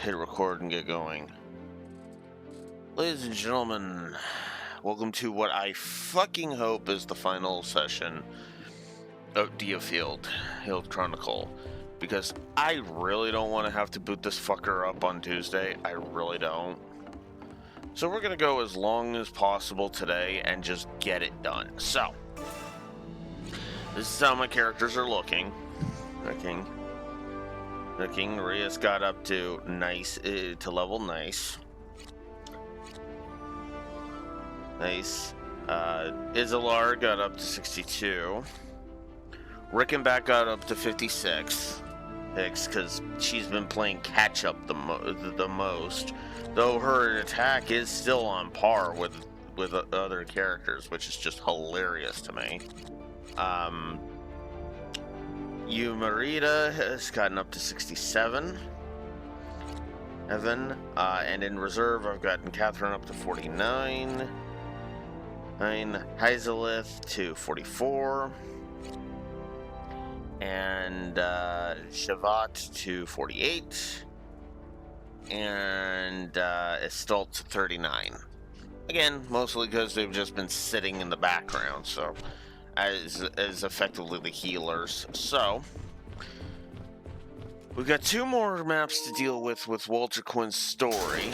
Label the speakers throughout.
Speaker 1: hit record and get going. Ladies and gentlemen, welcome to what I fucking hope is the final session of Diofield, Chronicle. Because I really don't want to have to boot this fucker up on Tuesday. I really don't. So we're going to go as long as possible today and just get it done. So, this is how my characters are looking. Rias got up to nice, to level nice. Izalar got up to 62. Rickenback got up to 56. Because she's been playing catch up the most. Though her attack is still on par with other characters, which is just hilarious to me. Marita has gotten up to 67. Evan, and in reserve, I've gotten Catherine up to 49. Heiselith to 44. And Shavat to 48. And Estalt to 39. Again, mostly because they've just been sitting in the background, so as effectively the healers. So we've got two more maps to deal with Walter Quinn's story,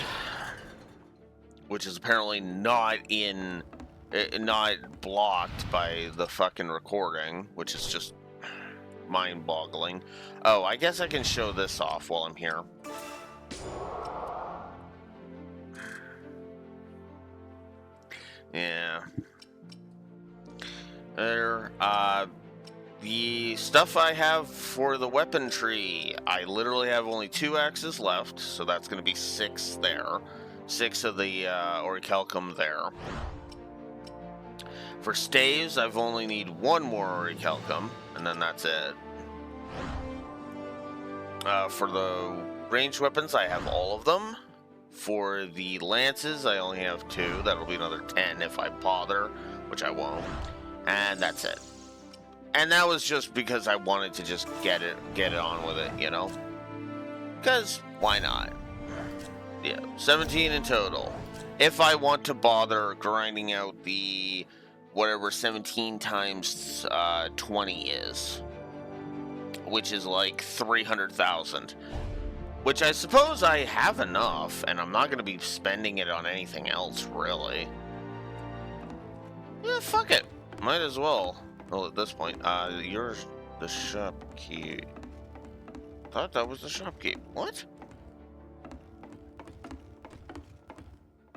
Speaker 1: which is apparently not blocked by the fucking recording, which is just mind-boggling. Oh, I guess I can show this off while I'm here. Yeah. There, the stuff I have for the weapon tree, I literally have only 2 axes left, so that's going to be 6 there. 6 of the orichalcum there. For staves, I've only need 1 more orichalcum, and then that's it. For the ranged weapons, I have all of them. For the lances, I only have 2. That'll be another 10 if I bother, which I won't. And that's it. And that was just because I wanted to just get it on with it, you know? Because why not? Yeah, 17 in total. If I want to bother grinding out the whatever 17 times 20 is, which is like 300,000. Which I suppose I have enough, and I'm not going to be spending it on anything else, really. Yeah, fuck it. Might as well. Well, at this point, you're the shopkeep. Thought that was the shopkeep. What?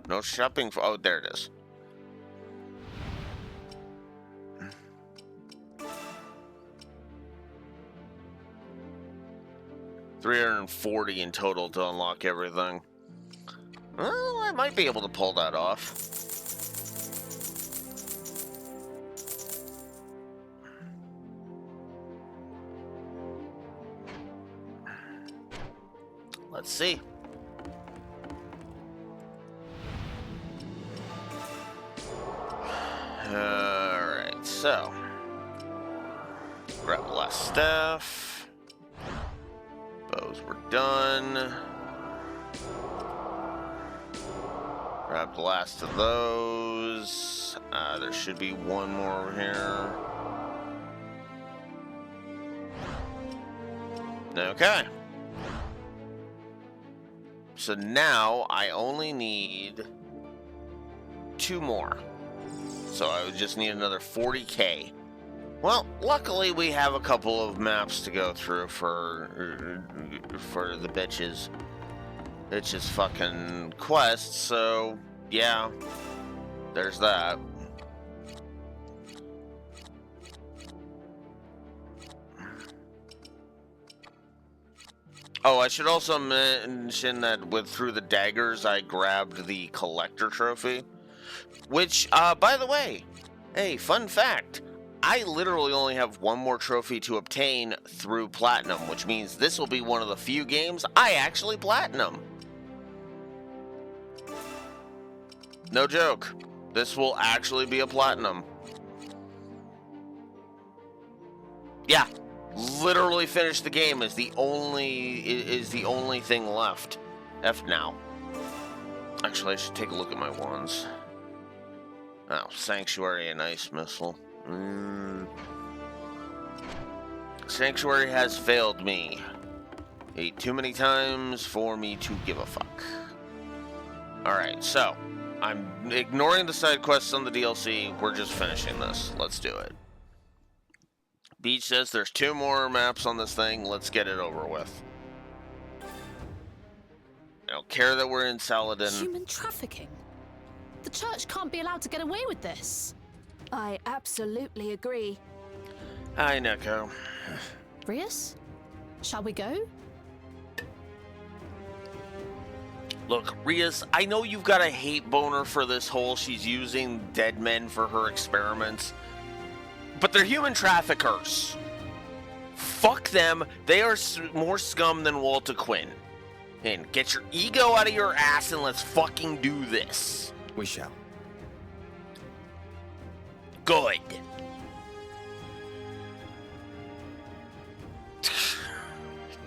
Speaker 1: No shopping for... Oh, there it is. $340 in total to unlock everything. Well, I might be able to pull that off. Let's see. Alright, so. Grab less stuff. Bows were done. Grab the last of those. There should be 1 more over here. Okay. So now I only need 2 more. So I would just need another 40k. Well, luckily we have a couple of maps to go through for the bitches fucking quests, so yeah, there's that. Oh, I should also mention that through the daggers I grabbed the collector trophy, which, by the way, hey, fun fact, I literally only have 1 more trophy to obtain through Platinum, which means this will be one of the few games I actually Platinum. No joke. This will actually be a Platinum. Yeah, literally finished the game is the only thing left. F now. Actually, I should take a look at my ones. Oh, Sanctuary and Ice Missile. Sanctuary has failed me. Too many times for me to give a fuck. Alright, so I'm ignoring the side quests on the DLC. We're just finishing this. Let's do it. Beach says there's 2 more maps on this thing. Let's get it over with. I don't care that we're in Saladin.
Speaker 2: Human trafficking? The church can't be allowed to get away with this.
Speaker 3: I absolutely agree.
Speaker 1: Hi, Neko.
Speaker 2: Rias? Shall we go?
Speaker 1: Look, Rias, I know you've got a hate boner for this whole she's using dead men for her experiments, but they're human traffickers. Fuck them. They are more scum than Walter Quinn. And get your ego out of your ass and let's fucking do this.
Speaker 4: We shall.
Speaker 1: Good.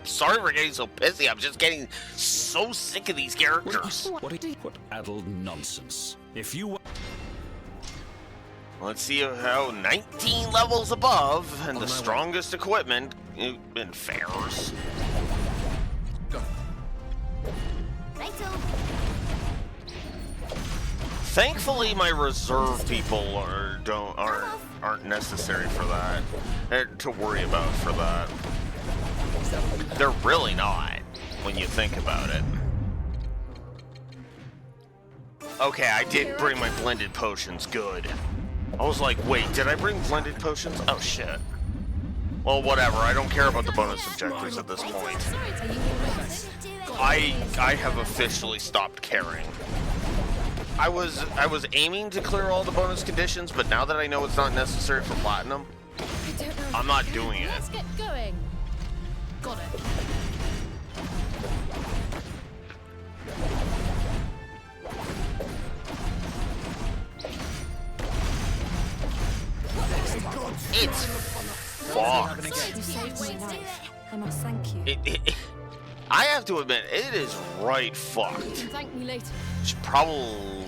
Speaker 1: Sorry for getting so pissy. I'm just getting so sick of these characters.
Speaker 4: What adult nonsense. If you...
Speaker 1: Let's see how 19 levels above and the strongest equipment in fares.
Speaker 4: Go.
Speaker 1: Thankfully, my reserve people aren't necessary for that. To worry about for that. They're really not when you think about it. Okay, I did bring my blended potions. Good. I was like, wait, did I bring blended potions? Oh shit. Well, whatever. I don't care about the bonus objectives at this point. I have officially stopped caring. I was aiming to clear all the bonus conditions, but now that I know it's not necessary for platinum, I'm not doing it.
Speaker 2: Let's get going. Got it.
Speaker 1: It's fucked.
Speaker 3: I must thank you.
Speaker 1: I have to admit, it is right fucked.
Speaker 2: Thank me later.
Speaker 1: Should probably...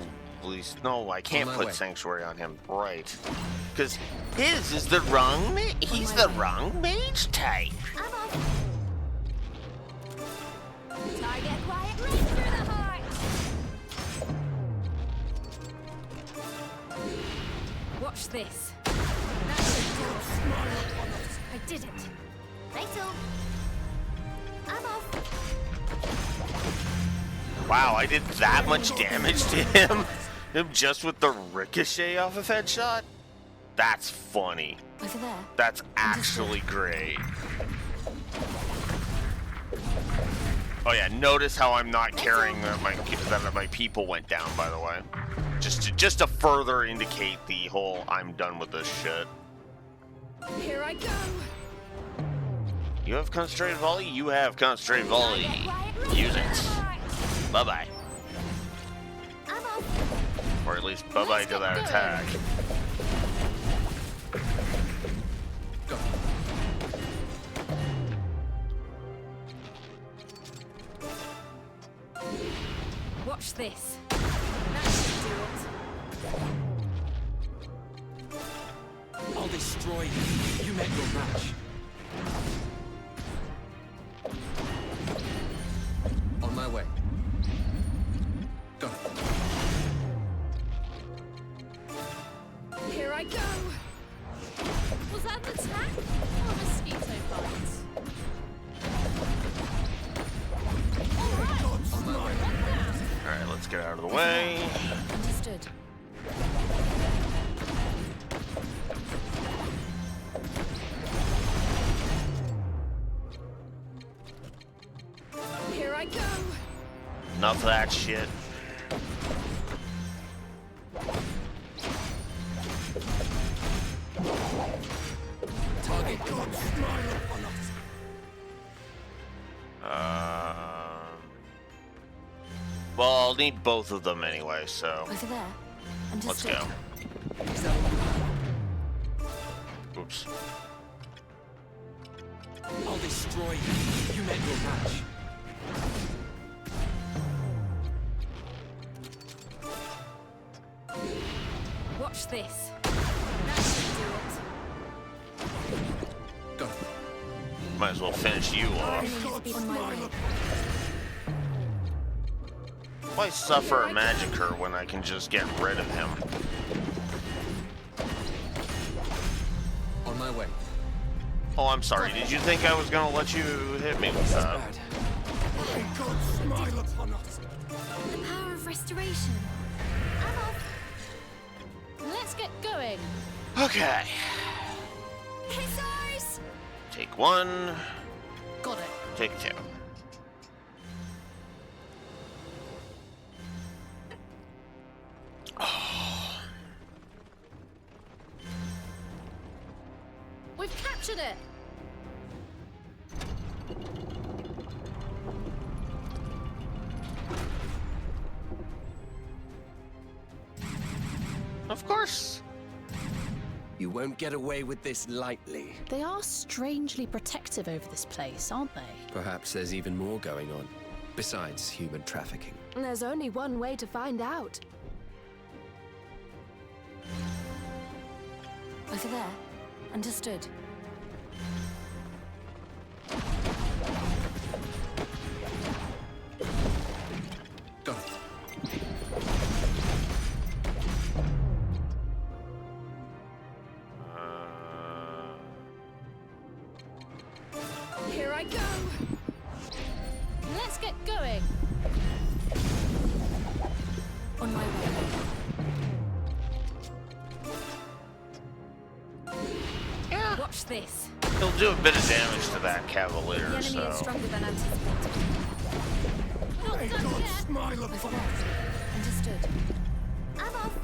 Speaker 1: No, I can't put Sanctuary on him. Right. Because his is the wrong... He's the wrong mage type.
Speaker 3: Target quiet right through the heart. Watch this. I did it. Fatal. I'm off.
Speaker 1: Wow, I did that much damage to him? Just with the ricochet off of headshot? That's funny.
Speaker 3: Over there.
Speaker 1: That's actually great. Oh yeah, notice how I'm not caring that my people went down, by the way. Just to further indicate the whole I'm done with this shit.
Speaker 3: Here I go.
Speaker 1: You have concentrated volley? You have concentrated volley. Use it. Bye-bye. Or at least bye-bye to that attack.
Speaker 4: Go.
Speaker 3: Watch this. That should do it.
Speaker 4: I'll destroy you. You met your match. On my way. Go.
Speaker 3: Here I go.
Speaker 2: Was that an attack or a mosquito bite?
Speaker 4: On my way.
Speaker 1: Alright, let's get out of the way.
Speaker 3: Understood. Here I go.
Speaker 1: Enough of that shit.
Speaker 4: Target God smile on us.
Speaker 1: Well, I'll need both of them anyway, so
Speaker 3: Over there.
Speaker 1: let's
Speaker 3: Understood.
Speaker 1: go.
Speaker 4: Is that all you have?
Speaker 1: Oops.
Speaker 4: I'll destroy you. You met your match.
Speaker 3: Watch this. That should do it.
Speaker 4: Go.
Speaker 1: Might as well finish you off.
Speaker 3: Enemy has been on my way.
Speaker 1: Why suffer a Magicker when I can just get rid of him?
Speaker 4: On my way.
Speaker 1: Oh, I'm sorry. Did you think I was gonna let you hit me with that?
Speaker 4: Bad. May God smile upon us.
Speaker 3: The power of restoration. I'm off.
Speaker 2: Let's get going.
Speaker 1: Okay.
Speaker 3: Hussars!
Speaker 1: Take one.
Speaker 2: Got it.
Speaker 1: Take two.
Speaker 2: We've captured it.
Speaker 1: Of course.
Speaker 4: You won't get away with this lightly.
Speaker 2: They are strangely protective over this place, aren't they?
Speaker 4: Perhaps there's even more going on, besides human trafficking.
Speaker 3: There's only one way to find out. Over there. Understood.
Speaker 4: Got it.
Speaker 3: Here I go.
Speaker 2: Let's get going.
Speaker 3: On my way.
Speaker 1: Yeah.
Speaker 3: Watch this.
Speaker 1: He'll do a bit of damage to that
Speaker 3: The
Speaker 1: Cavalier,
Speaker 3: enemy is
Speaker 1: so.
Speaker 3: stronger than anticipated.
Speaker 2: Not
Speaker 4: May
Speaker 2: done
Speaker 4: God
Speaker 2: yet.
Speaker 4: smile
Speaker 3: Over
Speaker 4: upon
Speaker 3: there.
Speaker 4: us.
Speaker 3: Understood. I'm off.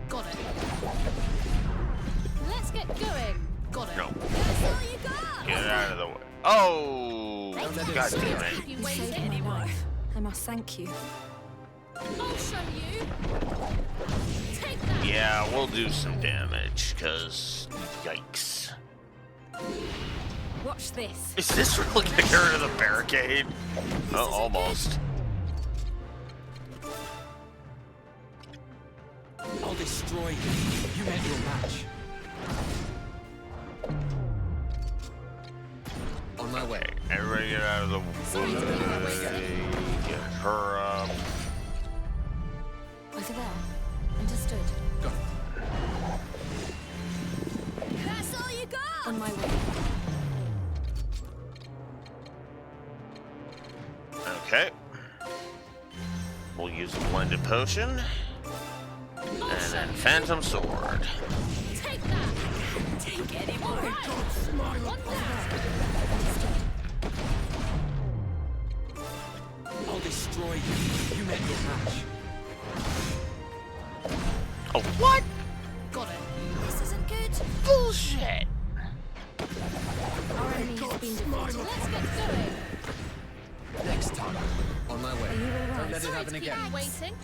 Speaker 2: Got it. Let's get going. Got it.
Speaker 1: No.
Speaker 3: That's all you got.
Speaker 1: Get out of the way. Oh!
Speaker 4: Don't let it
Speaker 1: God
Speaker 4: slip.
Speaker 1: damn it.
Speaker 2: Keep you
Speaker 3: You saved
Speaker 2: waiting.
Speaker 3: my life. I must thank you.
Speaker 2: I'll show you. Take that.
Speaker 1: Yeah, we'll do some damage, because. Yikes.
Speaker 3: Watch this.
Speaker 1: Is this really gonna get rid of the barricade? Oh, almost.
Speaker 4: I'll destroy you. You met your match. On my way.
Speaker 1: Okay, everybody get out of the way. Get her up.
Speaker 3: Over there. Understood.
Speaker 4: Got it.
Speaker 3: That's all you got. On my way.
Speaker 1: Okay. We'll use the blended potion. And then Phantom Sword.
Speaker 2: Take that.
Speaker 3: Take any more.
Speaker 2: Right.
Speaker 4: Smile
Speaker 2: One
Speaker 4: upon
Speaker 2: down.
Speaker 4: I'll destroy you. You met your match.
Speaker 1: Oh, what?
Speaker 2: Got it.
Speaker 3: This isn't good.
Speaker 1: Bullshit!
Speaker 3: Our enemy has been defeated.
Speaker 2: Let's get going.
Speaker 4: Next time. On my way.
Speaker 3: Are you all right?
Speaker 4: Don't let it
Speaker 2: Sorry
Speaker 4: happen
Speaker 2: to keep
Speaker 4: again.
Speaker 2: you waiting.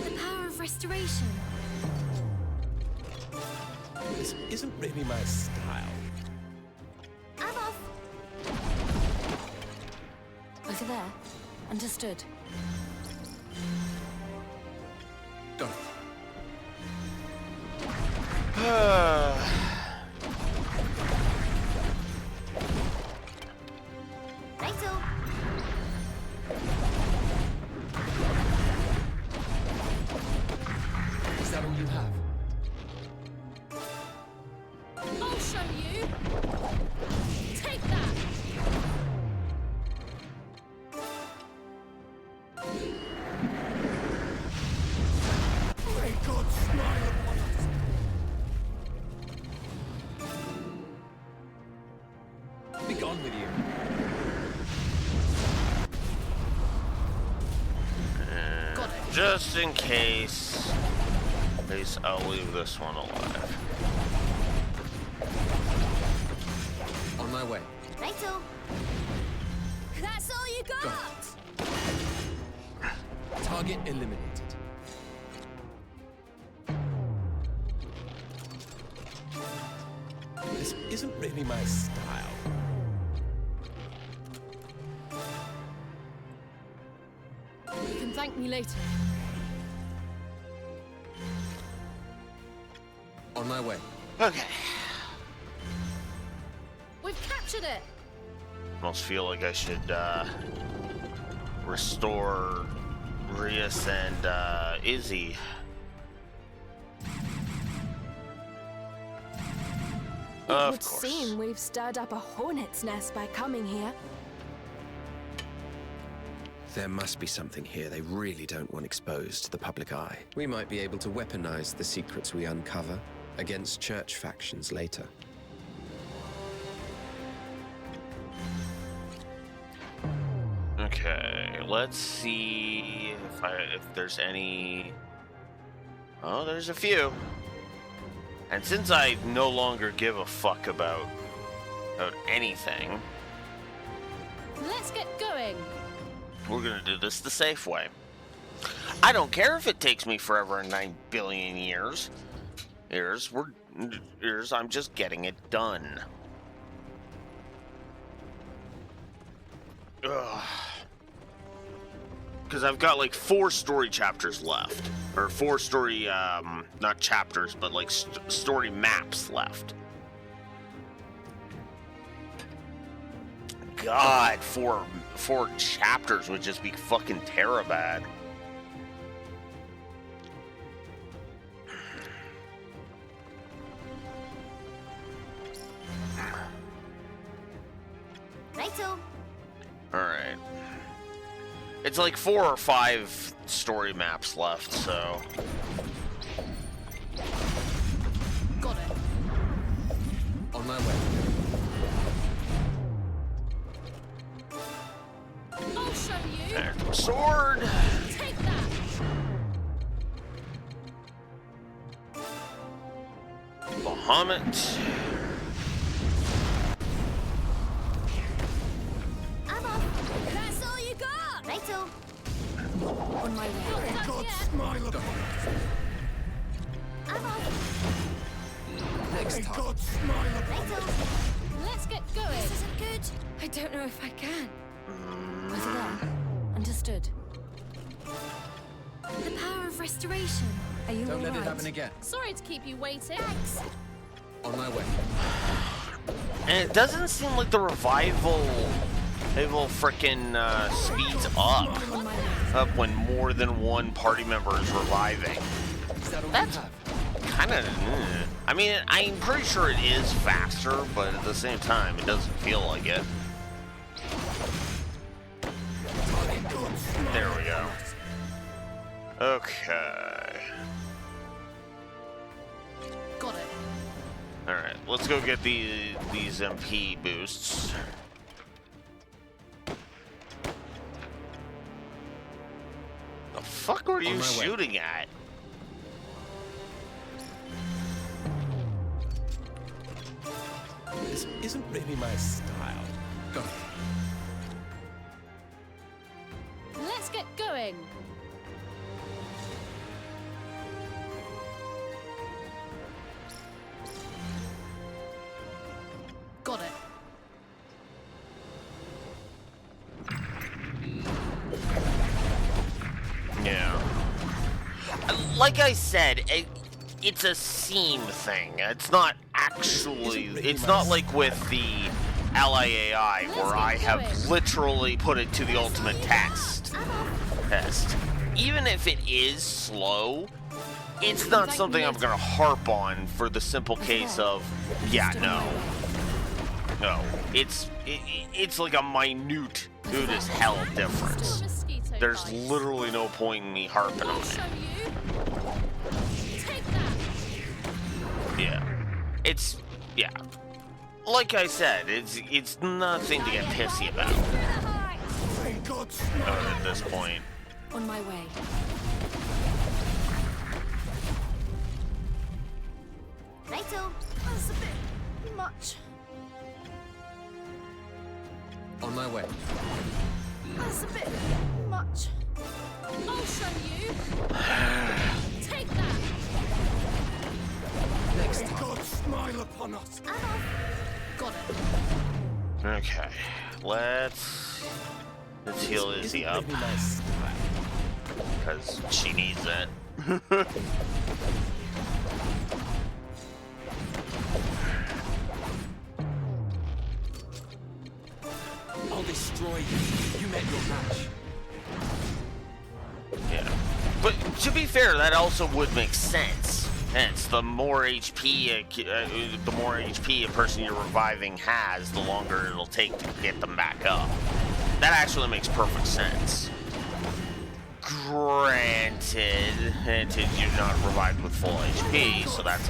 Speaker 3: The power of restoration.
Speaker 4: This isn't really my style.
Speaker 3: I'm off. Over there. Understood.
Speaker 4: Got it.
Speaker 3: Righto.
Speaker 4: Is that all you have?
Speaker 2: I'll show you. Take that.
Speaker 4: May God smile upon us. Be gone with you.
Speaker 2: Got it.
Speaker 1: Just in case, at least I'll leave this one alive.
Speaker 4: On my way.
Speaker 3: Righto. That's all you got.
Speaker 4: Target eliminated. This isn't really my style.
Speaker 2: You can Thank me later.
Speaker 5: On my way.
Speaker 1: Okay.
Speaker 2: We've captured it.
Speaker 1: Almost feel like I should restore Rias and Izzy.
Speaker 3: It
Speaker 1: Of
Speaker 3: would
Speaker 1: course.
Speaker 3: seem we've stirred up a hornet's nest by coming here.
Speaker 5: There must be something here they really don't want exposed to the public eye. We might be able to weaponize the secrets we uncover against church factions later.
Speaker 1: Okay, let's see if there's any. Oh, there's a few. And since I no longer give a fuck about anything,
Speaker 2: Let's get going.
Speaker 1: we're gonna do this the safe way. I don't care if it takes me forever and 9 billion years. I'm just getting it done. Ugh. Because I've got like 4 story chapters left. Or 4 story, not chapters, but like story maps left. God, four chapters would just be fucking terabad.
Speaker 3: Righto.
Speaker 1: Alright. It's like 4 or 5 story maps left, so.
Speaker 2: Got it.
Speaker 5: On my way.
Speaker 2: I'll show you.
Speaker 1: There's my sword!
Speaker 2: Take that.
Speaker 1: Bahamut.
Speaker 3: I'm off. That's all you got. Righto. On my way.
Speaker 2: Not done
Speaker 4: God
Speaker 2: yet.
Speaker 4: smile upon us.
Speaker 3: I'm off.
Speaker 5: Next
Speaker 4: May
Speaker 5: time.
Speaker 4: God smile upon
Speaker 3: Righto.
Speaker 4: us.
Speaker 2: Let's get going.
Speaker 3: This isn't good. I don't know if I can. Over there. Understood. The power of restoration. Are you
Speaker 5: Don't let it
Speaker 3: alright?
Speaker 5: happen again.
Speaker 2: Sorry to keep you waiting.
Speaker 3: Thanks.
Speaker 5: On my way.
Speaker 1: And it doesn't seem like the revival frickin' speeds up.
Speaker 3: On my way.
Speaker 1: Up when more than one party member is reviving.
Speaker 5: Is that all
Speaker 1: That's
Speaker 5: you have?
Speaker 1: kind of. I mean, I'm pretty sure it is faster, but at the same time, it doesn't feel like it. There we go. Okay.
Speaker 2: Got it.
Speaker 1: All right, let's go get these MP boosts. The fuck were you
Speaker 5: On my way.
Speaker 1: shooting at?
Speaker 5: This isn't really my style. Got it.
Speaker 2: Let's get going. Got it.
Speaker 1: Yeah. Like I said, it's a seam thing. It's not actually. It's not like with the LIAI where I have literally put it to the ultimate test. Even if it is slow, it's not something I'm gonna harp on for the simple case of, yeah, no, it's like a minute, good as hell difference.
Speaker 2: Mosquito
Speaker 1: There's
Speaker 2: bites.
Speaker 1: literally no point in me harping
Speaker 2: I'll
Speaker 1: on
Speaker 2: show
Speaker 1: it.
Speaker 2: you. Take that.
Speaker 1: Yeah, yeah. Like I said, it's nothing to get pissy about
Speaker 4: May God smile.
Speaker 1: at this point.
Speaker 3: On my way. Righto. That's a bit much.
Speaker 5: On my way.
Speaker 3: That's a bit much.
Speaker 2: I'll show you. Take that.
Speaker 5: Next
Speaker 4: May
Speaker 5: time.
Speaker 4: God smile upon us.
Speaker 3: I'm off.
Speaker 2: Got it.
Speaker 1: Okay, let's heal Izzy up.
Speaker 5: Really my style.
Speaker 1: because she needs it.
Speaker 4: I'll destroy you. You met your match.
Speaker 1: Yeah, but to be fair, that also would make sense. Hence, the more HP a person you're reviving has, the longer it'll take to get them back up. That actually makes perfect sense. Granted, you're not revived with full HP, so that's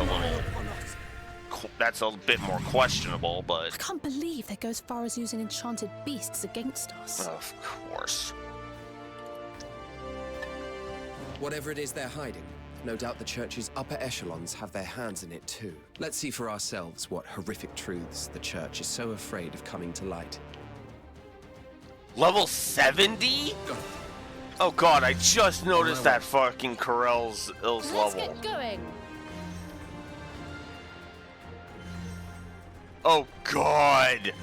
Speaker 1: a bit more questionable. But
Speaker 2: I can't believe they go as far as using enchanted beasts against us.
Speaker 1: of course.
Speaker 5: Whatever it is they're hiding, no doubt the church's upper echelons have their hands in it too. Let's see for ourselves what horrific truths the church is so afraid of coming to light.
Speaker 1: Level 70? Oh god, I just noticed that fucking Corell's
Speaker 2: Let's
Speaker 1: level.
Speaker 2: get going.
Speaker 1: Oh god!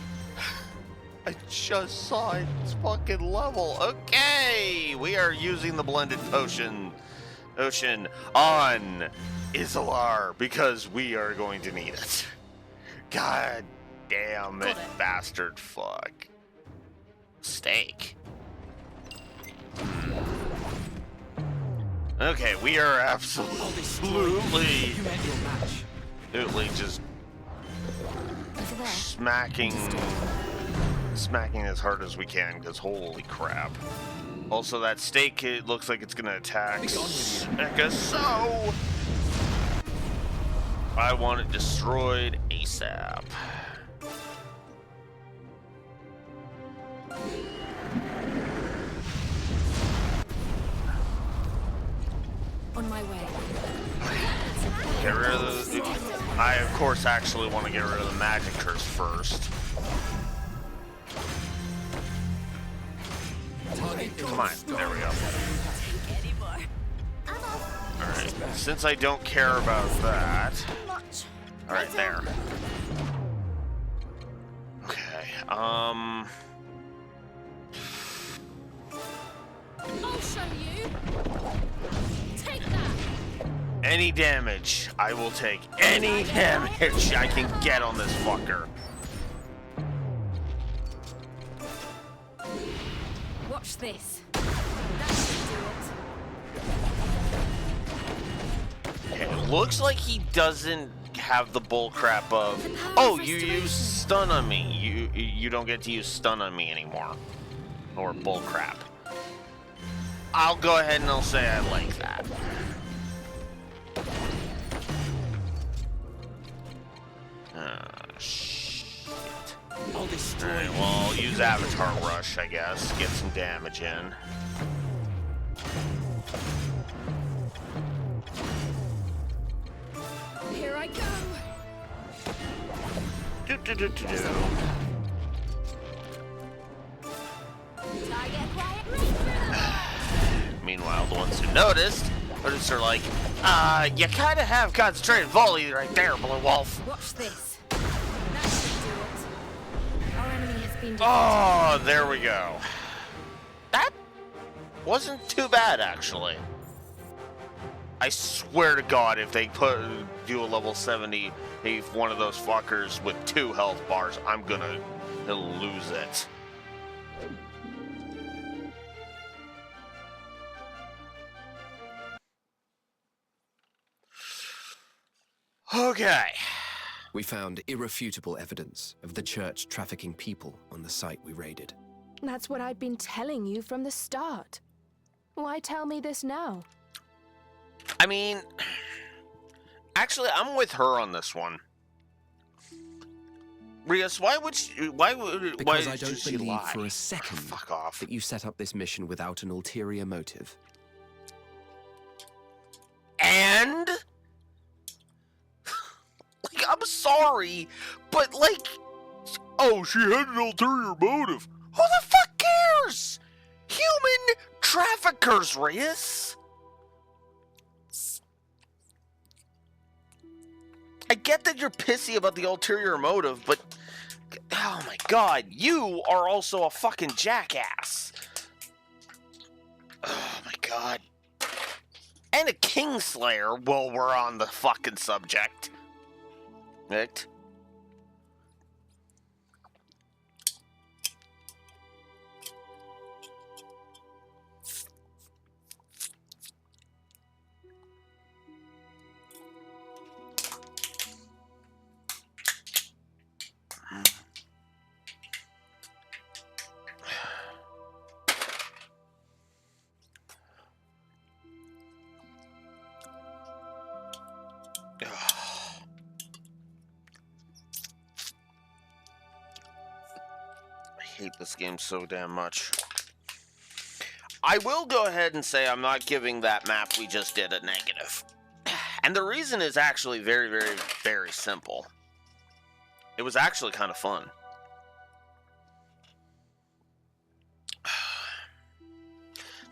Speaker 1: I just saw its fucking level. Okay, we are using the blended potion on Isolar because we are going to need it. God damn it, bastard fuck. Steak. Okay, we are absolutely just smacking as hard as we can, because holy crap. Also, that steak, it looks like it's gonna attack Eka, so I want it destroyed ASAP.
Speaker 3: On my way.
Speaker 1: Get rid of the... I, of course, actually want to get rid of the magic curse first. Come on, there we go. Alright, since I don't care about that... Alright, there. Okay,
Speaker 2: I'll show you. Take that.
Speaker 1: any damage. I will take any damage I can get on this fucker.
Speaker 3: Watch this. That should do it.
Speaker 1: Okay, it looks like he doesn't have the bullcrap of, oh, you use stun on me. You don't get to use stun on me anymore. Or bullcrap. I'll go ahead and I'll say I like that. Shit. Alright, well, I'll use Avatar Rush, I guess. Get some damage in.
Speaker 3: Here I go.
Speaker 1: Meanwhile, the ones who noticed are like, you kind of have concentrated volley right there, Blue Wolf.
Speaker 3: Watch this. That should do it. Our enemy has been defeated.
Speaker 1: Oh, there we go. That wasn't too bad, actually. I swear to God, if they do a level 70, if one of those fuckers with 2 health bars, I'm gonna lose it. Okay.
Speaker 5: We found irrefutable evidence of the church trafficking people on the site we raided.
Speaker 2: That's what I'd been telling you from the start. Why tell me this now?
Speaker 1: I mean, actually, I'm with her on this one. Rias, why would she,
Speaker 5: Because I don't
Speaker 1: she
Speaker 5: believe
Speaker 1: lie?
Speaker 5: for a second
Speaker 1: Fuck off.
Speaker 5: that you set up this mission without an ulterior motive.
Speaker 1: And like, I'm sorry, but like, oh, she had an ulterior motive. Who the fuck cares? Human traffickers, Rias. I get that you're pissy about the ulterior motive, but oh my god, you are also a fucking jackass. Oh my god. And a Kingslayer while we're on the fucking subject. Right? I hate this game so damn much. I will go ahead and say I'm not giving that map we just did a negative. And the reason is actually very, very, very simple. It was actually kind of fun.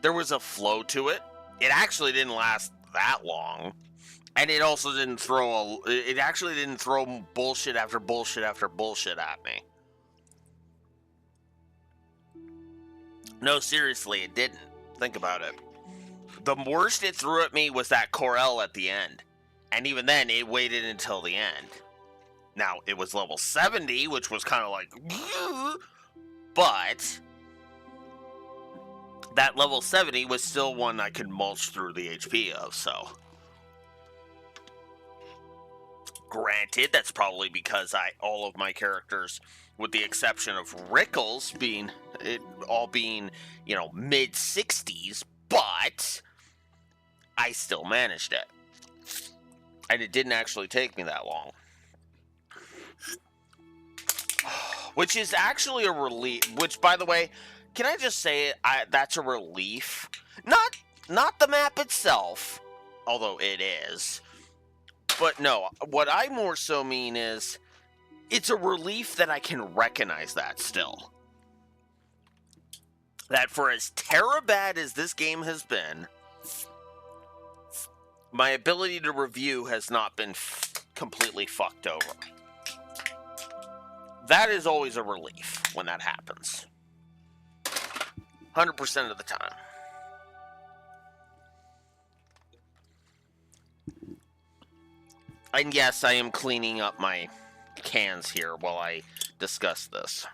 Speaker 1: There was a flow to it. It actually didn't last that long. And it also didn't throw it actually didn't throw bullshit after bullshit after bullshit at me. No, seriously, it didn't. Think about it. The worst it threw at me was that Corel at the end. And even then, it waited until the end. Now, it was level 70, which was kind of like... But... that level 70 was still one I could mulch through the HP of, so... Granted, that's probably because all of my characters, with the exception of Rickles being, mid-60s, but I still managed it. And it didn't actually take me that long. Which is actually a relief, which, by the way, can I just say that's a relief? Not the map itself, although it is. But no, what I more so mean is, it's a relief that I can recognize that still. That for as terabad as this game has been, my ability to review has not been completely fucked over. That is always a relief when that happens. 100% of the time. And yes, I am cleaning up my cans here while I discuss this.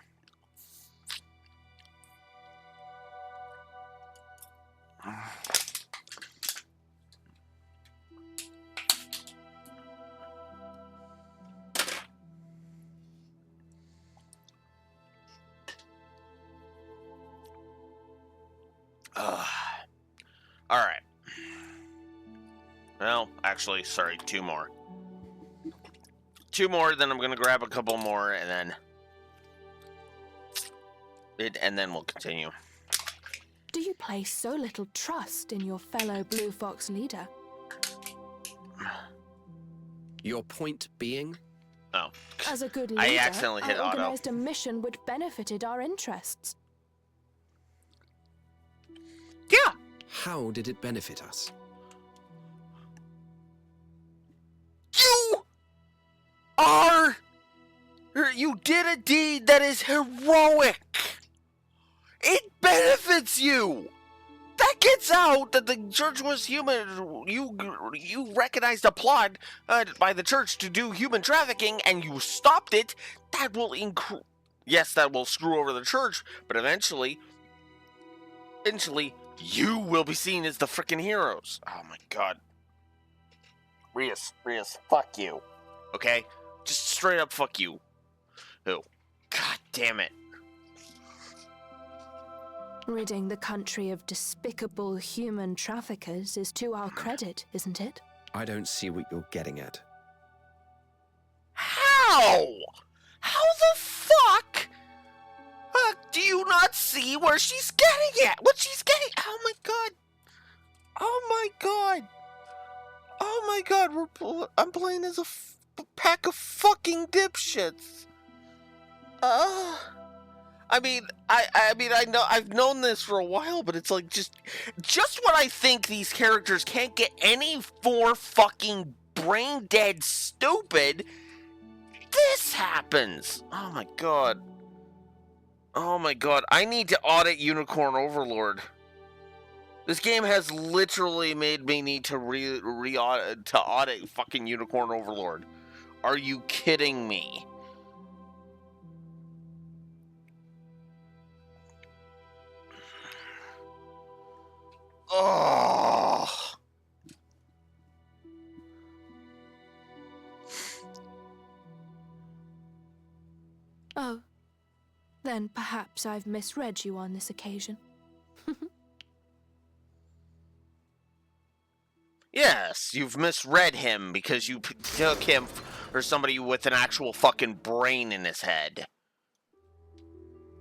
Speaker 1: Alright. Well, actually, sorry, two more. Two more, then I'm gonna grab a couple more, and then we'll continue.
Speaker 6: Do you place so little trust in your fellow Blue Fox leader?
Speaker 5: Your point being?
Speaker 1: Oh.
Speaker 6: As a good leader,
Speaker 1: I accidentally hit
Speaker 6: I
Speaker 1: auto.
Speaker 6: organized a mission which benefited our interests.
Speaker 1: Yeah.
Speaker 5: How did it benefit us?
Speaker 1: You did a deed that is heroic. It benefits you. That gets out that the church was human. You recognized a plot by the church to do human trafficking, and you stopped it. That will yes, that will screw over the church, but eventually, you will be seen as the freaking heroes. Oh my god. Rias, fuck you. Okay? Just straight up fuck you. Oh, god damn it.
Speaker 6: Ridding the country of despicable human traffickers is to our credit, isn't it?
Speaker 5: I don't see what you're getting at.
Speaker 1: How? How the fuck? Do you not see where she's getting at? What she's getting? Oh my god. Oh my god. Oh my god. I'm playing as a pack of fucking dipshits. I mean, I know I've known this for a while, but it's like just when I think these characters can't get any more fucking brain dead stupid, this happens. Oh my god. Oh my god. I need to audit Unicorn Overlord. This game has literally made me need to audit fucking Unicorn Overlord. Are you kidding me? Oh.
Speaker 6: Oh, then perhaps I've misread you on this occasion.
Speaker 1: Yes, you've misread him because you took him for somebody with an actual fucking brain in his head.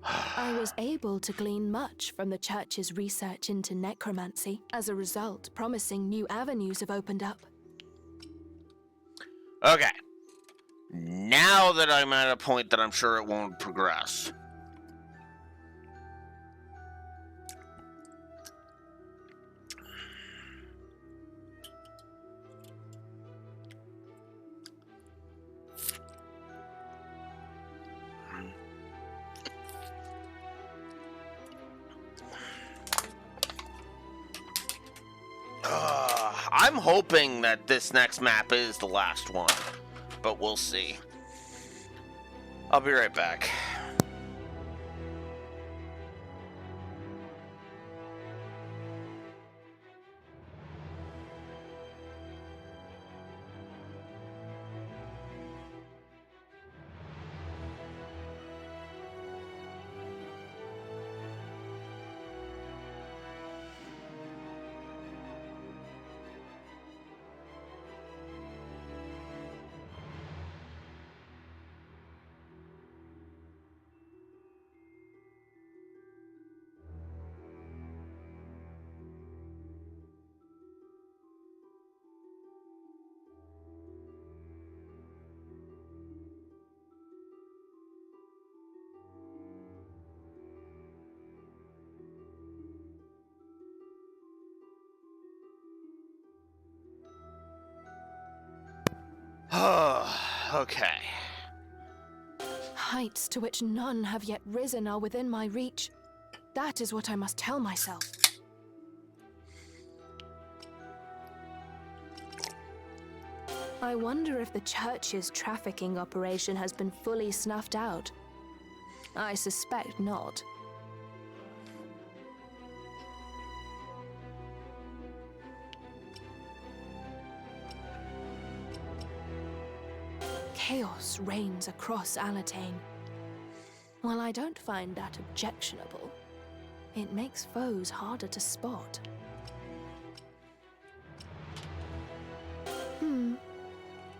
Speaker 6: I was able to glean much from the church's research into necromancy. As a result, promising new avenues have opened up.
Speaker 1: Okay. Now that I'm at a point that I'm sure it won't progress. I'm hoping that this next map is the last one, but we'll see. I'll be right back. Okay.
Speaker 6: Heights to which none have yet risen are within my reach. That is what I must tell myself. I wonder if the church's trafficking operation has been fully snuffed out. I suspect not. Chaos reigns across Alatane. While I don't find that objectionable, it makes foes harder to spot.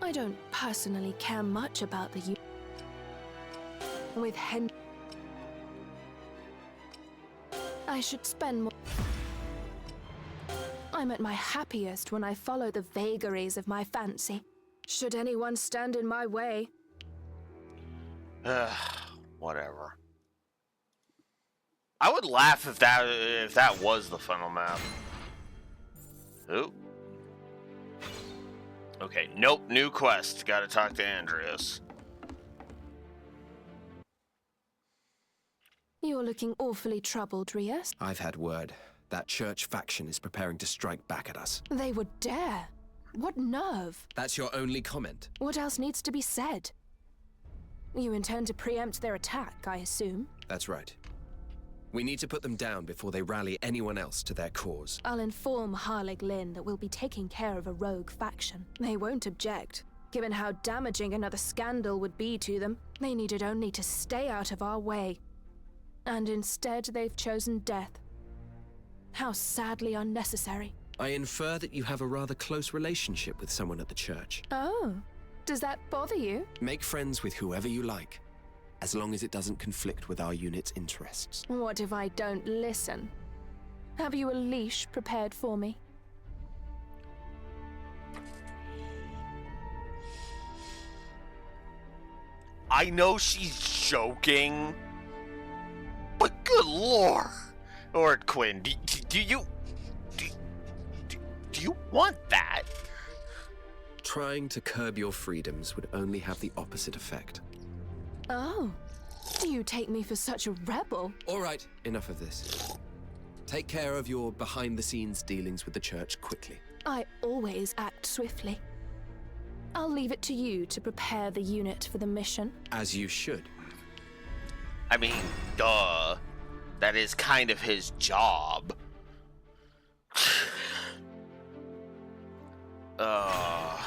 Speaker 6: I don't personally care much about the with I should spend more. I'm at my happiest when I follow the vagaries of my fancy. Should anyone stand in my way?
Speaker 1: Whatever. I would laugh if that was the final map. Ooh. Okay, nope, new quest. Gotta talk to Andreas.
Speaker 6: You're looking awfully troubled, Rias.
Speaker 5: I've had word. That church faction is preparing to strike back at us.
Speaker 6: They would dare. What nerve?
Speaker 5: That's your only comment?
Speaker 6: What else needs to be said? You intend to preempt their attack, I assume?
Speaker 5: That's right. We need to put them down before they rally anyone else to their cause.
Speaker 6: I'll inform Harlig Lynn that we'll be taking care of a rogue faction. They won't object. Given how damaging another scandal would be to them, they needed only to stay out of our way. And instead, they've chosen death. How sadly unnecessary.
Speaker 5: I infer that you have a rather close relationship with someone at the church.
Speaker 6: Oh, does that bother you?
Speaker 5: Make friends with whoever you like, as long as it doesn't conflict with our unit's interests.
Speaker 6: What if I don't listen? Have you a leash prepared for me?
Speaker 1: I know she's joking, but good lord. Or Quinn, do you want that?
Speaker 5: Trying to curb your freedoms would only have the opposite effect.
Speaker 6: Oh, you take me for such a rebel.
Speaker 5: All right, enough of this. Take care of your behind-the-scenes dealings with the church quickly.
Speaker 6: I always act swiftly. I'll leave it to you to prepare the unit for the mission.
Speaker 5: As you should.
Speaker 1: I mean, duh. That is kind of his job. God,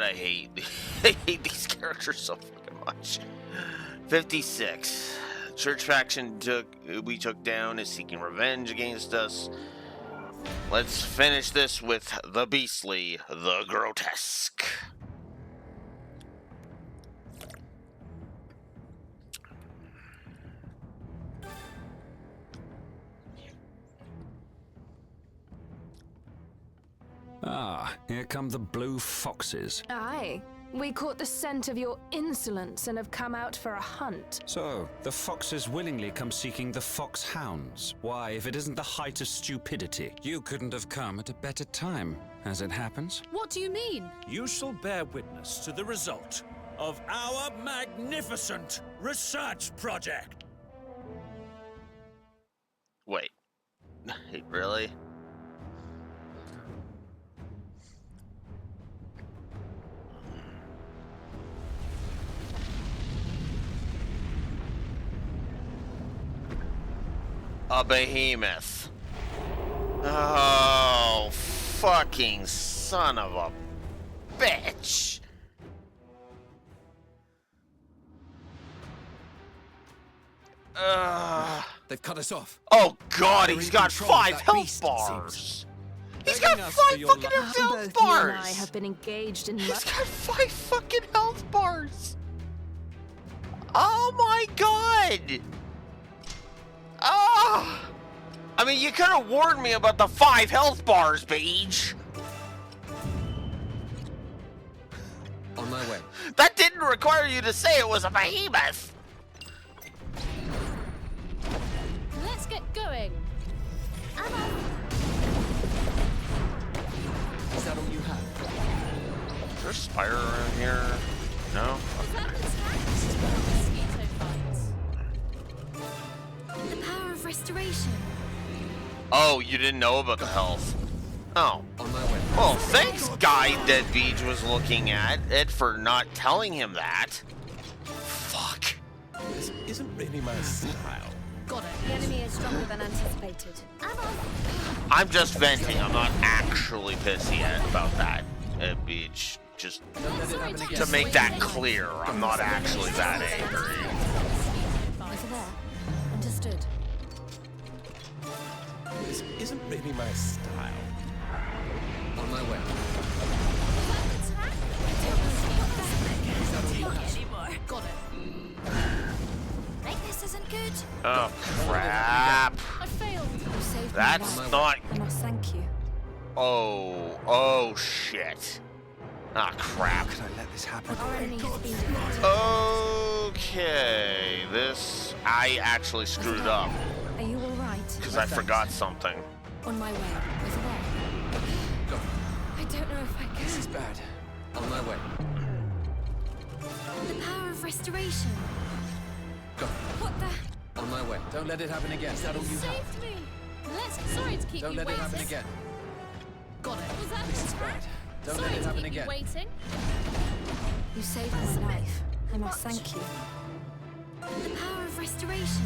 Speaker 1: I hate these characters so fucking much. 56. Church faction we took down is seeking revenge against us. Let's finish this with the beastly, the grotesque.
Speaker 7: Ah, here come the blue foxes.
Speaker 6: Aye. We caught the scent of your insolence and have come out for a hunt.
Speaker 7: So, the foxes willingly come seeking the foxhounds. Why, if it isn't the height of stupidity, you couldn't have come at a better time, as it happens.
Speaker 2: What do you mean?
Speaker 4: You shall bear witness to the result of our magnificent research project.
Speaker 1: Wait. Really? A behemoth. Oh, fucking son of a bitch.
Speaker 5: They've cut us off.
Speaker 1: Oh god,
Speaker 5: They're
Speaker 1: he's
Speaker 5: in
Speaker 1: got
Speaker 5: control of
Speaker 1: 5
Speaker 5: that
Speaker 1: health
Speaker 5: beast, it
Speaker 1: bars. He's
Speaker 7: Begging
Speaker 1: got
Speaker 7: us for
Speaker 1: 5
Speaker 7: your
Speaker 1: fucking
Speaker 7: life.
Speaker 1: health
Speaker 6: Both you and I
Speaker 1: bars.
Speaker 6: have been engaged in
Speaker 1: He's
Speaker 6: much.
Speaker 1: got 5 fucking health bars. Oh my god. Oh. I mean, you could have warned me about the 5 health bars, Paige.
Speaker 5: On my way.
Speaker 1: That didn't require you to say it was a behemoth.
Speaker 2: Let's get going.
Speaker 5: Is that all you have?
Speaker 1: Is there a spire around here? No?
Speaker 2: Was that an attack or mosquito bites?
Speaker 3: The power of restoration.
Speaker 1: Oh, you didn't know about the health. Oh.
Speaker 5: On my way.
Speaker 1: Well, thanks, guy that Beej was looking at it for not telling him that. Fuck.
Speaker 4: This isn't really my style.
Speaker 2: Got it.
Speaker 3: The enemy is stronger than anticipated.
Speaker 1: I'm just venting. I'm not actually pissy about that, Beej. Just
Speaker 2: Sorry,
Speaker 1: to make that clear, I'm not actually that angry.
Speaker 3: Over there. Understood.
Speaker 4: This isn't really my style.
Speaker 5: On my way.
Speaker 2: Got it.
Speaker 3: Think this isn't good?
Speaker 1: Oh, crap.
Speaker 2: I failed.
Speaker 3: You saved
Speaker 1: That's
Speaker 3: my life.
Speaker 1: not...
Speaker 3: I must thank you.
Speaker 1: Oh, shit. Ah, crap.
Speaker 5: Could I let this happen?
Speaker 3: Our enemy has been defeated.
Speaker 1: Okay, this... I actually screwed up,
Speaker 3: Are you all right?
Speaker 1: because I forgot something.
Speaker 3: On my way. Over there.
Speaker 5: Go.
Speaker 3: I don't know if I
Speaker 5: This
Speaker 3: can.
Speaker 5: is bad. On my way.
Speaker 3: The power of restoration.
Speaker 5: Go.
Speaker 3: What the?
Speaker 5: On my way. Don't let it happen again. Is that all you have?
Speaker 2: Saved me. Sorry to keep
Speaker 5: Don't
Speaker 2: you
Speaker 5: let
Speaker 2: waiting.
Speaker 5: it happen again.
Speaker 2: Got it. Was that
Speaker 5: This
Speaker 2: an
Speaker 5: is
Speaker 2: attack?
Speaker 5: bad. Don't
Speaker 2: Sorry
Speaker 5: let it
Speaker 2: to
Speaker 5: happen
Speaker 2: keep you
Speaker 5: again.
Speaker 2: waiting.
Speaker 3: You saved my life. I must thank you. The power of restoration.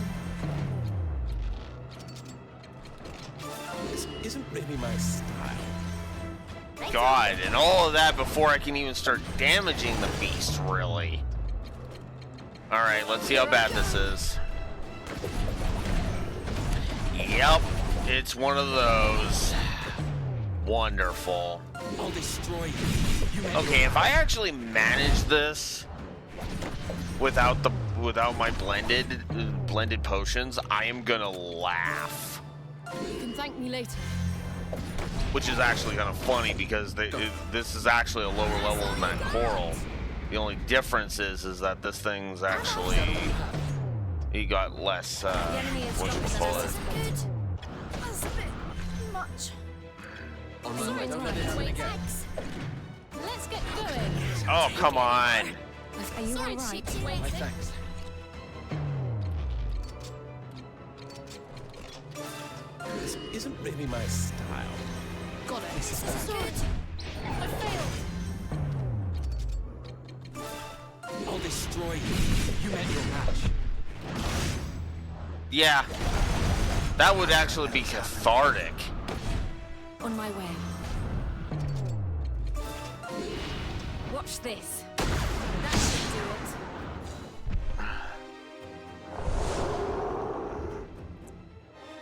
Speaker 4: This isn't really my style.
Speaker 1: God, and all of that before I can even start damaging the beast, really. Alright, let's see how bad this is. Yep, it's one of those. Wonderful.
Speaker 4: I'll destroy you.
Speaker 1: Okay, if I actually manage this without my blended potions, I am gonna laugh.
Speaker 2: You can thank me later.
Speaker 1: Which is actually kind of funny because this is actually a lower level than that coral. The only difference is that this thing's actually he got less
Speaker 3: The enemy is
Speaker 1: what you
Speaker 3: stronger
Speaker 1: call
Speaker 3: than
Speaker 1: it.
Speaker 3: anticipated. That's a bit much.
Speaker 5: On my
Speaker 2: Sorry
Speaker 5: way.
Speaker 2: to
Speaker 5: Don't let
Speaker 2: keep
Speaker 5: it
Speaker 2: you
Speaker 5: happen
Speaker 2: waiting.
Speaker 5: again.
Speaker 2: Let's get going.
Speaker 1: Oh, come on.
Speaker 3: Are you
Speaker 2: Sorry
Speaker 3: all
Speaker 2: to
Speaker 3: right?
Speaker 2: keep you
Speaker 5: My
Speaker 2: waiting.
Speaker 5: thanks. This isn't really my style.
Speaker 2: Got it.
Speaker 5: This is bad.
Speaker 2: Sorry. I failed.
Speaker 5: I'll destroy you. You meant your match.
Speaker 1: Yeah. That would actually be cathartic.
Speaker 3: On my way. Watch this. That should do it.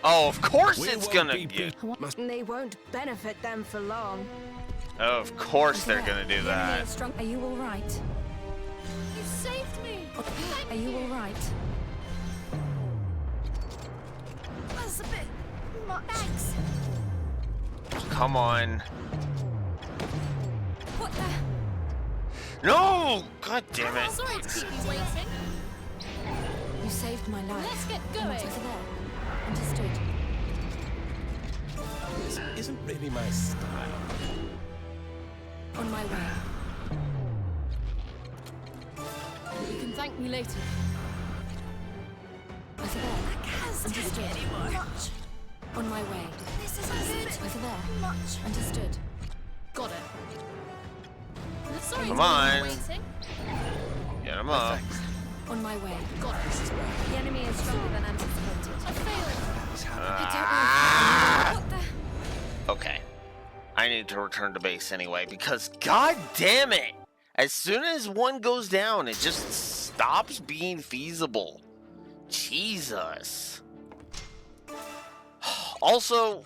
Speaker 1: Oh, of course
Speaker 5: We
Speaker 1: it's
Speaker 5: won't
Speaker 1: gonna
Speaker 5: be
Speaker 1: get.
Speaker 6: They won't benefit them for long.
Speaker 1: Of course they're gonna do that.
Speaker 3: Are you all right?
Speaker 2: You saved me.
Speaker 3: Are you all right?
Speaker 2: That's a bit much.
Speaker 3: Thanks.
Speaker 1: Come on.
Speaker 3: What the?
Speaker 1: No! God damn it.
Speaker 2: Sorry to keep you waiting.
Speaker 3: You saved my life.
Speaker 2: Let's get
Speaker 3: And what's
Speaker 2: going.
Speaker 3: over there? Understood.
Speaker 5: This isn't really my style.
Speaker 3: On my way.
Speaker 2: You can thank me later.
Speaker 3: Over there. Understood.
Speaker 2: Much.
Speaker 3: On my way.
Speaker 2: This isn't good.
Speaker 3: Over there.
Speaker 2: Much.
Speaker 3: Understood.
Speaker 2: Got it. Sorry
Speaker 1: Come
Speaker 2: to
Speaker 1: on.
Speaker 2: keep you waiting.
Speaker 1: Get him up.
Speaker 3: On my way.
Speaker 2: Got it.
Speaker 5: This is bad.
Speaker 3: The enemy is stronger than anticipated.
Speaker 2: I failed.
Speaker 1: Ah.
Speaker 3: What the?
Speaker 1: Okay. I need to return to base anyway because god damn it! As soon as one goes down, it just stops being feasible. Jesus. Also,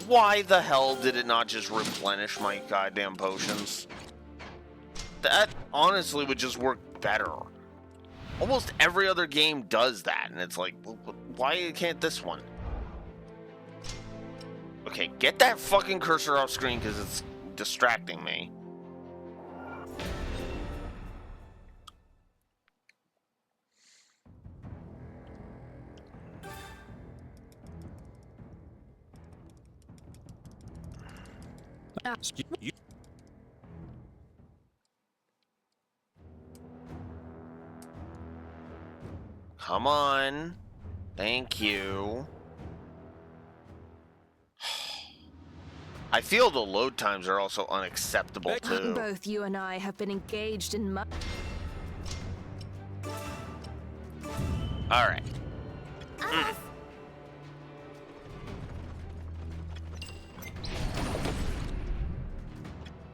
Speaker 1: why the hell did it not just replenish my goddamn potions? That honestly would just work better. Almost every other game does that, and it's like, why can't this one? Okay, get that fucking cursor off screen because it's distracting me. Come on. Thank you. I feel the load times are also unacceptable too.
Speaker 6: Both you and I have been engaged in much.
Speaker 1: Alright.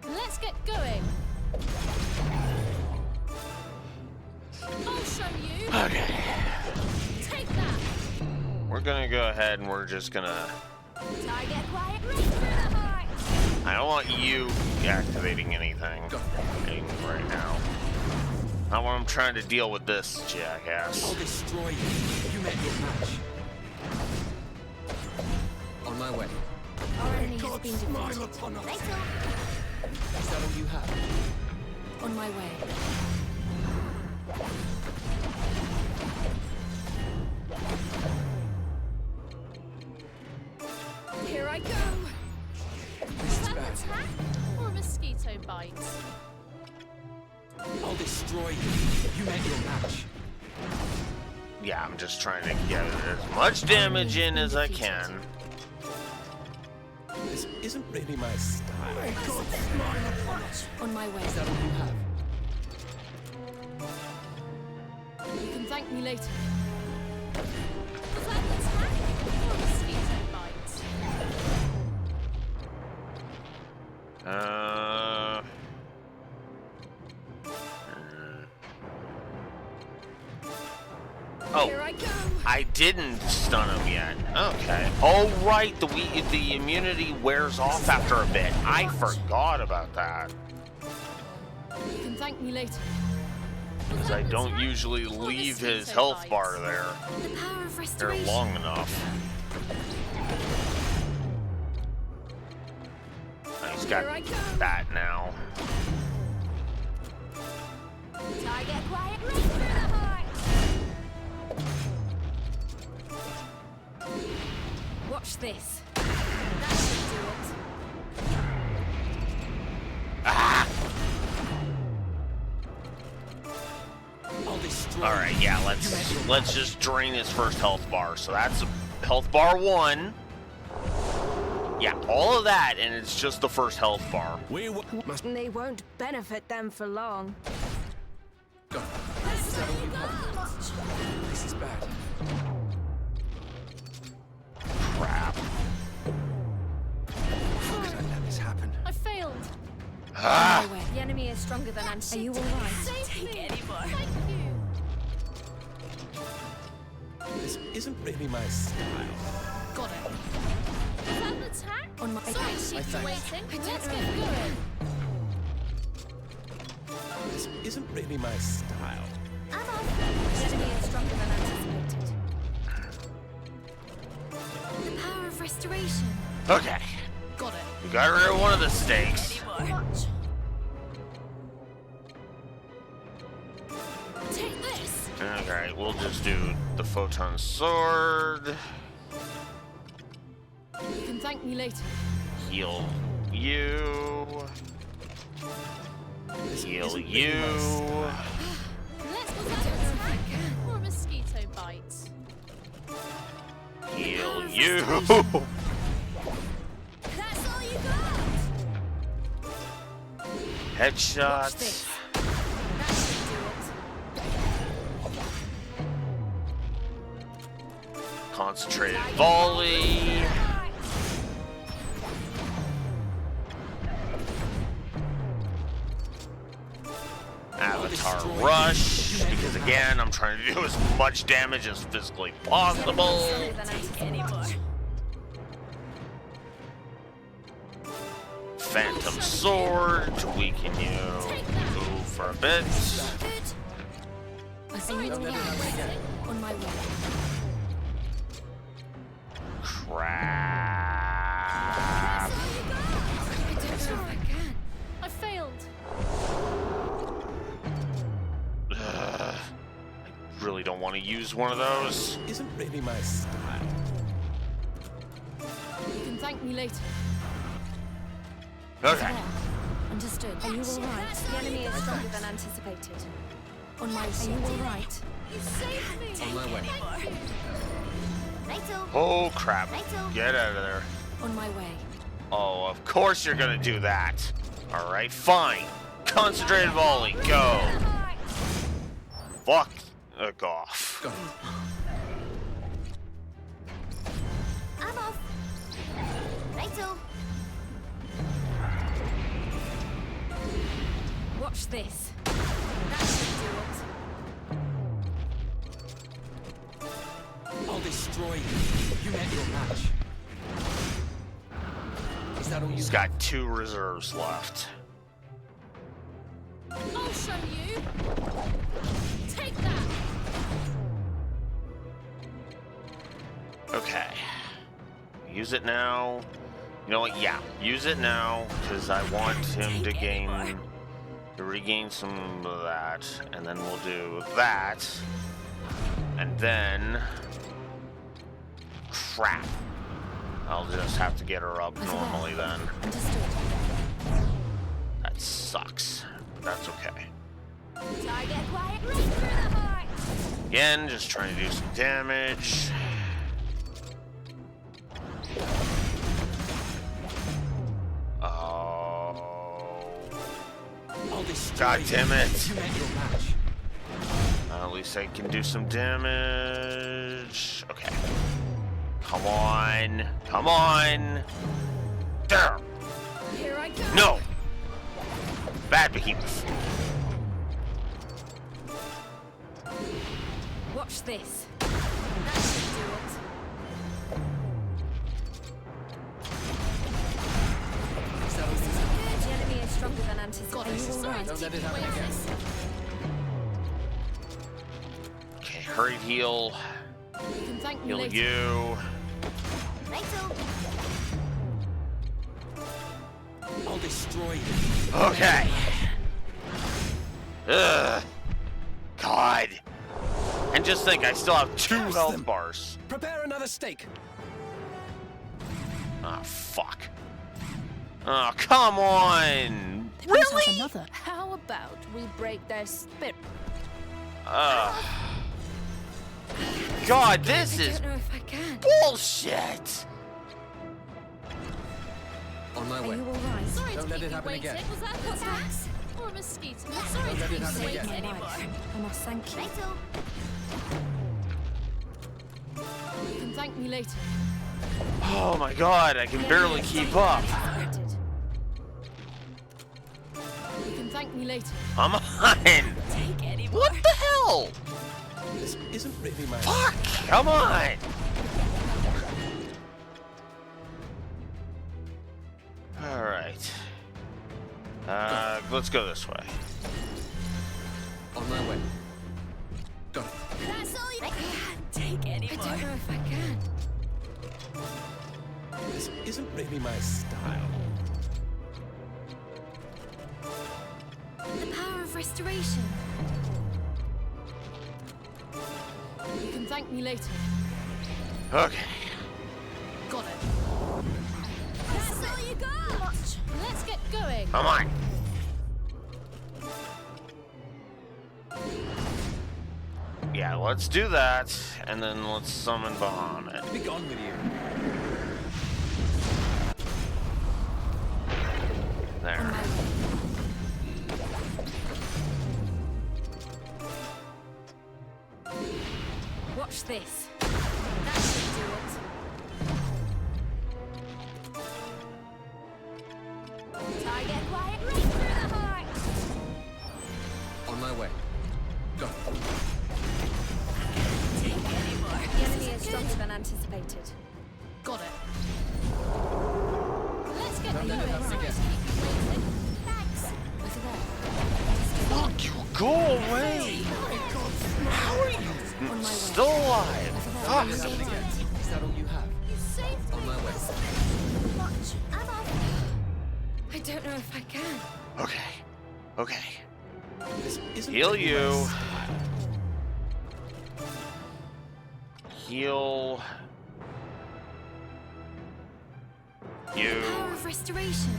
Speaker 2: Let's get going. I'll show you.
Speaker 1: Okay.
Speaker 2: Take that.
Speaker 1: We're gonna go ahead and we're just gonna...
Speaker 3: Target quiet. Right through the heart.
Speaker 1: I don't want you activating anything right now. Not when I'm trying to deal with this jackass.
Speaker 5: I'll destroy you. You meant your match. On my way.
Speaker 3: Our enemy has been defeated.
Speaker 5: Later. Is that all you have?
Speaker 3: On my way. Here I go.
Speaker 5: This is
Speaker 2: Is that an
Speaker 5: bad.
Speaker 2: attack or a mosquito bite?
Speaker 5: I'll destroy you. You meant your match.
Speaker 1: Yeah, I'm just trying to get as much damage in as I can.
Speaker 5: This isn't really my style.
Speaker 3: On my way.
Speaker 5: Is that all you have?
Speaker 2: You can thank me later. Was that an attack or a mosquito bite?
Speaker 1: Oh,
Speaker 3: Here I go.
Speaker 1: I didn't stun him yet. Okay. Oh, right. The immunity wears off after a bit. I forgot about that.
Speaker 2: You can thank me later.
Speaker 1: Because I don't usually leave his health bar there.
Speaker 3: The power of
Speaker 1: They're
Speaker 3: restoration.
Speaker 1: long enough. He's got that now.
Speaker 3: Target quiet. Right through the heart. Watch this. That should do it.
Speaker 1: Ah!
Speaker 5: I'll destroy
Speaker 1: All right, yeah. Let's just drain his first health bar. So that's health bar 1. Yeah, all of that, and it's just the first health bar.
Speaker 6: They won't benefit them for long.
Speaker 5: This is bad.
Speaker 1: Crap.
Speaker 5: How could I let this happen?
Speaker 2: I failed.
Speaker 1: Ah!
Speaker 3: The enemy is stronger than anticipated.
Speaker 6: Are you alright?
Speaker 2: Save me. Thank you.
Speaker 8: This isn't really my style.
Speaker 2: Got it. Is that an attack?
Speaker 3: On my
Speaker 2: Sorry, she's waiting. Let's get going.
Speaker 8: This isn't really my style.
Speaker 3: The enemy is stronger than anticipated. The power of restoration.
Speaker 1: Okay.
Speaker 2: Got it.
Speaker 1: We got rid of one of the stakes.
Speaker 2: Watch. Take this.
Speaker 1: Okay, we'll just do the photon sword.
Speaker 2: You can thank me later.
Speaker 1: Heal you. Heal you.
Speaker 2: Was that an attack or a mosquito bite?
Speaker 1: Heal you.
Speaker 3: That's all you got.
Speaker 1: Headshot.
Speaker 3: That should do it.
Speaker 1: Concentrated volley. Avatar rush. Because again, I'm trying to do as much damage as physically possible.
Speaker 3: Stronger than anticipated.
Speaker 1: Phantom sword to weaken you. Move for a bit.
Speaker 3: Good. I see you on my way.
Speaker 1: Crap.
Speaker 3: I don't know if I can.
Speaker 2: I failed.
Speaker 1: I really don't want to use one of those.
Speaker 8: Isn't really my style.
Speaker 2: You can thank me later.
Speaker 1: Okay.
Speaker 3: Understood. Are you alright? The enemy is stronger than anticipated. On my way. Are you alright?
Speaker 2: You saved me.
Speaker 5: On my way.
Speaker 1: Oh crap. Get out of there.
Speaker 3: On my way.
Speaker 1: Oh, of course you're gonna do that. Alright, fine. Concentrated volley, go. Fuck off.
Speaker 5: Got it.
Speaker 3: I'm off. Righto. Watch this. That should do it.
Speaker 5: I'll destroy you. You met your match. Is that all you
Speaker 1: He's got 2 reserves left.
Speaker 2: I'll show you. Take that.
Speaker 1: Okay. Use it now. You know what? Yeah, use it now because I want him to regain some of that, and then we'll do that, and then crap. I'll just have to get her up normally then.
Speaker 3: Understood.
Speaker 1: That sucks. But that's okay.
Speaker 3: Target quiet right through the heart.
Speaker 1: Again, just trying to do some damage. God damn it.
Speaker 5: You met your match.
Speaker 1: At least I can do some damage. Okay. Come on. Come on. There.
Speaker 3: Here I go.
Speaker 1: No. Bad behemoth.
Speaker 3: Watch this. That should do it.
Speaker 5: Is that all you
Speaker 3: The enemy is stronger than anticipated. Are you alright?
Speaker 5: Don't let it happen again.
Speaker 1: Okay, hurry heal.
Speaker 2: You can thank me
Speaker 1: Heal
Speaker 2: later.
Speaker 1: you.
Speaker 5: I'll destroy you.
Speaker 1: Okay. Ugh. God. And just think, I still have 2
Speaker 5: Curse
Speaker 1: health
Speaker 5: them.
Speaker 1: bars.
Speaker 5: Prepare another stake.
Speaker 1: Ah, fuck. Oh, come on.
Speaker 6: They might have
Speaker 1: Really?
Speaker 6: another. How about we break their spirit?
Speaker 1: God, this
Speaker 3: I
Speaker 1: is
Speaker 3: don't know if I can. can.
Speaker 1: Bullshit!
Speaker 5: On my
Speaker 3: Are
Speaker 5: way.
Speaker 3: you alright?
Speaker 2: Sorry
Speaker 5: Don't
Speaker 2: to
Speaker 5: let
Speaker 2: keep
Speaker 5: it
Speaker 2: you
Speaker 5: happen
Speaker 2: waiting.
Speaker 5: again.
Speaker 2: Was that
Speaker 3: What's that?
Speaker 2: or a mosquito? Sorry
Speaker 5: Don't
Speaker 2: to
Speaker 5: let
Speaker 2: keep
Speaker 5: it happen
Speaker 2: you
Speaker 5: again.
Speaker 2: waiting.
Speaker 3: I must thank you.
Speaker 2: You can thank me later.
Speaker 1: Oh my god, I can barely keep up.
Speaker 2: You can thank me later.
Speaker 1: Come on!
Speaker 2: Take any more.
Speaker 1: What the hell?
Speaker 8: This isn't really my
Speaker 1: Fuck! Come on! Alright. Let's go this way.
Speaker 5: On my way. Go.
Speaker 3: That's all you
Speaker 2: Can't take any
Speaker 3: I
Speaker 2: more.
Speaker 3: don't know if I can.
Speaker 8: This isn't really my style.
Speaker 3: The power of restoration.
Speaker 2: You can thank me later.
Speaker 1: Okay.
Speaker 2: Got it.
Speaker 3: That's all you got.
Speaker 2: Let's get going.
Speaker 1: Come on! Yeah, let's do that, and then let's summon Bahamut.
Speaker 5: Be gone with you.
Speaker 1: There.
Speaker 3: Watch this. That should do it. Target quiet right through the heart.
Speaker 5: On my way. Go.
Speaker 2: Take any more.
Speaker 3: The enemy is stronger than anticipated.
Speaker 2: Got it. Let's get
Speaker 5: Don't
Speaker 2: going.
Speaker 5: let it happen
Speaker 2: Sorry
Speaker 5: again.
Speaker 2: to keep you waiting.
Speaker 3: Thanks. Over there.
Speaker 1: Fuck you! Go away! How are you
Speaker 3: On my way.
Speaker 1: still alive? Fuck!
Speaker 5: Is that all you have?
Speaker 3: You saved
Speaker 5: On
Speaker 3: me.
Speaker 5: my way.
Speaker 3: Watch. I don't know if I can.
Speaker 1: Okay. Okay.
Speaker 8: This isn't
Speaker 1: Heal
Speaker 8: really my
Speaker 1: you.
Speaker 8: style.
Speaker 1: Heal. You.
Speaker 3: Power of restoration.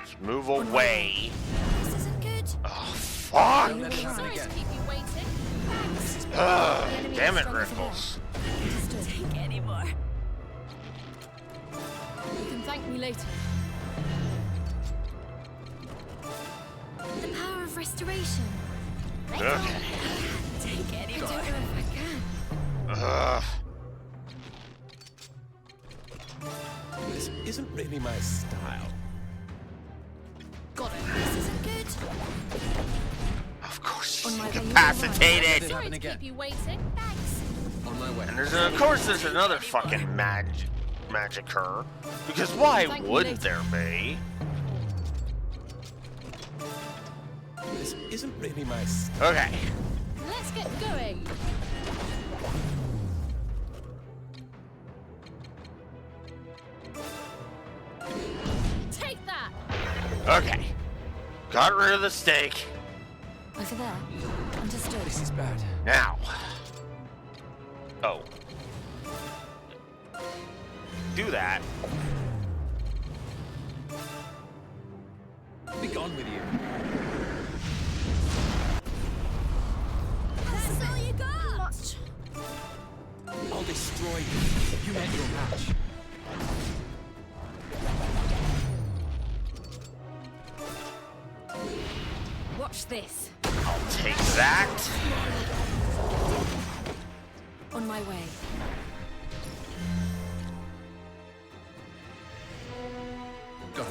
Speaker 1: Just move away.
Speaker 3: This isn't good.
Speaker 1: Oh, fuck!
Speaker 5: Don't let it happen
Speaker 2: Sorry to
Speaker 5: again.
Speaker 2: keep you waiting.
Speaker 1: Ugh,
Speaker 3: The enemy
Speaker 1: damn
Speaker 3: is
Speaker 1: it,
Speaker 3: stronger than
Speaker 1: Rickles.
Speaker 3: Understood.
Speaker 2: Take any more. You can thank me later.
Speaker 3: The power of restoration.
Speaker 1: Okay.
Speaker 2: Take any
Speaker 3: I
Speaker 2: more.
Speaker 3: don't know if I can.
Speaker 1: Ugh.
Speaker 8: This isn't really my style.
Speaker 2: Got it.
Speaker 3: This isn't good.
Speaker 1: Of course she's
Speaker 3: On my way, you're
Speaker 1: incapacitated.
Speaker 5: Let it
Speaker 2: Sorry
Speaker 5: happen
Speaker 2: to
Speaker 5: again.
Speaker 2: keep you waiting.
Speaker 3: Thanks.
Speaker 5: On my way.
Speaker 1: And of course there's another fucking magicer. Because why
Speaker 2: Thank you
Speaker 1: wouldn't
Speaker 2: later.
Speaker 1: there be?
Speaker 8: This isn't really my style.
Speaker 1: Okay.
Speaker 2: Let's get going. Take that.
Speaker 1: Okay. Got rid of the stake.
Speaker 3: Over there. Understood.
Speaker 5: This is bad.
Speaker 1: Now. Oh. Do that.
Speaker 5: Be gone with you.
Speaker 3: That's all you got.
Speaker 5: I'll destroy you. You met your match.
Speaker 3: Watch this.
Speaker 1: I'll take that.
Speaker 3: On my way.
Speaker 5: Go.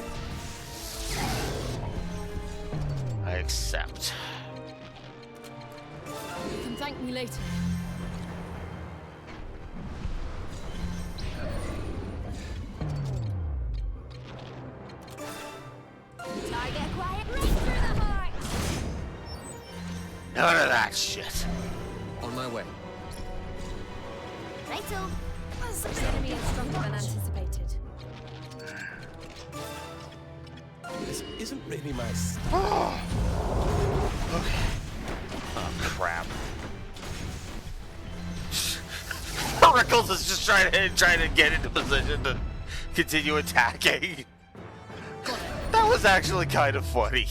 Speaker 1: I accept.
Speaker 2: You can thank me later.
Speaker 3: Target quiet right through the heart.
Speaker 1: None of that shit.
Speaker 5: On my way.
Speaker 3: Righto. The enemy is stronger than anticipated.
Speaker 8: This isn't really my style.
Speaker 1: Okay. Oh, crap. Rickles is just trying to get into position to continue attacking. That was actually kind of funny.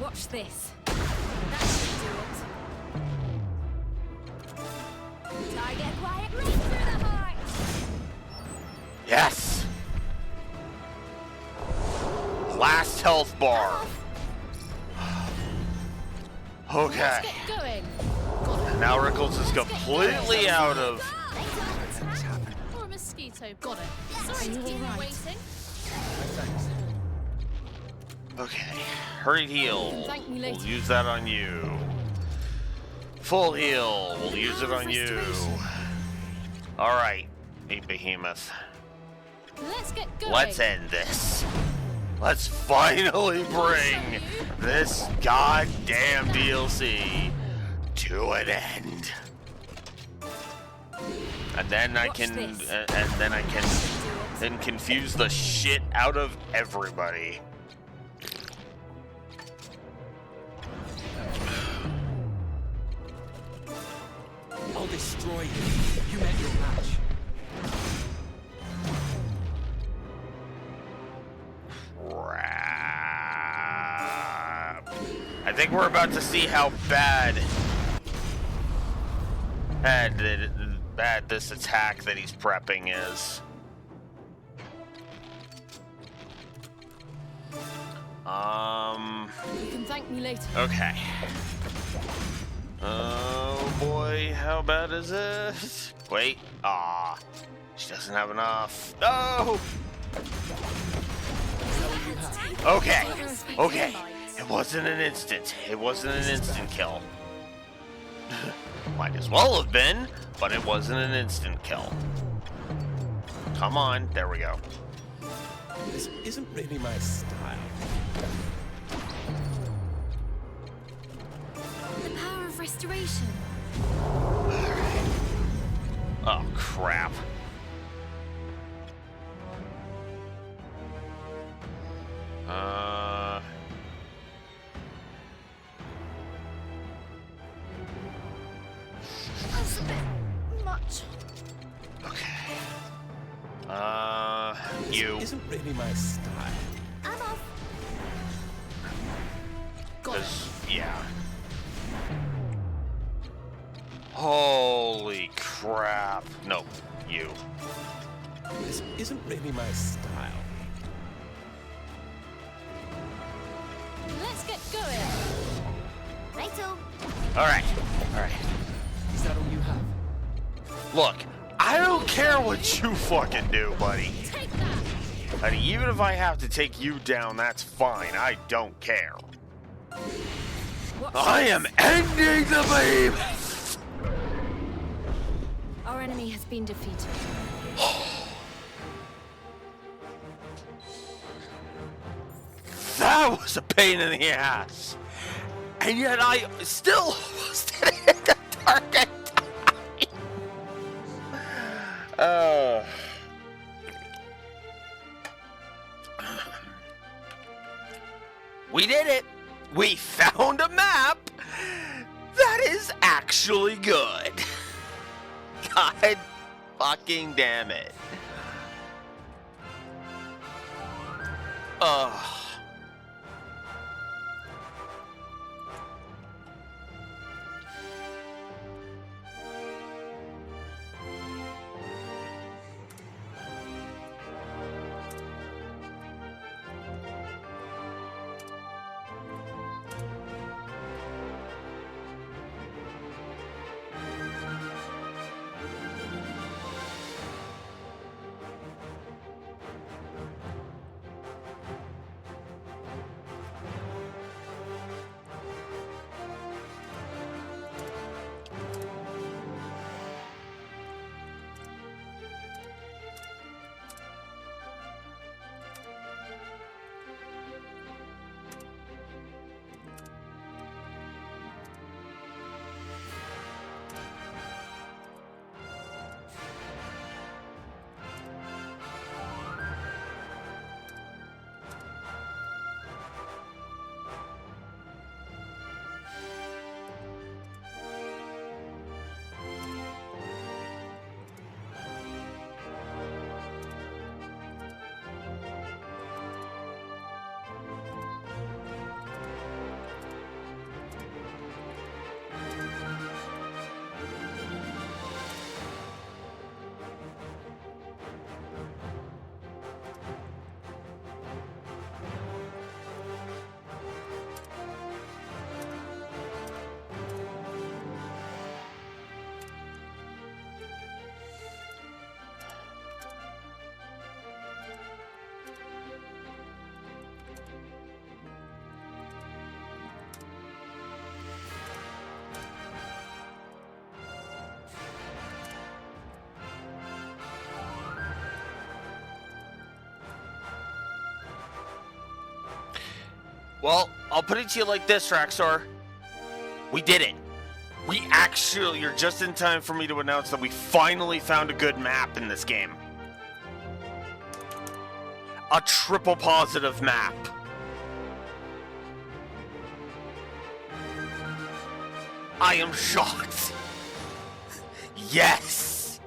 Speaker 3: Watch this. That should do it.
Speaker 1: Yes! Last health bar. Okay.
Speaker 2: Let's get going.
Speaker 1: Now Rickles is completely out of...
Speaker 2: Or a mosquito. Got it. Sorry to keep you waiting.
Speaker 1: Okay. Hurried heal.
Speaker 2: Thank me later.
Speaker 1: We'll use that on you. Full heal. We'll use it on you. Alright. A behemoth.
Speaker 2: Let's get going.
Speaker 1: Let's end this. Let's finally bring this goddamn DLC to an end. And then I can then confuse the shit out of everybody.
Speaker 8: I'll destroy you. You met your match.
Speaker 1: Crap. I think we're about to see how bad this attack that he's prepping is.
Speaker 2: You can thank me later.
Speaker 1: Okay. Oh boy, how bad is it? Wait. Ah, she doesn't have enough. No. Okay. Okay. It wasn't an instant. It wasn't an instant kill. Might as well have been, but it wasn't an instant kill. Come on. There we go.
Speaker 8: This isn't really my style.
Speaker 3: The power of restoration.
Speaker 1: Oh, crap.
Speaker 3: That's a bit much.
Speaker 1: Okay.
Speaker 8: This
Speaker 1: You.
Speaker 8: isn't really my style.
Speaker 3: I'm off.
Speaker 1: Cause, yeah. Holy crap. No, you.
Speaker 8: This isn't really my style.
Speaker 2: Let's get going.
Speaker 3: Righto.
Speaker 1: Alright, alright.
Speaker 8: Is that all you have?
Speaker 1: Look, I don't care what you fucking do, buddy.
Speaker 2: Take that.
Speaker 1: And even if I have to take you down, that's fine. I don't care. I am ending the beam!
Speaker 3: Our enemy has been defeated.
Speaker 1: That was a pain in the ass. And yet I still almost didn't hit the target. We did it. We found a map that is actually good. God fucking damn it. Ugh. Well, I'll put it to you like this, Raxor. We did it. You're just in time for me to announce that we finally found a good map in this game. A triple positive map. I am shocked. Yes.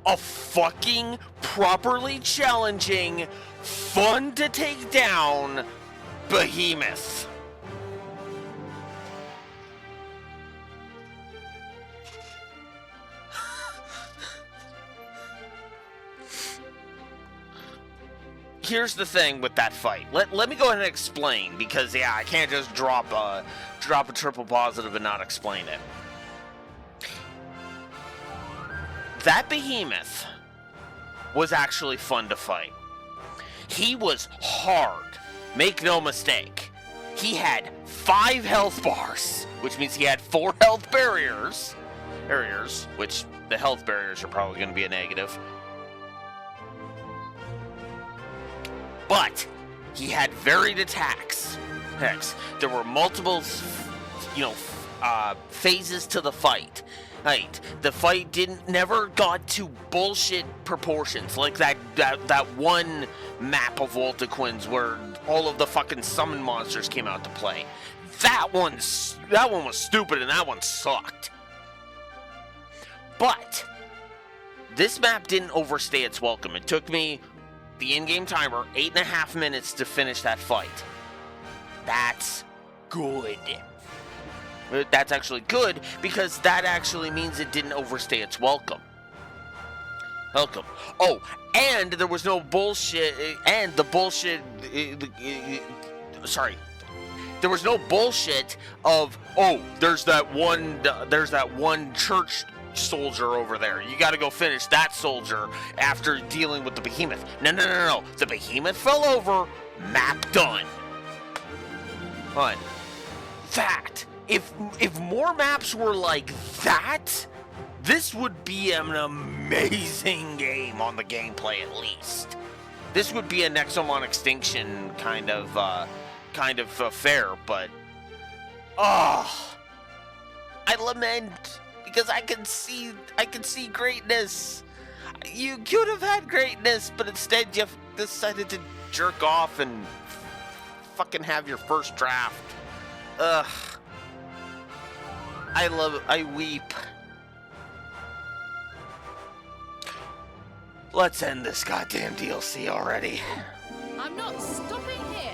Speaker 1: A fucking properly challenging, fun to take down behemoth. Here's the thing with that fight. Let me go ahead and explain, because yeah, I can't just drop a triple positive and not explain it. That behemoth was actually fun to fight. He was hard. Make no mistake. He had 5 health bars, which means he had 4 health barriers, which the health barriers are probably going to be a negative. But he had varied attacks. Hex. There were multiple, phases to the fight. Right. The fight never got to bullshit proportions like that one map of Voltaquins where all of the fucking summon monsters came out to play. That one was stupid and that one sucked. But this map didn't overstay its welcome. It took me, the in-game timer, 8.5 minutes to finish that fight. That's good. That's actually good, because that actually means it didn't overstay its welcome. Oh, and there was no bullshit, and the bullshit, there was no bullshit of, oh, there's that one church soldier over there. You gotta go finish that soldier after dealing with the behemoth. No. The behemoth fell over, map done. But that, if more maps were like that, this would be an amazing game on the gameplay at least. This would be a Nexomon Extinction kind of affair, but I lament, because I can see greatness. You could have had greatness, but instead you decided to jerk off and fucking have your first draft. Ugh. I weep. Let's end this goddamn DLC already.
Speaker 2: I'm not stopping here.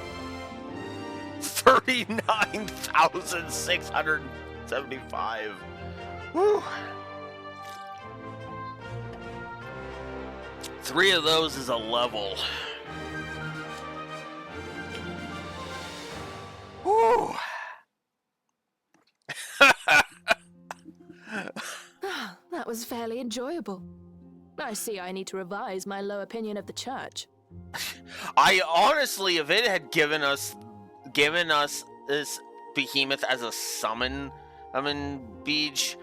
Speaker 1: 39,675. Woo. 3 of those is a level. Woo.
Speaker 6: That was fairly enjoyable. I see I need to revise my low opinion of the church.
Speaker 1: I honestly, if it had given us this behemoth as a summon, beach.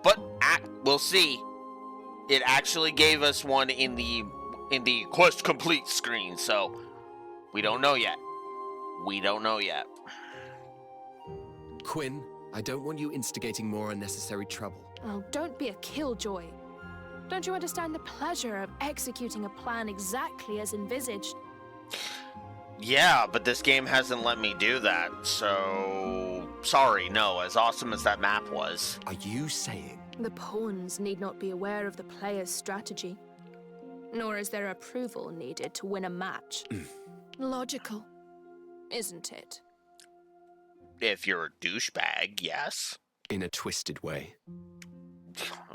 Speaker 1: But we'll see. It actually gave us one in the quest complete screen, so we don't know yet.
Speaker 5: Quinn, I don't want you instigating more unnecessary trouble.
Speaker 6: Oh, don't be a killjoy. Don't you understand the pleasure of executing a plan exactly as envisaged?
Speaker 1: Yeah, but this game hasn't let me do that, so sorry, no, as awesome as that map was.
Speaker 5: Are you saying?
Speaker 6: The pawns need not be aware of the player's strategy, nor is there approval needed to win a match. Logical, isn't it?
Speaker 1: If you're a douchebag, yes.
Speaker 5: In a twisted way.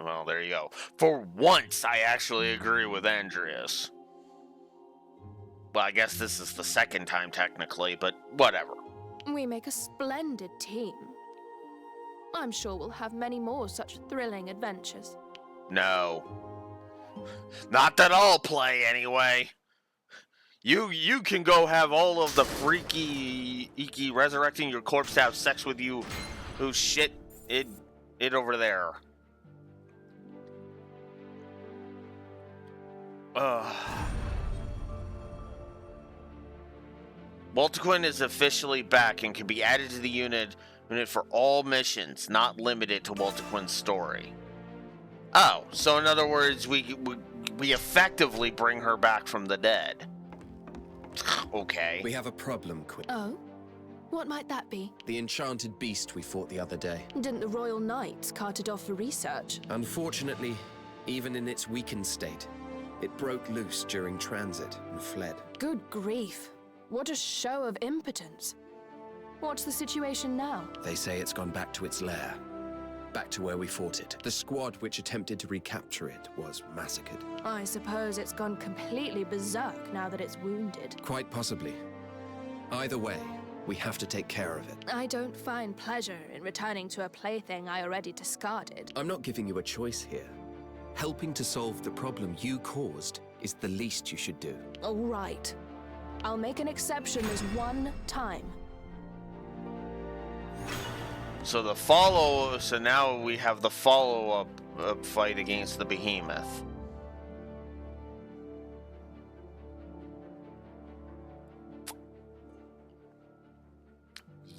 Speaker 1: Well, there you go. For once, I actually agree with Andreas. Well, I guess this is the second time technically, but whatever.
Speaker 6: We make a splendid team. I'm sure we'll have many more such thrilling adventures.
Speaker 1: No. Not that I'll play anyway. You can go have all of the freaky icky resurrecting your corpse to have sex with you who shit it over there. Waltequin is officially back and can be added to the unit for all missions, not limited to Waltequin's story. Oh, so in other words, we effectively bring her back from the dead. Okay.
Speaker 5: We have a problem, Quinn.
Speaker 6: Oh? What might that be?
Speaker 5: The enchanted beast we fought the other day.
Speaker 6: Didn't the Royal Knights cart it off for research?
Speaker 5: Unfortunately, even in its weakened state, it broke loose during transit and fled.
Speaker 6: Good grief. What a show of impotence. What's the situation now?
Speaker 5: They say it's gone back to its lair. Back to where we fought it. The squad which attempted to recapture it was massacred.
Speaker 6: I suppose it's gone completely berserk now that it's wounded.
Speaker 5: Quite possibly. Either way, we have to take care of it.
Speaker 6: I don't find pleasure in returning to a plaything I already discarded.
Speaker 5: I'm not giving you a choice here. Helping to solve the problem you caused is the least you should do.
Speaker 6: All right. I'll make an exception this one time.
Speaker 1: So now we have the follow-up fight against the behemoth.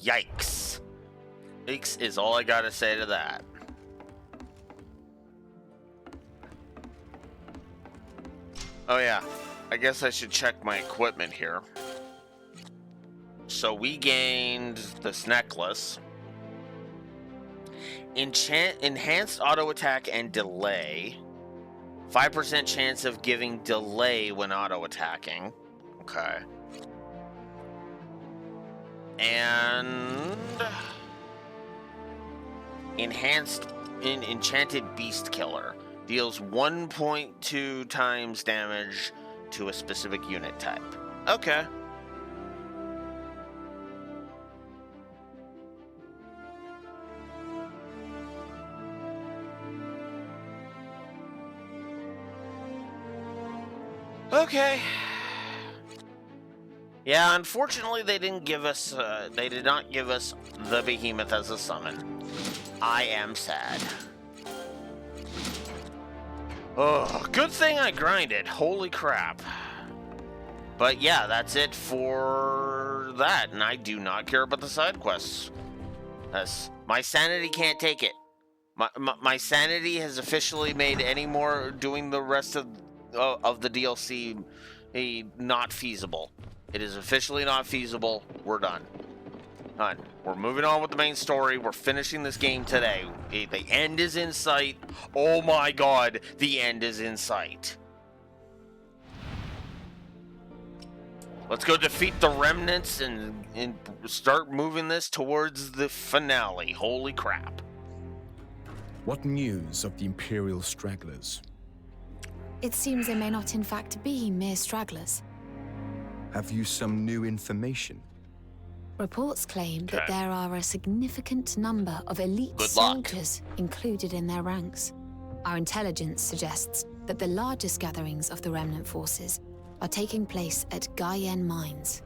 Speaker 1: Yikes. Yikes is all I gotta say to that. Oh yeah, I guess I should check my equipment here. So we gained this necklace. Enhanced auto attack and delay. 5% chance of giving delay when auto attacking. Okay. And enchanted beast killer deals 1.2 times damage to a specific unit type. Okay. Okay. Yeah, unfortunately they didn't give us, they did not give us the behemoth as a summon. I am sad. Oh, good thing I grinded. Holy crap. But yeah, that's it for that, and I do not care about the side quests. My sanity can't take it. My sanity has officially made any more doing the rest of the DLC not feasible. It is officially not feasible. We're done. Done. We're moving on with the main story. We're finishing this game today. The end is in sight. Oh my god, the end is in sight. Let's go defeat the remnants and start moving this towards the finale. Holy crap.
Speaker 9: What news of the Imperial stragglers?
Speaker 3: It seems they may not in fact be mere stragglers.
Speaker 9: Have you some new information?
Speaker 3: Reports claim that there are a significant number of elite
Speaker 1: Good luck.
Speaker 3: soldiers included in their ranks. Our intelligence suggests that the largest gatherings of the remnant forces are taking place at Guyenne mines.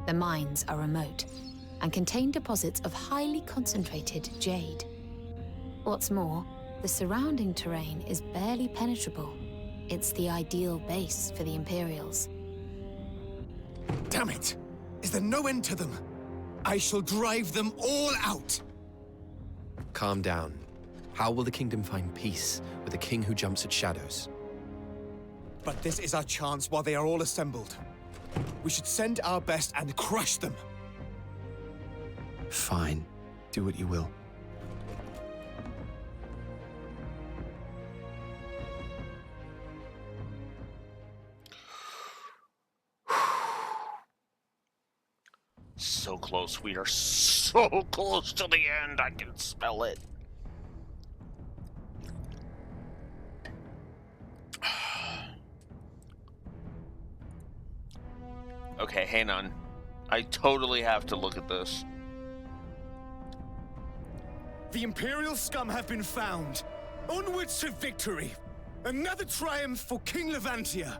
Speaker 3: The mines are remote and contain deposits of highly concentrated jade. What's more, the surrounding terrain is barely penetrable. It's the ideal base for the Imperials.
Speaker 8: Damn it! Is there no end to them? I shall drive them all out!
Speaker 5: Calm down. How will the kingdom find peace with a king who jumps at shadows?
Speaker 8: But this is our chance while they are all assembled. We should send our best and crush them.
Speaker 9: Fine. Do what you will.
Speaker 1: So close. We are so close to the end. I can smell it. Okay, hang on. I totally have to look at this.
Speaker 8: The Imperial scum have been found. Onwards to victory. Another triumph for King Levantia.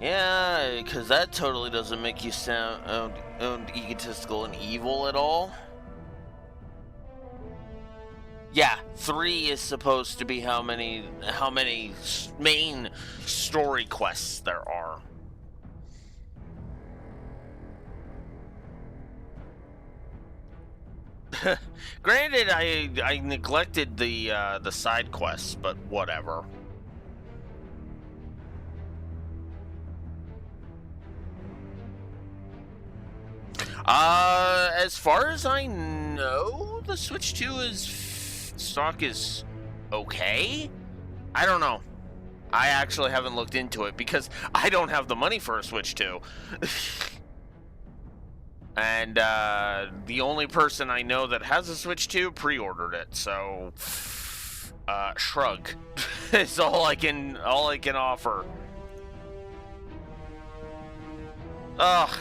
Speaker 1: Yeah, because that totally doesn't make you sound egotistical and evil at all. Yeah, 3 is supposed to be how many main story quests there are. Granted, I neglected the side quests, but whatever. As far as I know, the Switch 2 stock is okay. I don't know. I actually haven't looked into it because I don't have the money for a Switch 2. And the only person I know that has a Switch 2 pre-ordered it, so shrug. It's all I can offer. Ugh.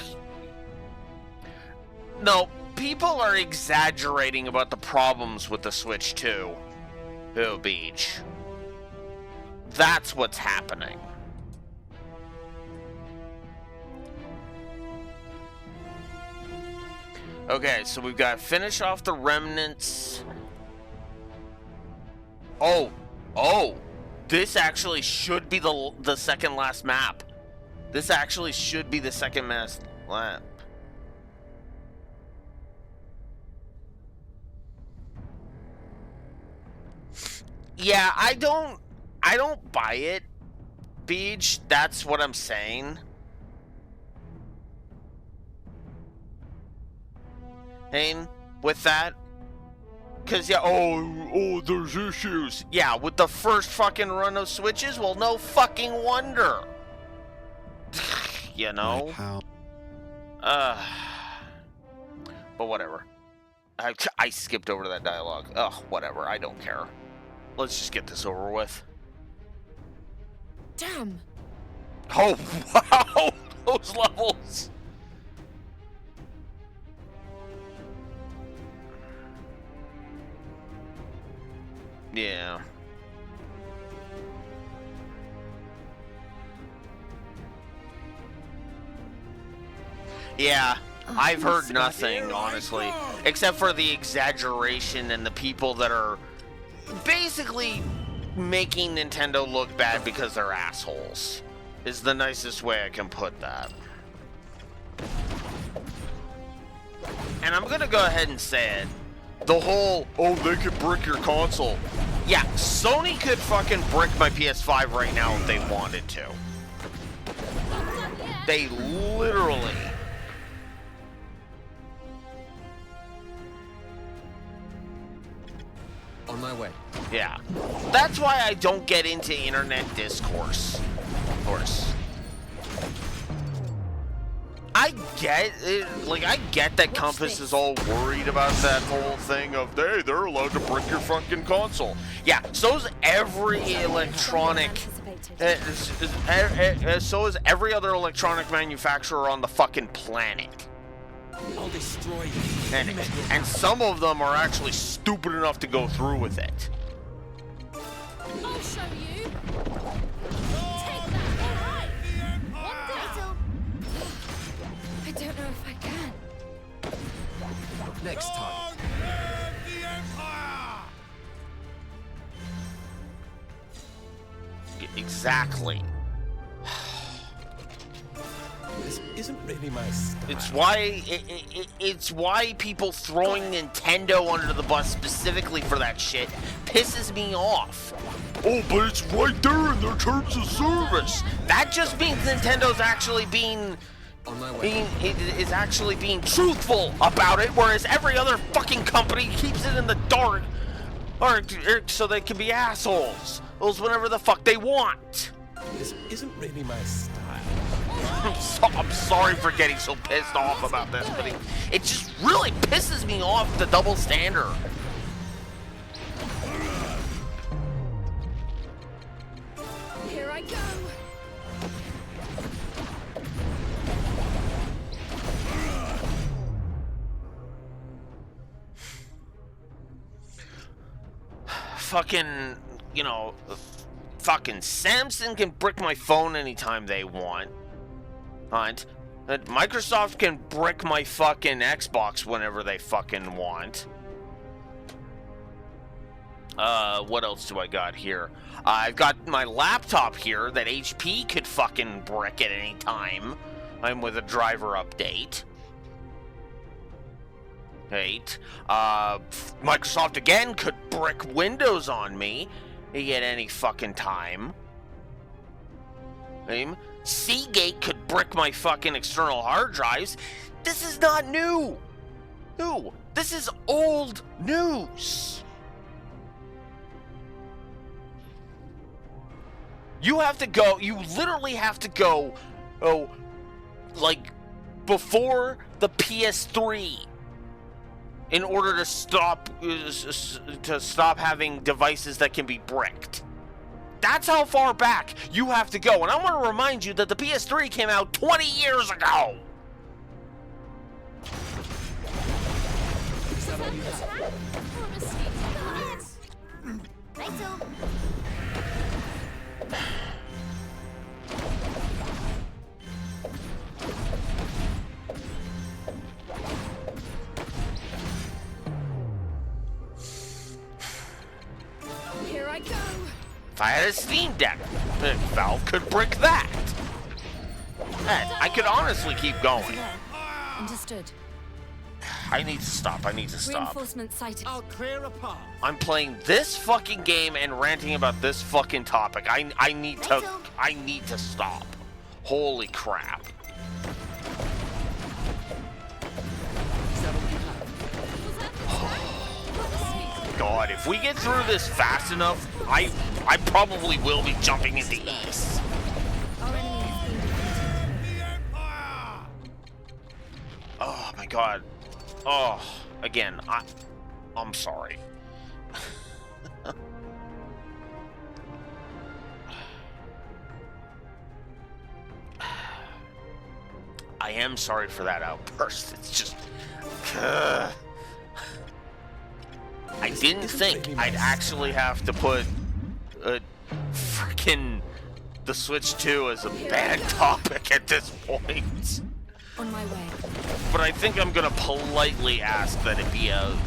Speaker 1: No, people are exaggerating about the problems with the Switch 2. Oh, Beach. That's what's happening. Okay, so we've got to finish off the remnants. Oh, this actually should be the second last map. This actually should be the second last map. Yeah, I don't buy it, Beach. That's what I'm saying. Hayne, with that? Cause yeah, oh, there's issues. Yeah, with the first fucking run of Switches? Well, no fucking wonder. You know? But whatever. I skipped over to that dialogue. Ugh, whatever, I don't care. Let's just get this over with.
Speaker 2: Damn.
Speaker 1: Oh, wow! Those levels! Yeah. Yeah, I've heard nothing, honestly, except for the exaggeration and the people that are basically making Nintendo look bad because they're assholes, is the nicest way I can put that. And I'm gonna go ahead and say it. The whole, oh, they could brick your console. Yeah, Sony could fucking brick my PS5 right now if they wanted to. They literally...
Speaker 5: On my way.
Speaker 1: Yeah. That's why I don't get into internet discourse. Of course. I get it, like, I get that Compass is all worried about that whole thing of, hey, they're allowed to brick your fucking console. Yeah, so is every electronic... so is every other electronic manufacturer on the fucking planet.
Speaker 5: I'll destroy you.
Speaker 1: And some of them are actually stupid enough to go through with it.
Speaker 2: I'll show you. Take that. I don't know if I can.
Speaker 5: Next time.
Speaker 1: Exactly.
Speaker 8: This isn't really my style.
Speaker 1: It's why people throwing Nintendo under the bus specifically for that shit pisses me off. Oh, but it's right there in their terms of service. That just means Nintendo's actually being truthful about it, whereas every other fucking company keeps it in the dark, or so they can be assholes. Those whenever the fuck they want.
Speaker 8: This isn't really my style.
Speaker 1: I'm sorry for getting so pissed off about this, but it just really pisses me off, the double standard.
Speaker 2: Here I go.
Speaker 1: Fucking, you know, fucking Samsung can brick my phone anytime they want. Microsoft can brick my fucking Xbox whenever they fucking want. What else do I got here? I've got my laptop here that HP could fucking brick at any time. I'm with a driver update. Right? Microsoft again could brick Windows on me at any fucking time. Seagate could brick my fucking external hard drives. This is not new. No, this is old news. You have to go, you literally have to go, like, before the PS3 in order to stop having devices that can be bricked. That's how far back you have to go. And I want to remind you that the PS3 came out 20 years ago.
Speaker 2: Is that all you have? Or a mistake? Rachel. Here I go.
Speaker 1: If I had a Steam Deck, Valve could brick that. I could honestly keep going.
Speaker 2: Understood.
Speaker 1: I need to stop. I need to stop.
Speaker 2: Reinforcement sighted.
Speaker 4: I'll clear a path.
Speaker 1: I'm playing this fucking game and ranting about this fucking topic. I need to stop. Holy crap. God, if we get through this fast enough, I probably will be jumping into East.
Speaker 2: Our enemy has been defeated.
Speaker 1: Oh my God. Oh, again, I'm sorry. I am sorry for that outburst. It's just... I didn't think I'd actually have to put freaking the Switch 2 as a bad topic at this point.
Speaker 2: On my way.
Speaker 1: But I think I'm gonna politely ask that it be a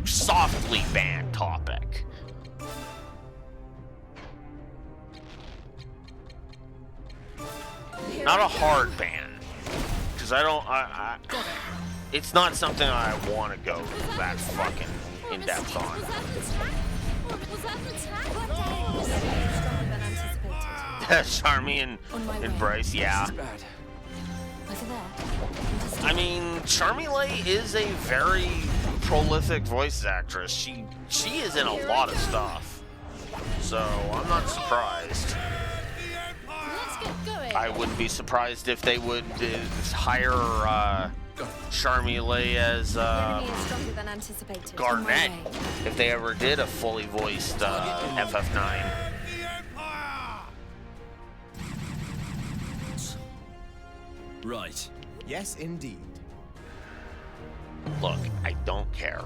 Speaker 1: softly banned topic. Not a hard ban. Because I don't... it's not something I want to go that fucking in-depth on.
Speaker 2: Was that an attack? Was that an attack? Stronger than anticipated.
Speaker 1: Charmy and Bryce, yeah.
Speaker 2: Over there.
Speaker 1: I mean, Charmy is a very prolific voice actress. She is in a lot of stuff. So, I'm not surprised.
Speaker 2: Let's get going.
Speaker 1: I wouldn't be surprised if they would hire Charmy as
Speaker 2: Enemy is stronger than anticipated.
Speaker 1: Garnet if they ever did a fully voiced FF9.
Speaker 4: Right.
Speaker 8: Yes, indeed.
Speaker 1: Look, I don't care.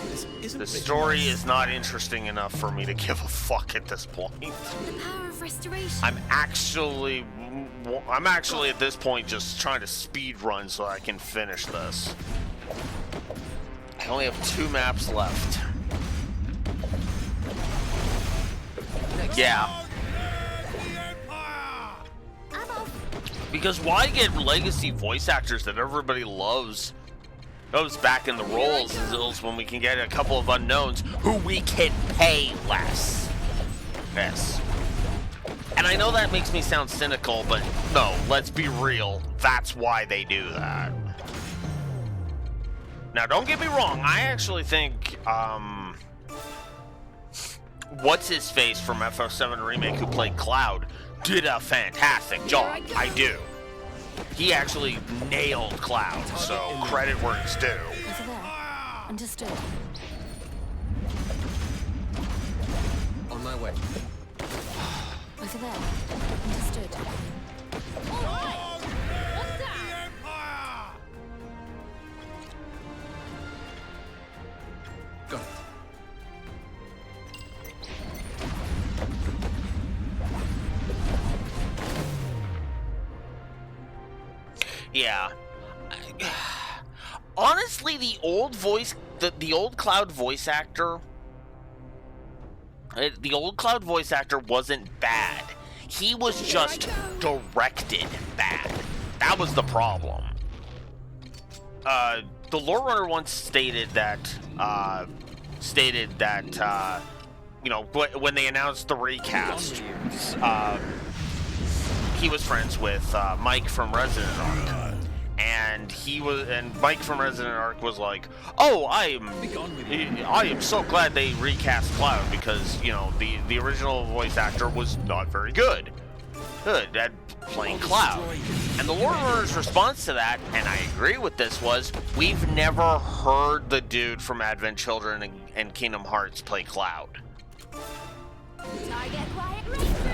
Speaker 8: This isn't
Speaker 1: The
Speaker 8: really
Speaker 1: story
Speaker 8: nice.
Speaker 1: is not interesting enough for me to give a fuck at this point.
Speaker 2: The power of restoration.
Speaker 1: I'm actually at this point just trying to speed run so I can finish this. I only have 2 maps left. Yeah.
Speaker 2: I'm off.
Speaker 1: Because why get legacy voice actors that everybody loves back in the roles when we can get a couple of unknowns who we can pay less? Yes. And I know that makes me sound cynical, but no, let's be real. That's why they do that. Now, don't get me wrong. I actually think, what's-his-face from FF7 Remake who played Cloud did a fantastic job. I do. He actually nailed Cloud, so credit where it's due.
Speaker 2: Over there. Understood.
Speaker 5: On my way.
Speaker 2: Over there. Understood. All right. One down.
Speaker 5: Got it.
Speaker 1: Yeah. Honestly, the old Cloud voice actor, wasn't bad. He was just directed bad. That was the problem. the lore runner once stated that you know, when they announced the recast, he was friends with Mike from Resident Arc, and Mike from Resident Arc was like, "Oh, I am so glad they recast Cloud because, you know, the original voice actor was not very good at playing Cloud." And the lore runner's response to that, and I agree with this, was, "We've never heard the dude from Advent Children and Kingdom Hearts play Cloud."
Speaker 2: Target quiet right through the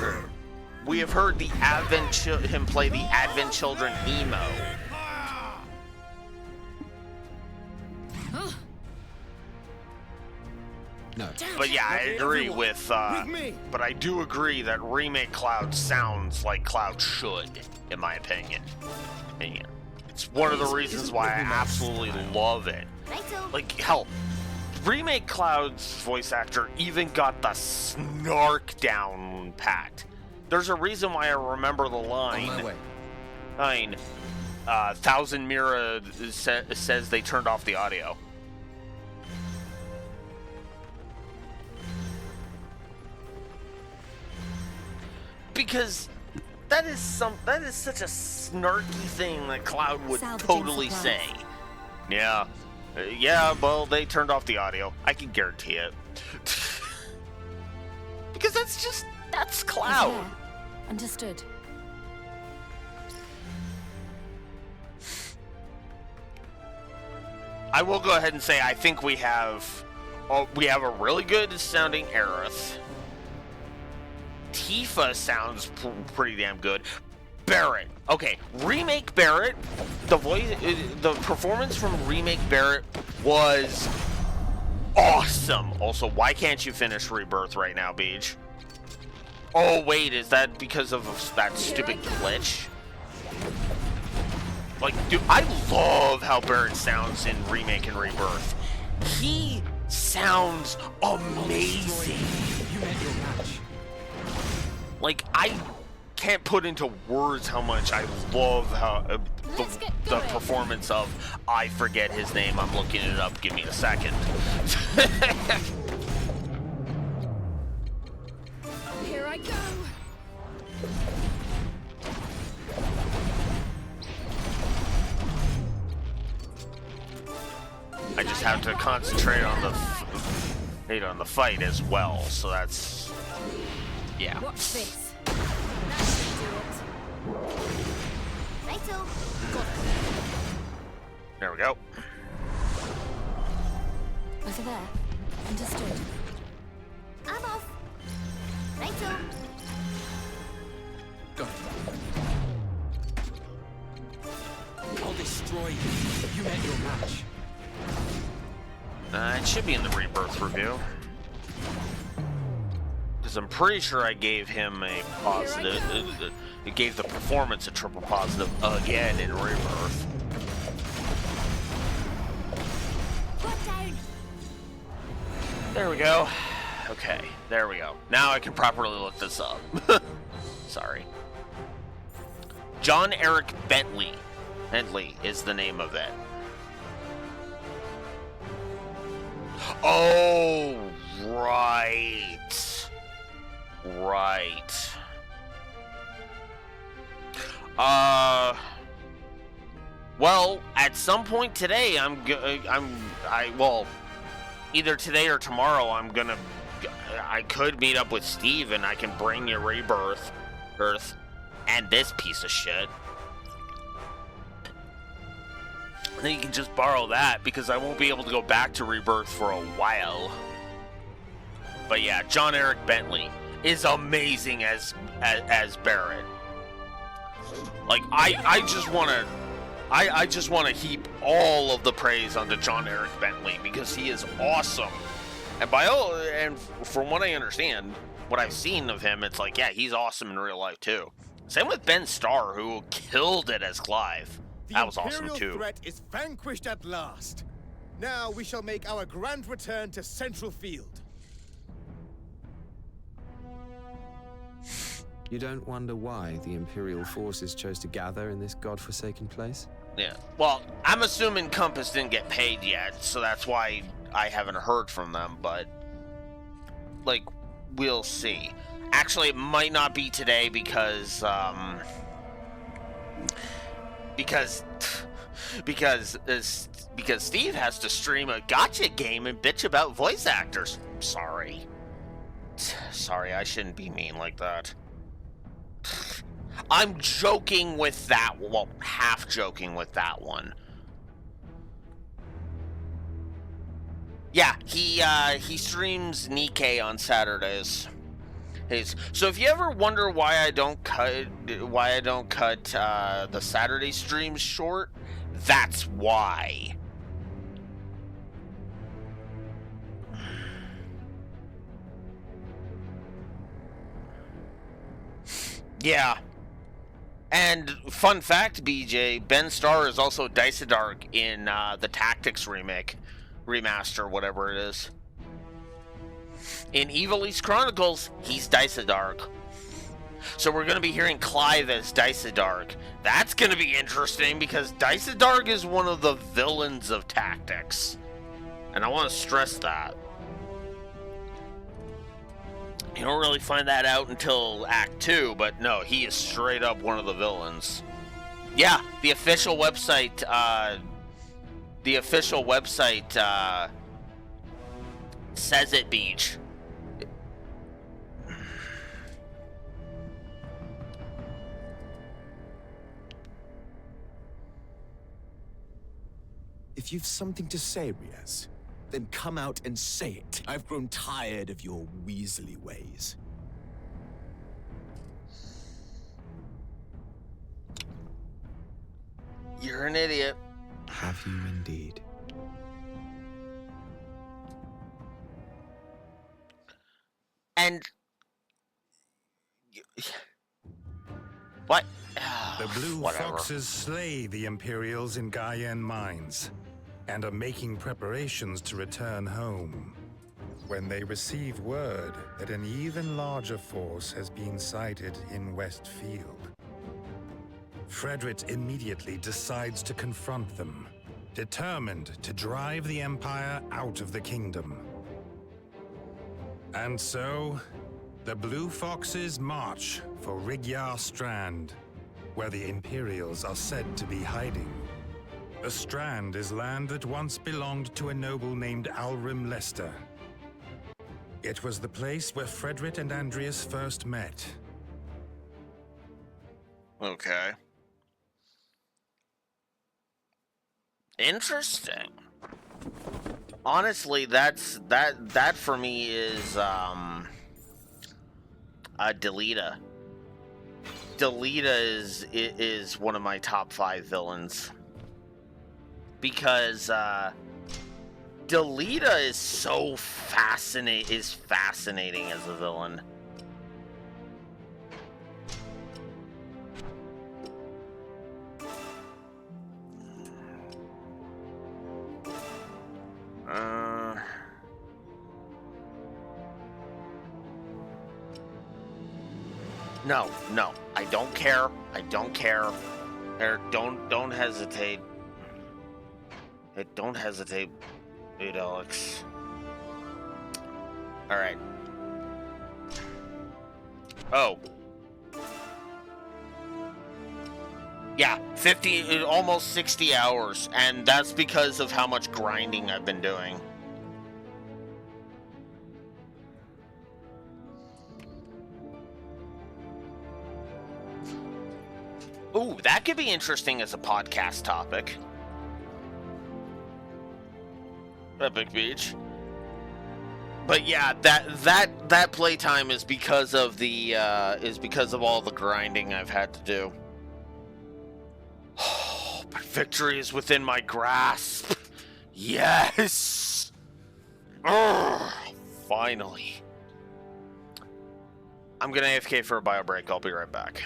Speaker 2: heart.
Speaker 1: We have heard him play the Advent Children emo.
Speaker 5: No.
Speaker 1: But yeah, I agree with but I do agree that remake Cloud sounds like Cloud should, in my opinion. And yeah, it's one of the reasons why I absolutely love it. Like, hell, remake Cloud's voice actor even got the snark down pat. There's a reason why I remember the line.
Speaker 5: On my way.
Speaker 1: Thousand Mira says they turned off the audio. Because that is such a snarky thing that Cloud would totally say. Yeah. Yeah, well, they turned off the audio. I can guarantee it. Because that's Cloud.
Speaker 2: Yeah. Understood.
Speaker 1: I will go ahead and say I think we have a really good sounding Aerith. Tifa sounds pretty damn good. Barrett. Okay, remake Barrett. The performance from remake Barrett was awesome. Also, why can't you finish Rebirth right now, Beach? Oh wait, is that because of that stupid glitch? Like, dude, I love how Barrett sounds in remake and Rebirth. He sounds amazing.
Speaker 5: You met your match.
Speaker 1: Like, I can't put into words how much I love how the performance of, I forget his name, I'm looking it up, give me a second.
Speaker 2: Here I go.
Speaker 1: I just have to concentrate on the fight as well, so that's, yeah.
Speaker 2: Watch this. That should do it. Righto. Got it.
Speaker 1: There we go.
Speaker 2: Over there. Understood. I'm off. Righto.
Speaker 5: Got it. I'll destroy you. You met your match.
Speaker 1: It should be in the Rebirth review. Because I'm pretty sure I gave him a positive. It gave the performance a triple positive again in Rebirth.
Speaker 2: Put down.
Speaker 1: There we go. Okay, there we go. Now I can properly look this up. Sorry. John Eric Bentley. Bentley is the name of it. Oh, right. Right. Well, at some point today, well, either today or tomorrow, I could meet up with Steve and I can bring you Rebirth, Earth, and this piece of shit. And then you can just borrow that because I won't be able to go back to Rebirth for a while. But yeah, John Eric Bentley is amazing as Barrett. Like, I just want to heap all of the praise onto John Eric Bentley because he is awesome. And from what I understand, what I've seen of him, it's like, yeah, he's awesome in real life too. Same with Ben Starr, who killed it as Clive. That was awesome too.
Speaker 8: The Imperial threat is vanquished at last. Now we shall make our grand return to Central Field.
Speaker 5: You don't wonder why the Imperial forces chose to gather in this godforsaken place?
Speaker 1: Yeah. Well, I'm assuming Compass didn't get paid yet, so that's why I haven't heard from them, but, like, we'll see. Actually, it might not be today because because Steve has to stream a gotcha game and bitch about voice actors. Sorry, I shouldn't be mean like that. I'm joking with that. Well, half joking with that one. Yeah, he streams Nikkei on Saturdays. So if you ever wonder why I don't cut the Saturday streams short, that's why. Yeah. And fun fact, BJ, Ben Starr is also Dicedark in the Tactics remaster, whatever it is. In Evil East Chronicles, he's Dicedark. So we're going to be hearing Clive as Dicedark. That's going to be interesting because Dicedark is one of the villains of Tactics. And I want to stress that. You don't really find that out until Act 2, but no, he is straight up one of the villains. Yeah, the official website, says it, Beach.
Speaker 8: If you've something to say, Riaz, then come out and say it. I've grown tired of your weaselly ways.
Speaker 1: You're an idiot.
Speaker 8: Have you indeed?
Speaker 1: And... What?
Speaker 10: The Blue
Speaker 1: Whatever.
Speaker 10: Foxes slay the Imperials in Gaian mines, and are making preparations to return home. When they receive word that an even larger force has been sighted in Westfield, Frederick immediately decides to confront them, determined to drive the Empire out of the kingdom. And so, the Blue Foxes march for Rigyar Strand, where the Imperials are said to be hiding. The Strand is land that once belonged to a noble named Alrim Lester. It was the place where Frederick and Andreas first met.
Speaker 1: Okay. Interesting. Honestly, that for me is Delita. Delita is one of my top 5 villains. Because Delita is so fascinating as a villain. No, I don't care. Eric, don't hesitate. Don't hesitate, dude, Alex. All right. Oh. Yeah, 50, almost 60 hours, and that's because of how much grinding I've been doing. Ooh, that could be interesting as a podcast topic. Epic Beach. But yeah, that playtime is because of the all the grinding I've had to do. Oh, but victory is within my grasp. Yes. Finally. I'm gonna AFK for a bio break. I'll be right back.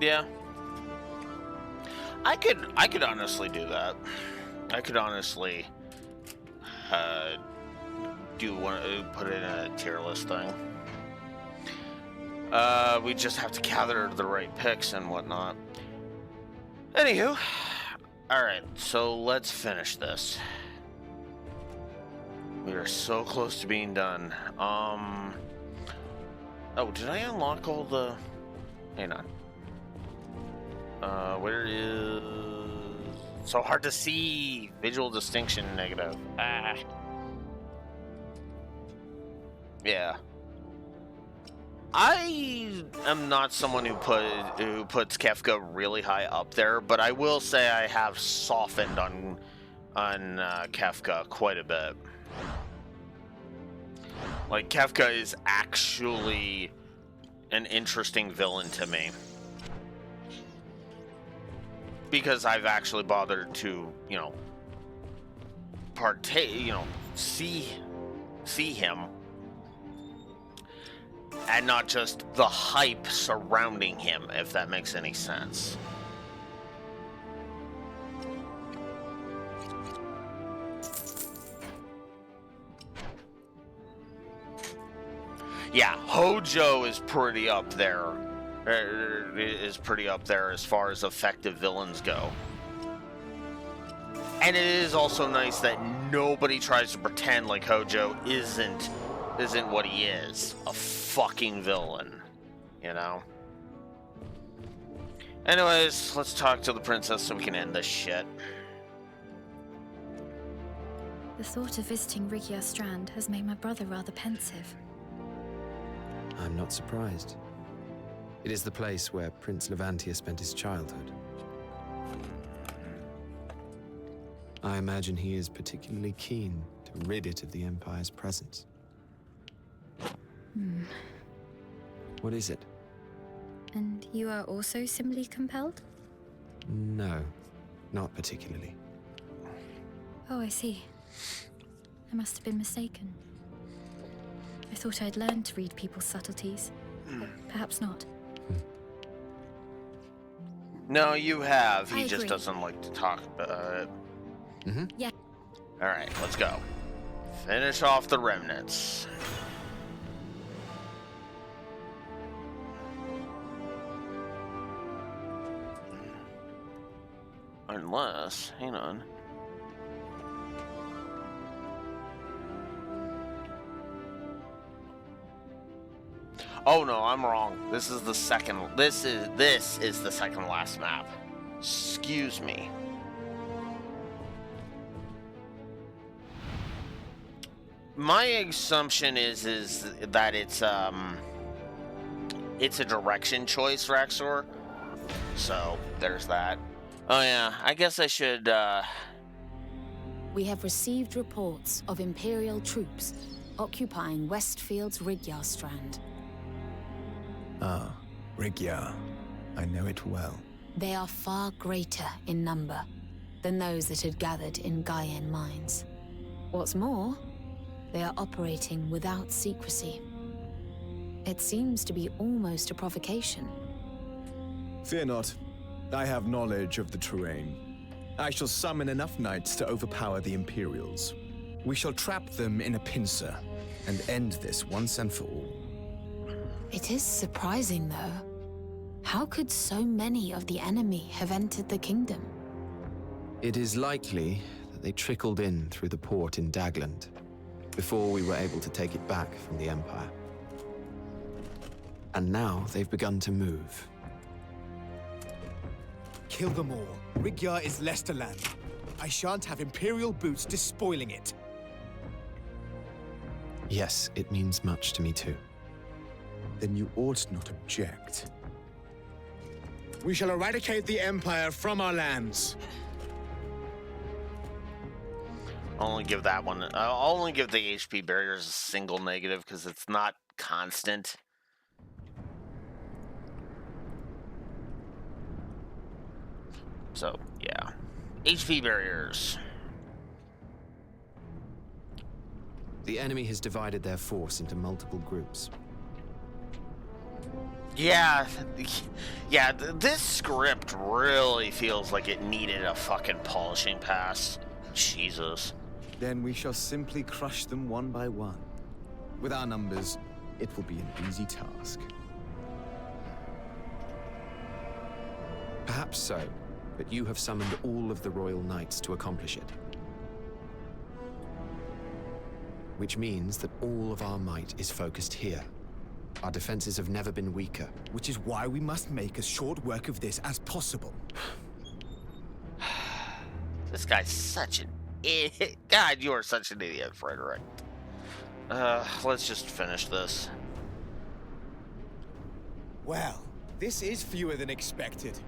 Speaker 1: Yeah. I could honestly do that. I could honestly put in a tier list thing. We just have to gather the right picks and whatnot. Anywho, alright, so let's finish this. We are so close to being done. Oh, did I unlock all the... Hang on. Where is... So hard to see. Visual distinction negative. Ah. Yeah. I am not someone who puts Kefka really high up there, but I will say I have softened on Kefka quite a bit. Like, Kefka is actually an interesting villain to me. Because I've actually bothered to, you know, see him. And not just the hype surrounding him, if that makes any sense. Yeah, Hojo is pretty up there. Is pretty up there as far as effective villains go. And it is also nice that nobody tries to pretend like Hojo isn't what he is. A fucking villain. You know? Anyways, let's talk to the princess so we can end this shit.
Speaker 11: The thought of visiting Rigia Strand has made my brother rather pensive.
Speaker 5: I'm not surprised. It is the place where Prince Levantia spent his childhood. I imagine he is particularly keen to rid it of the Empire's presence. What is it?
Speaker 11: And you are also similarly compelled?
Speaker 5: No, not particularly.
Speaker 11: Oh, I see. I must have been mistaken. I thought I'd learned to read people's subtleties, but perhaps not.
Speaker 1: No, you have. He
Speaker 11: I
Speaker 1: just
Speaker 11: agree.
Speaker 1: doesn't like to talk about it.
Speaker 11: Yeah.
Speaker 1: Alright, let's go. Finish off the remnants. Unless, hang on. Oh no, I'm wrong. This is the second. This is the second last map. Excuse me. My assumption is that it's a direction choice, Raxor. So there's that. Oh yeah, I guess I should.
Speaker 3: We have received reports of Imperial troops occupying Westfield's Rigyar Strand.
Speaker 9: Ah, Rigyar. I know it well.
Speaker 3: They are far greater in number than those that had gathered in Gaian mines. What's more, they are operating without secrecy. It seems to be almost a provocation.
Speaker 9: Fear not. I have knowledge of the terrain. I shall summon enough knights to overpower the Imperials. We shall trap them in a pincer and end this once and for all.
Speaker 3: It is surprising, though. How could so many of the enemy have entered the kingdom?
Speaker 5: It is likely that they trickled in through the port in Dagland before we were able to take it back from the Empire. And now they've begun to move.
Speaker 8: Kill them all. Rigyar is Lesterland. I shan't have Imperial boots despoiling it.
Speaker 5: Yes, it means much to me too.
Speaker 9: Then you ought not object.
Speaker 8: We shall eradicate the Empire from our lands.
Speaker 1: I'll only give that one. I'll only give the HP barriers a single negative because it's not constant. So, yeah. HP barriers.
Speaker 5: The enemy has divided their force into multiple groups.
Speaker 1: Yeah, yeah, this script really feels like it needed a fucking polishing pass. Jesus.
Speaker 9: Then we shall simply crush them one by one. With our numbers, it will be an easy task.
Speaker 5: Perhaps so, but you have summoned all of the royal knights to accomplish it. Which means that all of our might is focused here. Our defenses have never been weaker.
Speaker 8: Which is why we must make as short work of this as possible.
Speaker 1: This guy's such an idiot. God, you are such an idiot, Frederick. Let's just finish this.
Speaker 8: Well, this is fewer than expected.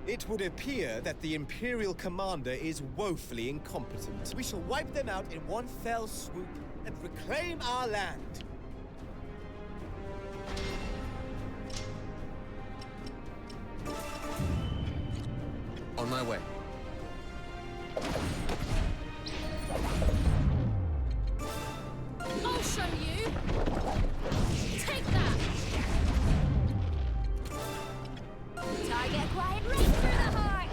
Speaker 8: It would appear that the Imperial commander is woefully incompetent. We shall wipe them out in one fell swoop and reclaim our land.
Speaker 5: On my way.
Speaker 2: I'll show you. Take that. Target acquired right through the heart.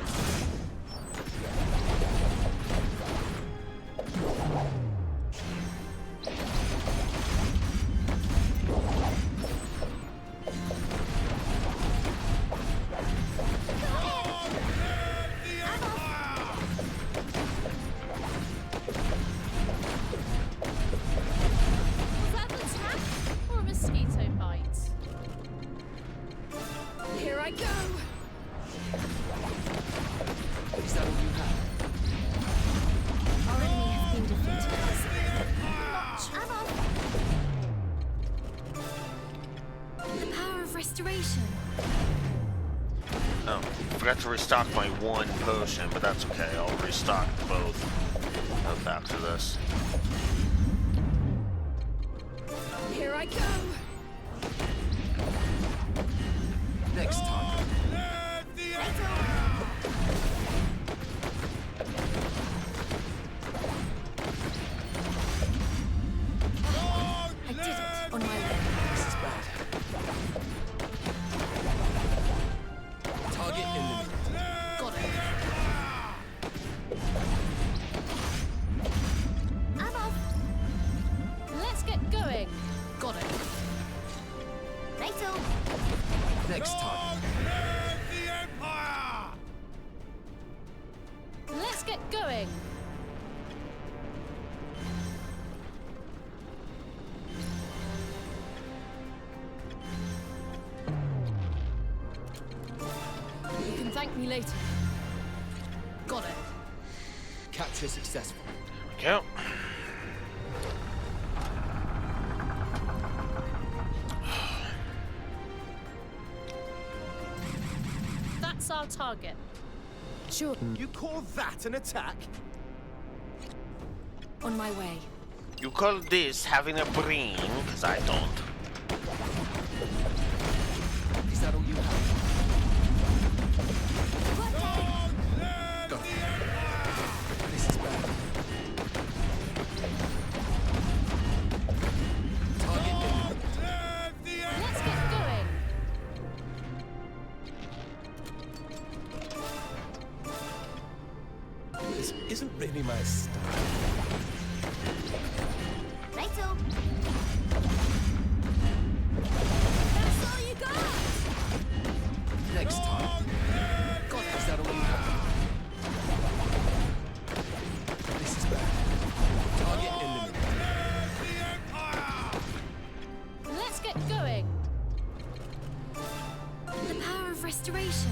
Speaker 2: Was that an attack or a mosquito bite? Here I go.
Speaker 5: Is that all you have?
Speaker 2: Our enemy has been defeated. Ammo.
Speaker 11: The power of restoration.
Speaker 1: Oh, forgot to restock my one potion, but that's okay. I'll restock both after this.
Speaker 2: Here I go.
Speaker 5: Next time.
Speaker 11: I did it on my way.
Speaker 5: This is bad. Target eliminated.
Speaker 2: Got it. Ammo. Let's get going. Got it. Righto.
Speaker 5: Next target.
Speaker 2: Let's get going. You can thank me later. Got it.
Speaker 5: Capture successful.
Speaker 1: There we go.
Speaker 2: That's our target.
Speaker 3: Sure,
Speaker 8: You call that an attack?
Speaker 3: on my way.
Speaker 1: You call this having a brain? Because I don't.
Speaker 5: Is that all you have? Got it. This is bad. Target eliminated.
Speaker 2: Let's get going.
Speaker 8: This isn't really my style.
Speaker 2: Righto. That's all you got.
Speaker 5: Next time.
Speaker 2: Got it.
Speaker 5: Is that all you have? This is bad. Target eliminated.
Speaker 2: Let's get going.
Speaker 11: The power of restoration.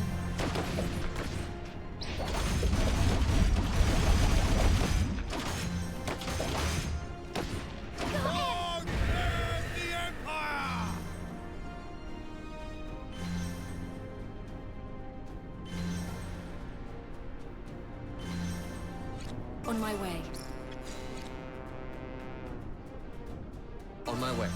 Speaker 3: On my way.
Speaker 5: On my way.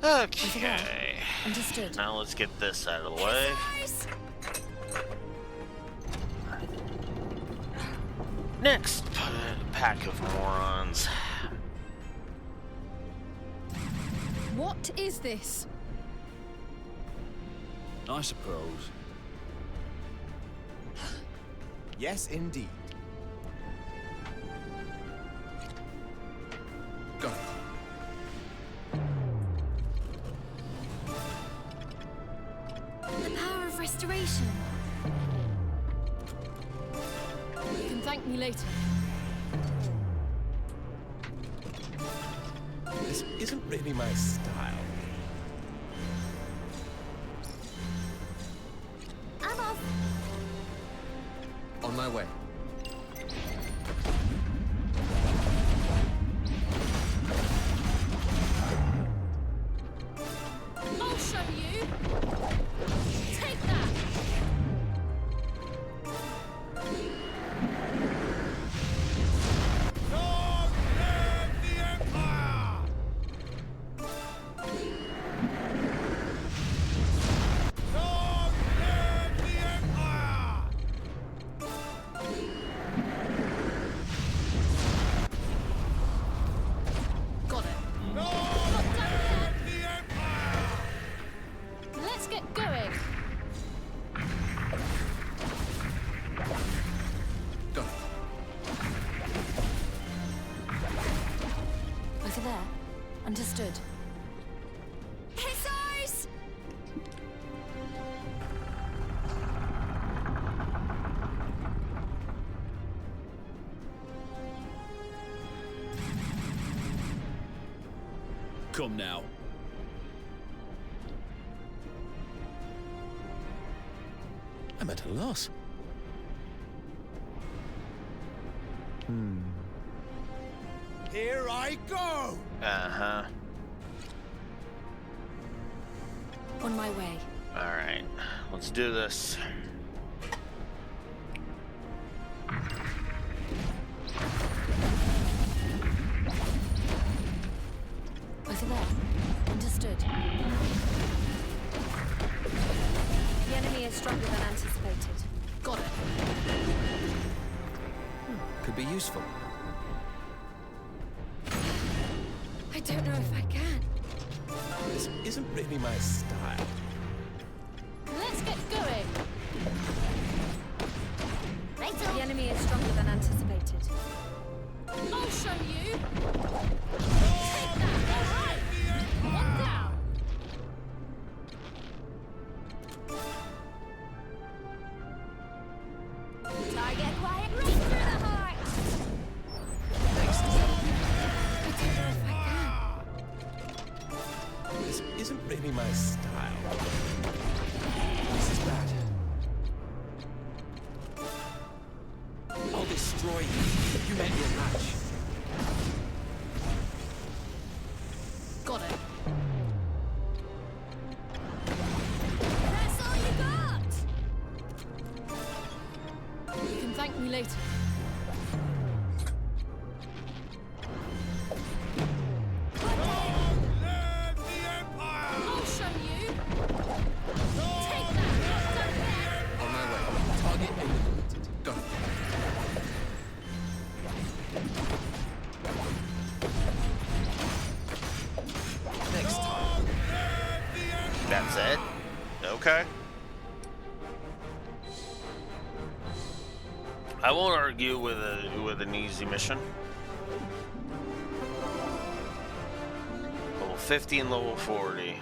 Speaker 1: Okay.
Speaker 3: Understood.
Speaker 1: Now let's get this out of the way. Next pack of morons.
Speaker 2: What is this?
Speaker 12: I suppose.
Speaker 8: Yes, indeed.
Speaker 5: Got it.
Speaker 11: The power of restoration.
Speaker 2: You can thank me later.
Speaker 8: This isn't really my style.
Speaker 11: I'm off.
Speaker 5: On my way.
Speaker 2: I'll show you. Take that.
Speaker 4: Long live the Empire! Long live the Empire!
Speaker 2: Got it.
Speaker 4: Long live the Empire!
Speaker 2: Let's get going.
Speaker 5: Got it.
Speaker 11: Over there. Understood. Hussars!
Speaker 12: Come now.
Speaker 8: I'm at a loss.
Speaker 4: Here I go!
Speaker 1: Uh-huh.
Speaker 11: On my way.
Speaker 1: Alright. Let's do this.
Speaker 11: Over there. Understood. The enemy is stronger than anticipated.
Speaker 2: Got it.
Speaker 5: Could be useful.
Speaker 11: I don't know if I can.
Speaker 8: This isn't really my style.
Speaker 2: Let's get going.
Speaker 11: The enemy is stronger than anticipated.
Speaker 2: I'll show you. Take that. All right. One down.
Speaker 11: Target quiet right through the heart.
Speaker 5: Thanks.
Speaker 11: I don't know if I can.
Speaker 8: This isn't really my style.
Speaker 5: This is bad.
Speaker 8: I'll destroy you.
Speaker 5: You met your match.
Speaker 2: Got it.
Speaker 11: That's all you got.
Speaker 2: You can thank me later.
Speaker 4: Long live the Empire!
Speaker 2: I'll show you.
Speaker 4: Long
Speaker 2: Take that.
Speaker 5: On my way. Target eliminated. Got it. Next time.
Speaker 1: That's it? Okay. I won't argue with an easy mission. Level 50 and level 40.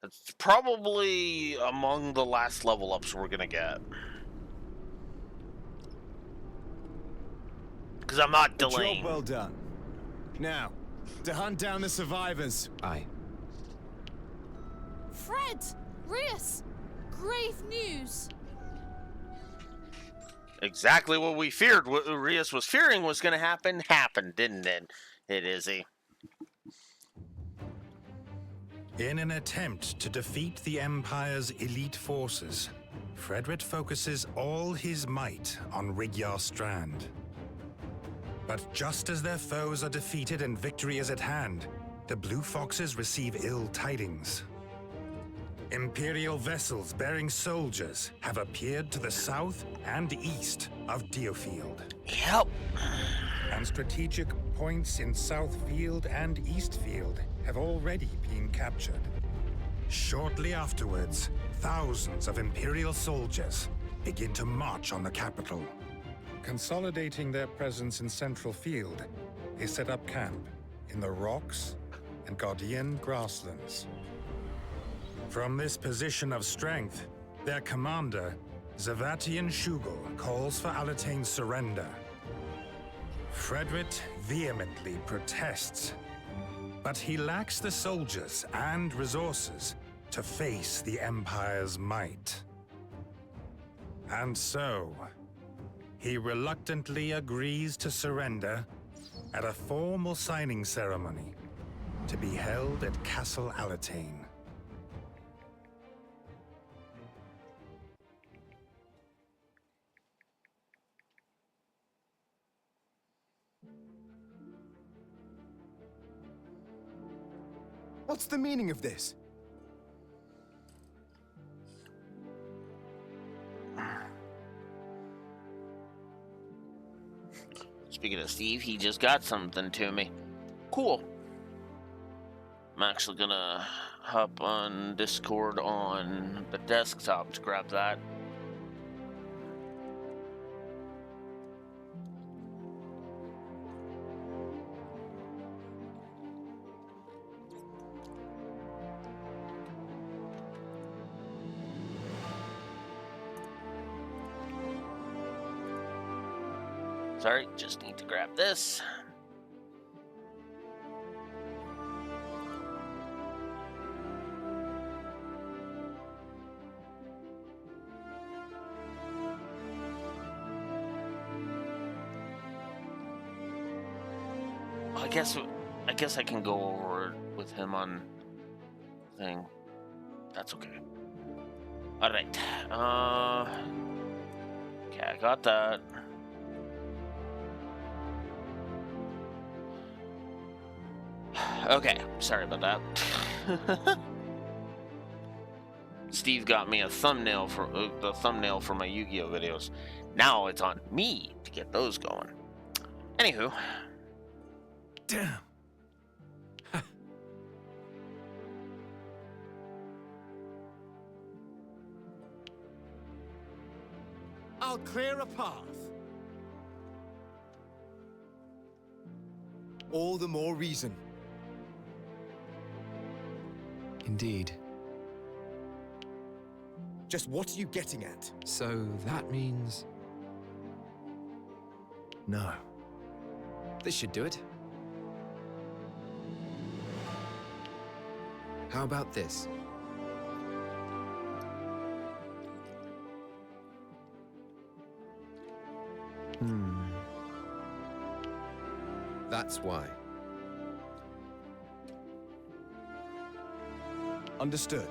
Speaker 1: It's probably among the last level ups we're gonna get. Because I'm not delaying.
Speaker 9: Job well done. Now, to hunt down the survivors.
Speaker 5: Aye.
Speaker 2: Fred! Rias! Grave news!
Speaker 1: Exactly what we feared. What Rias was fearing was going to happen, happened, didn't it? It is he.
Speaker 10: In an attempt to defeat the Empire's elite forces, Frederick focuses all his might on Rigyar Strand. But just as their foes are defeated and victory is at hand, the Blue Foxes receive ill tidings. Imperial vessels bearing soldiers have appeared to the south and east of Diofield.
Speaker 1: Yep.
Speaker 10: And strategic points in Southfield and Eastfield have already been captured. Shortly afterwards, thousands of Imperial soldiers begin to march on the capital. Consolidating their presence in Central Field, they set up camp in the rocks and Guardian grasslands. From this position of strength, their commander, Zavatian Shugel, calls for Alatane's surrender. Frederick vehemently protests, but he lacks the soldiers and resources to face the Empire's might. And so, he reluctantly agrees to surrender at a formal signing ceremony to be held at Castle Alatane.
Speaker 8: What's the meaning of this?
Speaker 1: Speaking of Steve, he just got something to me. Cool. I'm actually gonna hop on Discord on the desktop to grab that. Sorry, just need to grab this. I guess I can go over with him on thing. That's okay. All right. Okay, I got that. Okay, sorry about that. Steve got me a thumbnail for the thumbnail for my Yu-Gi-Oh videos. Now it's on me to get those going. Anywho,
Speaker 10: Damn.
Speaker 8: I'll clear a path. All the more reason.
Speaker 5: Indeed.
Speaker 8: Just what are you getting at?
Speaker 5: So that means...
Speaker 9: No.
Speaker 5: This should do it. How about this? That's why.
Speaker 8: Understood.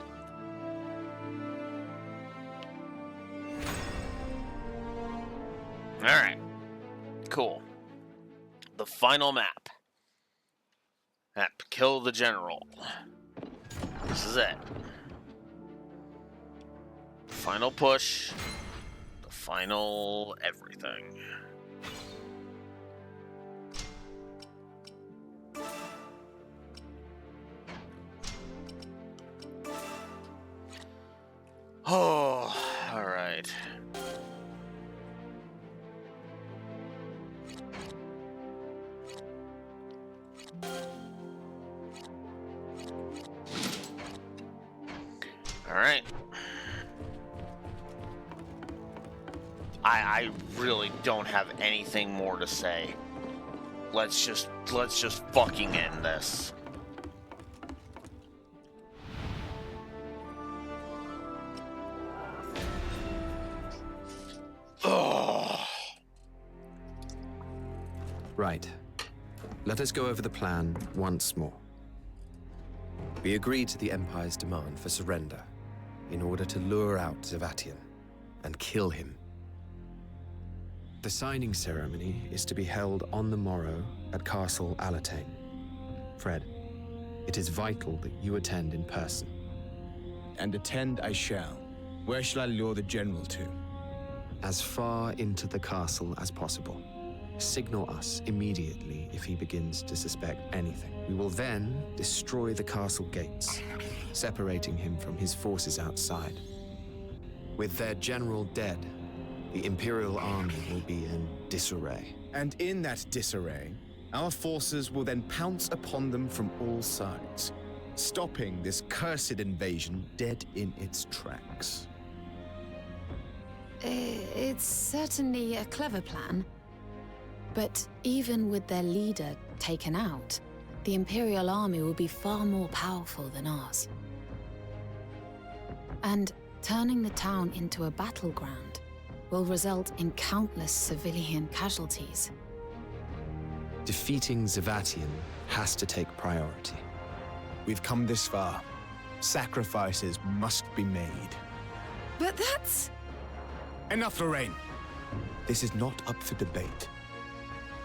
Speaker 1: all right, cool. The final map. Kill the General. This is it. Final push. The final everything. Oh, all right. All right. I really don't have anything more to say. Let's just fucking end this. Oh.
Speaker 5: Right. Let us go over the plan once more. We agreed to the Empire's demand for surrender in order to lure out Zavatian and kill him. The signing ceremony is to be held on the morrow at Castle Alatane. Fred, it is vital that you attend in person.
Speaker 9: And attend I shall. Where shall I lure the general to?
Speaker 5: As far into the castle as possible. signal us immediately if he begins to suspect anything. We will then destroy the castle gates, separating him from his forces outside. With their general dead, the Imperial army will be in disarray.
Speaker 9: And in that disarray, our forces will then pounce upon them from all sides, stopping this cursed invasion dead in its tracks.
Speaker 3: It's certainly a clever plan. But even with their leader taken out, the Imperial army will be far more powerful than ours. And turning the town into a battleground will result in countless civilian casualties.
Speaker 5: Defeating Zavatian has to take priority.
Speaker 9: We've come this far. Sacrifices must be made.
Speaker 3: But that's...
Speaker 9: Enough, Lorraine. This is not up for debate.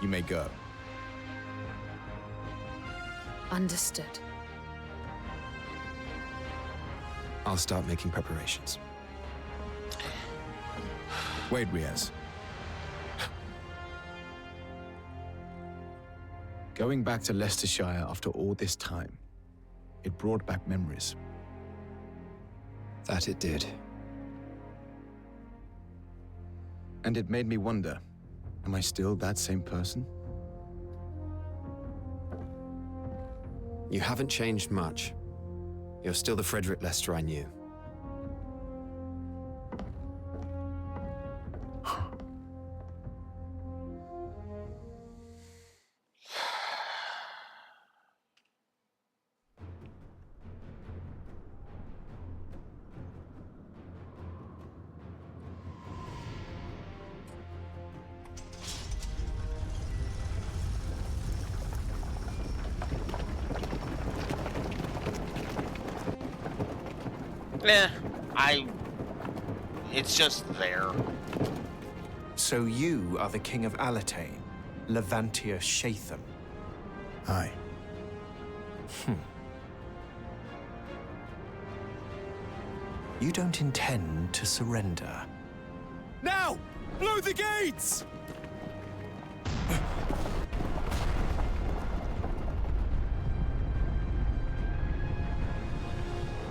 Speaker 9: You may go.
Speaker 3: Understood.
Speaker 5: I'll start making preparations.
Speaker 9: Wait, Riaz. Going back to Leicestershire after all this time, it brought back memories.
Speaker 5: That it did.
Speaker 9: And it made me wonder, am I still that same person?
Speaker 5: You haven't changed much. You're still the Frederick Lester I knew.
Speaker 1: It's just there.
Speaker 13: So you are the King of Alatane, Levantia Shatham.
Speaker 9: Aye.
Speaker 13: You don't intend to surrender.
Speaker 8: Now! Blow the gates!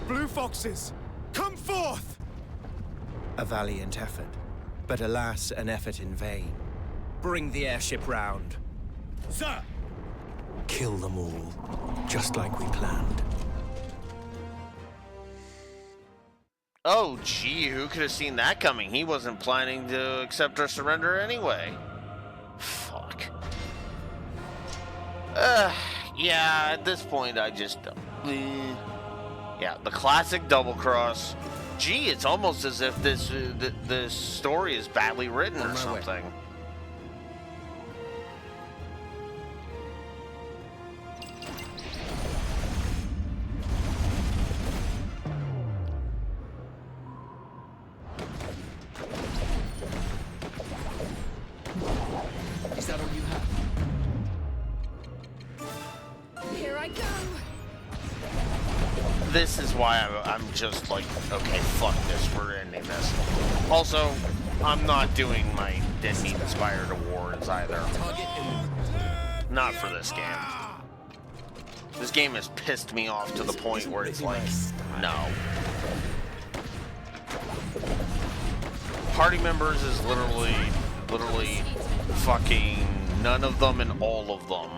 Speaker 8: Blue foxes, come forth!
Speaker 13: A valiant effort, but alas, an effort in vain. Bring the airship round.
Speaker 8: Sir!
Speaker 13: Kill them all, just like we planned.
Speaker 1: Oh, gee, who could have seen that coming? He wasn't planning to accept our surrender anyway. Fuck. Yeah, at this point, I just... Yeah, the classic double cross. Gee, it's almost as if this story is badly written or something.
Speaker 12: Is that all you have?
Speaker 2: Here I go.
Speaker 1: This is why I'm just like, okay, fuck this, we're ending this. Also, I'm not doing my Disney Inspired Awards either. Not for this game. This game has pissed me off to the point where it's like, no. Party members is literally fucking none of them and all of them.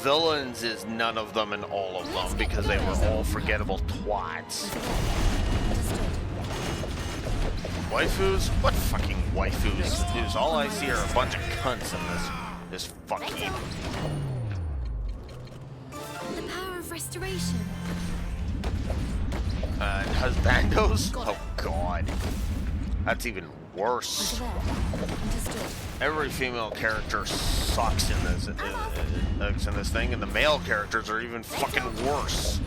Speaker 1: Villains is none of them and all of them because they were all forgettable twats. Waifus? What fucking waifus? Dude, all I see are a bunch of cunts in this fucking...
Speaker 11: The power of restoration.
Speaker 1: Husbandos? Oh god. That's even worse. Every female character sucks in this thing, and the male characters are even fucking worse.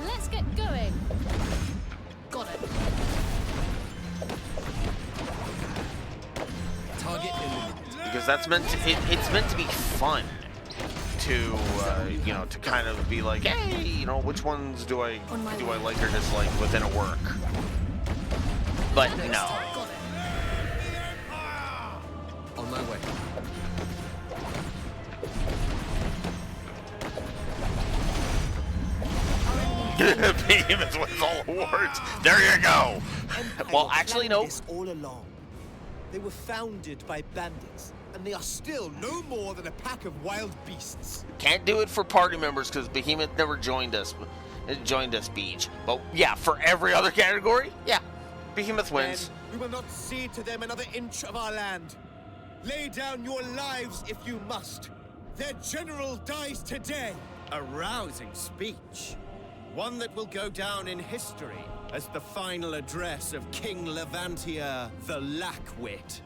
Speaker 2: Let's get going. Got it.
Speaker 12: Target eliminated.
Speaker 1: Because that's meant to, it's meant to be fun to you know, to kind of be like, hey, you know, which ones do I like or dislike within a work? But no.
Speaker 12: On my
Speaker 1: Behemoth wins all awards. There you go. Well, actually, no.
Speaker 8: This all along. They were founded by bandits, and they are still no more than a pack of wild beasts.
Speaker 1: Can't do it for party members because Behemoth never joined us. Beach. But yeah, for every other category, yeah, Behemoth wins.
Speaker 8: Then we will not cede to them another inch of our land. Lay down your lives if you must. Their general dies today.
Speaker 13: A rousing speech. One that will go down in history as the final address of King Levantia the Lackwit.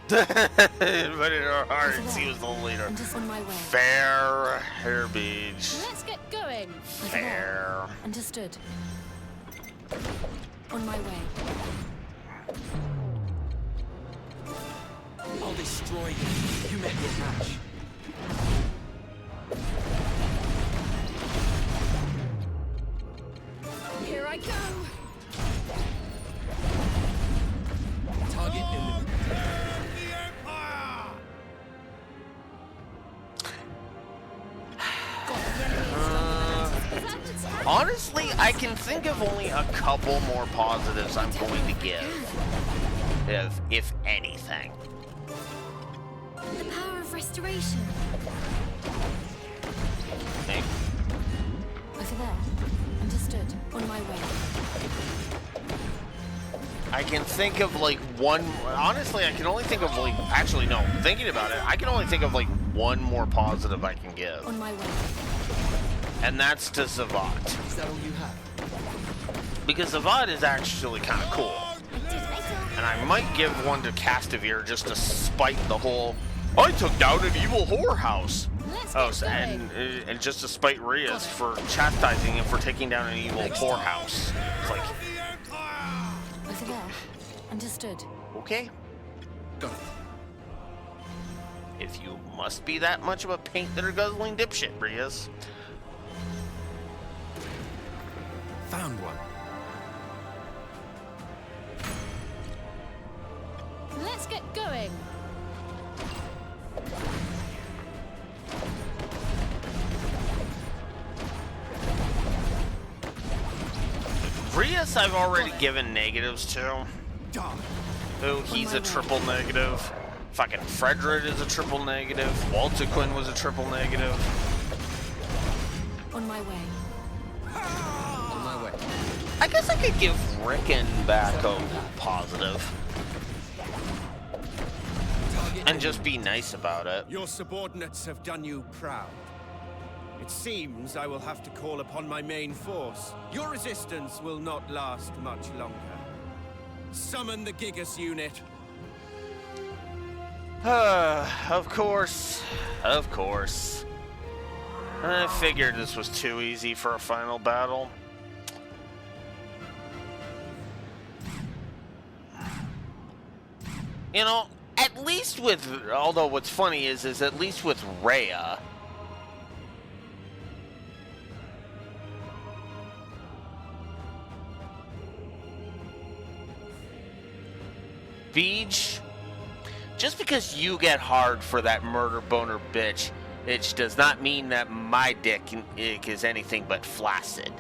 Speaker 1: But in our hearts, he was the leader.
Speaker 2: I'm just on my way.
Speaker 1: Fair, Hair Beach.
Speaker 2: Let's get going.
Speaker 1: Fair.
Speaker 2: Understood. On my way.
Speaker 12: I'll destroy you. You met your match.
Speaker 2: Here I go.
Speaker 12: Target eliminated.
Speaker 1: Honestly, I can think of only a couple more positives I'm going to give, if anything.
Speaker 11: The power of restoration.
Speaker 1: Hey.
Speaker 2: Over there. Understood. On my way.
Speaker 1: I can think of like one. Honestly, I can only think of like. Actually, no. Thinking about it, I can only think of like one more positive I can give.
Speaker 2: On my way.
Speaker 1: And that's to Zavat.
Speaker 12: Is that all you have?
Speaker 1: Because Zavat is actually kind of cool. And I might give one to Castamere just to spite the whole, I took down an evil whorehouse. And just to spite Rias for chastising him for taking down an evil whorehouse. It's like,
Speaker 2: Over there. Understood.
Speaker 1: okay. If you must be that much of a paint-thinner guzzling dipshit, Rias.
Speaker 5: Found one.
Speaker 2: Let's get going.
Speaker 1: Rias I've already given negatives to. Oh, he's a triple negative. Fucking Fredred is a triple negative. Waltequin was a triple negative.
Speaker 2: On my way.
Speaker 12: On my way.
Speaker 1: I guess I could give Rickon back a positive. And just be nice about it.
Speaker 13: Your subordinates have done you proud. It seems I will have to call upon my main force. Your resistance will not last much longer. Summon the Gigas unit.
Speaker 1: Of course. Of course. I figured this was too easy for a final battle. You know, at least with, although what's funny is at least with Rhea, Beej, just because you get hard for that murder boner bitch, it does not mean that my dick is anything but flaccid.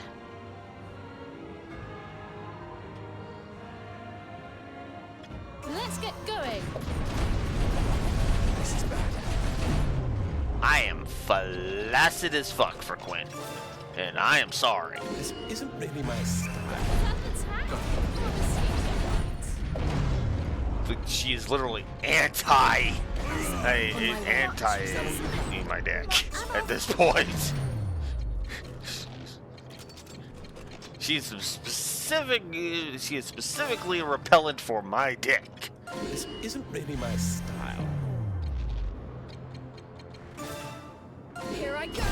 Speaker 2: Let's get going.
Speaker 12: This is bad.
Speaker 1: I am flaccid as fuck for Quinn, and I am sorry.
Speaker 12: This isn't really my style.
Speaker 1: She is literally anti my dick at this point. She is specifically repellent for my dick.
Speaker 12: This isn't really my style.
Speaker 2: Here I go.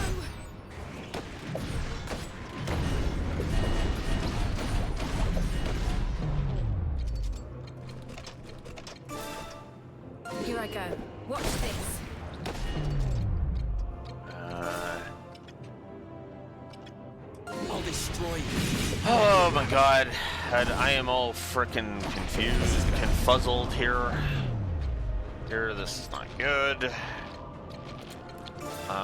Speaker 2: Here I go. Watch this.
Speaker 12: I'll destroy you.
Speaker 1: Oh my god. I am all frickin' confused, confuzzled here. This is not good.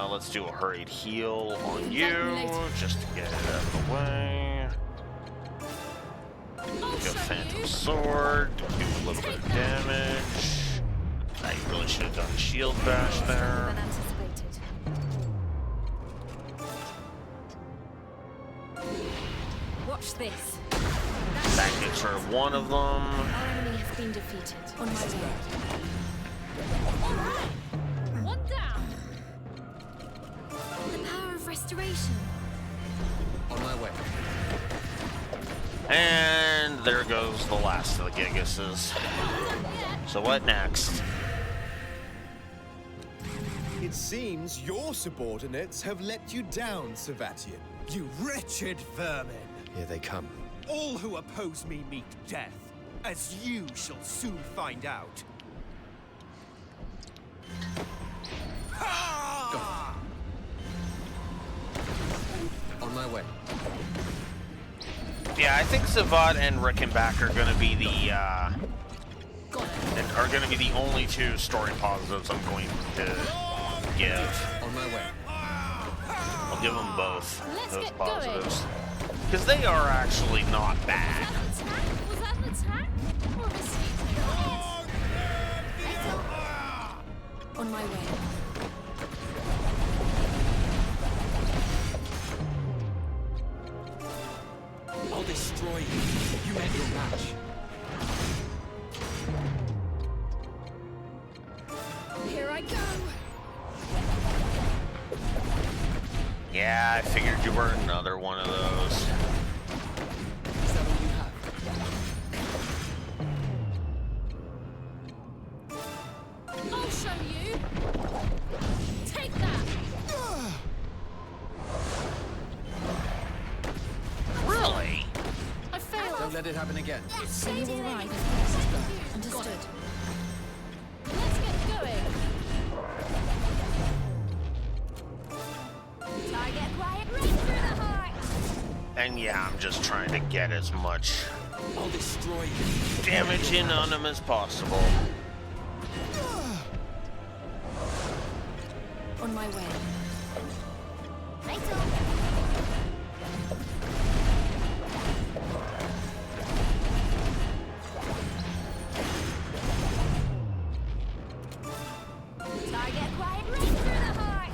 Speaker 1: Let's do a hurried heal on you,
Speaker 2: later.
Speaker 1: just to get it out of the way.
Speaker 2: I'll
Speaker 1: Go
Speaker 2: show
Speaker 1: Phantom
Speaker 2: you.
Speaker 1: Sword, do a little bit of damage. I really should have done Shield Bash there.
Speaker 11: Than anticipated. Watch this.
Speaker 1: That gets rid of one of them.
Speaker 11: Our enemy has been defeated. On my way.
Speaker 2: One down.
Speaker 11: The power of restoration.
Speaker 12: On my way.
Speaker 1: And there goes the last of the Gigases. So what next?
Speaker 8: It seems your subordinates have let you down, Savatian.
Speaker 13: You wretched vermin!
Speaker 5: Here they come.
Speaker 13: All who oppose me meet death, as you shall soon find out. Ha!
Speaker 12: On my way.
Speaker 1: Yeah, I think Savat and Rickenback are going to be the only two story positives I'm going to give.
Speaker 12: On my way.
Speaker 1: I'll give them both
Speaker 2: Let's
Speaker 1: those
Speaker 2: get going.
Speaker 1: positives because they are actually not bad.
Speaker 2: Was that an attack? Or a mosquito?
Speaker 11: On my way.
Speaker 12: I'll destroy you. You met your match.
Speaker 2: Here I go.
Speaker 1: Yeah, I figured you were another one of those.
Speaker 12: Is that all you have?
Speaker 2: I'll show you. Take that.
Speaker 1: Really?
Speaker 2: I failed.
Speaker 12: Don't let it happen again.
Speaker 11: So you're all right. Understood.
Speaker 2: Let's get going. Target quiet right through the heart.
Speaker 1: And yeah, I'm just trying to get as much
Speaker 12: I'll destroy you.
Speaker 1: damage in on them as possible.
Speaker 11: On my way.
Speaker 2: Target quiet right through the heart.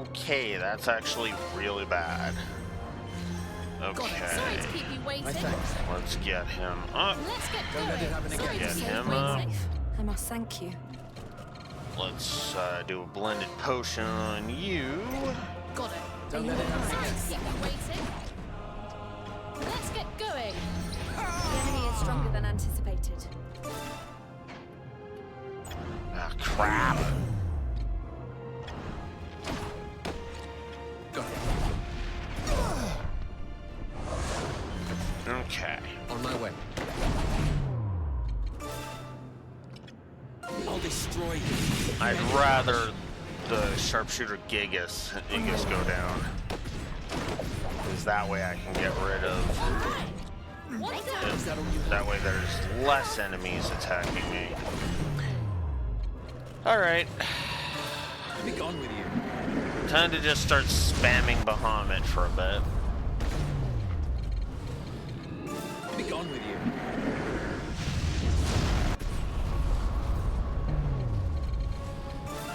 Speaker 1: Okay, that's actually really bad. Okay,
Speaker 2: Sorry to keep you waiting.
Speaker 1: let's get him up.
Speaker 2: Let's get
Speaker 12: Don't let it happen
Speaker 2: going.
Speaker 12: again.
Speaker 2: Sorry to
Speaker 1: Get
Speaker 2: keep
Speaker 1: him
Speaker 2: you
Speaker 1: up.
Speaker 2: waiting.
Speaker 11: I must thank you.
Speaker 1: Let's do a blended potion on you.
Speaker 2: Got it.
Speaker 12: Don't let it happen
Speaker 2: Sorry
Speaker 12: again.
Speaker 2: to keep you waiting. Let's get going.
Speaker 11: The enemy is stronger than anticipated.
Speaker 1: Ah, crap.
Speaker 12: Got it.
Speaker 1: Okay.
Speaker 12: On my way. I'll destroy you.
Speaker 1: I'd rather the sharpshooter Gigas go down. Because that way I can get rid of... That way there's less enemies attacking me. Alright.
Speaker 12: Be gone with you.
Speaker 1: Time to just start spamming Bahamut for a bit.
Speaker 12: Be gone with you.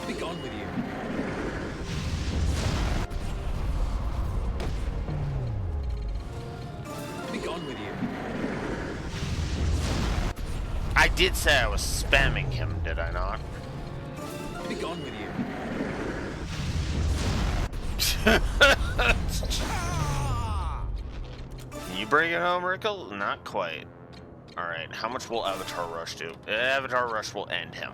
Speaker 12: Be gone with you. Be gone with you.
Speaker 1: I did say I was spamming him, did I not?
Speaker 12: Be gone with you.
Speaker 1: Can you bring it home, Rickle? Not quite. Alright, how much will Avatar Rush do? Avatar Rush will end him.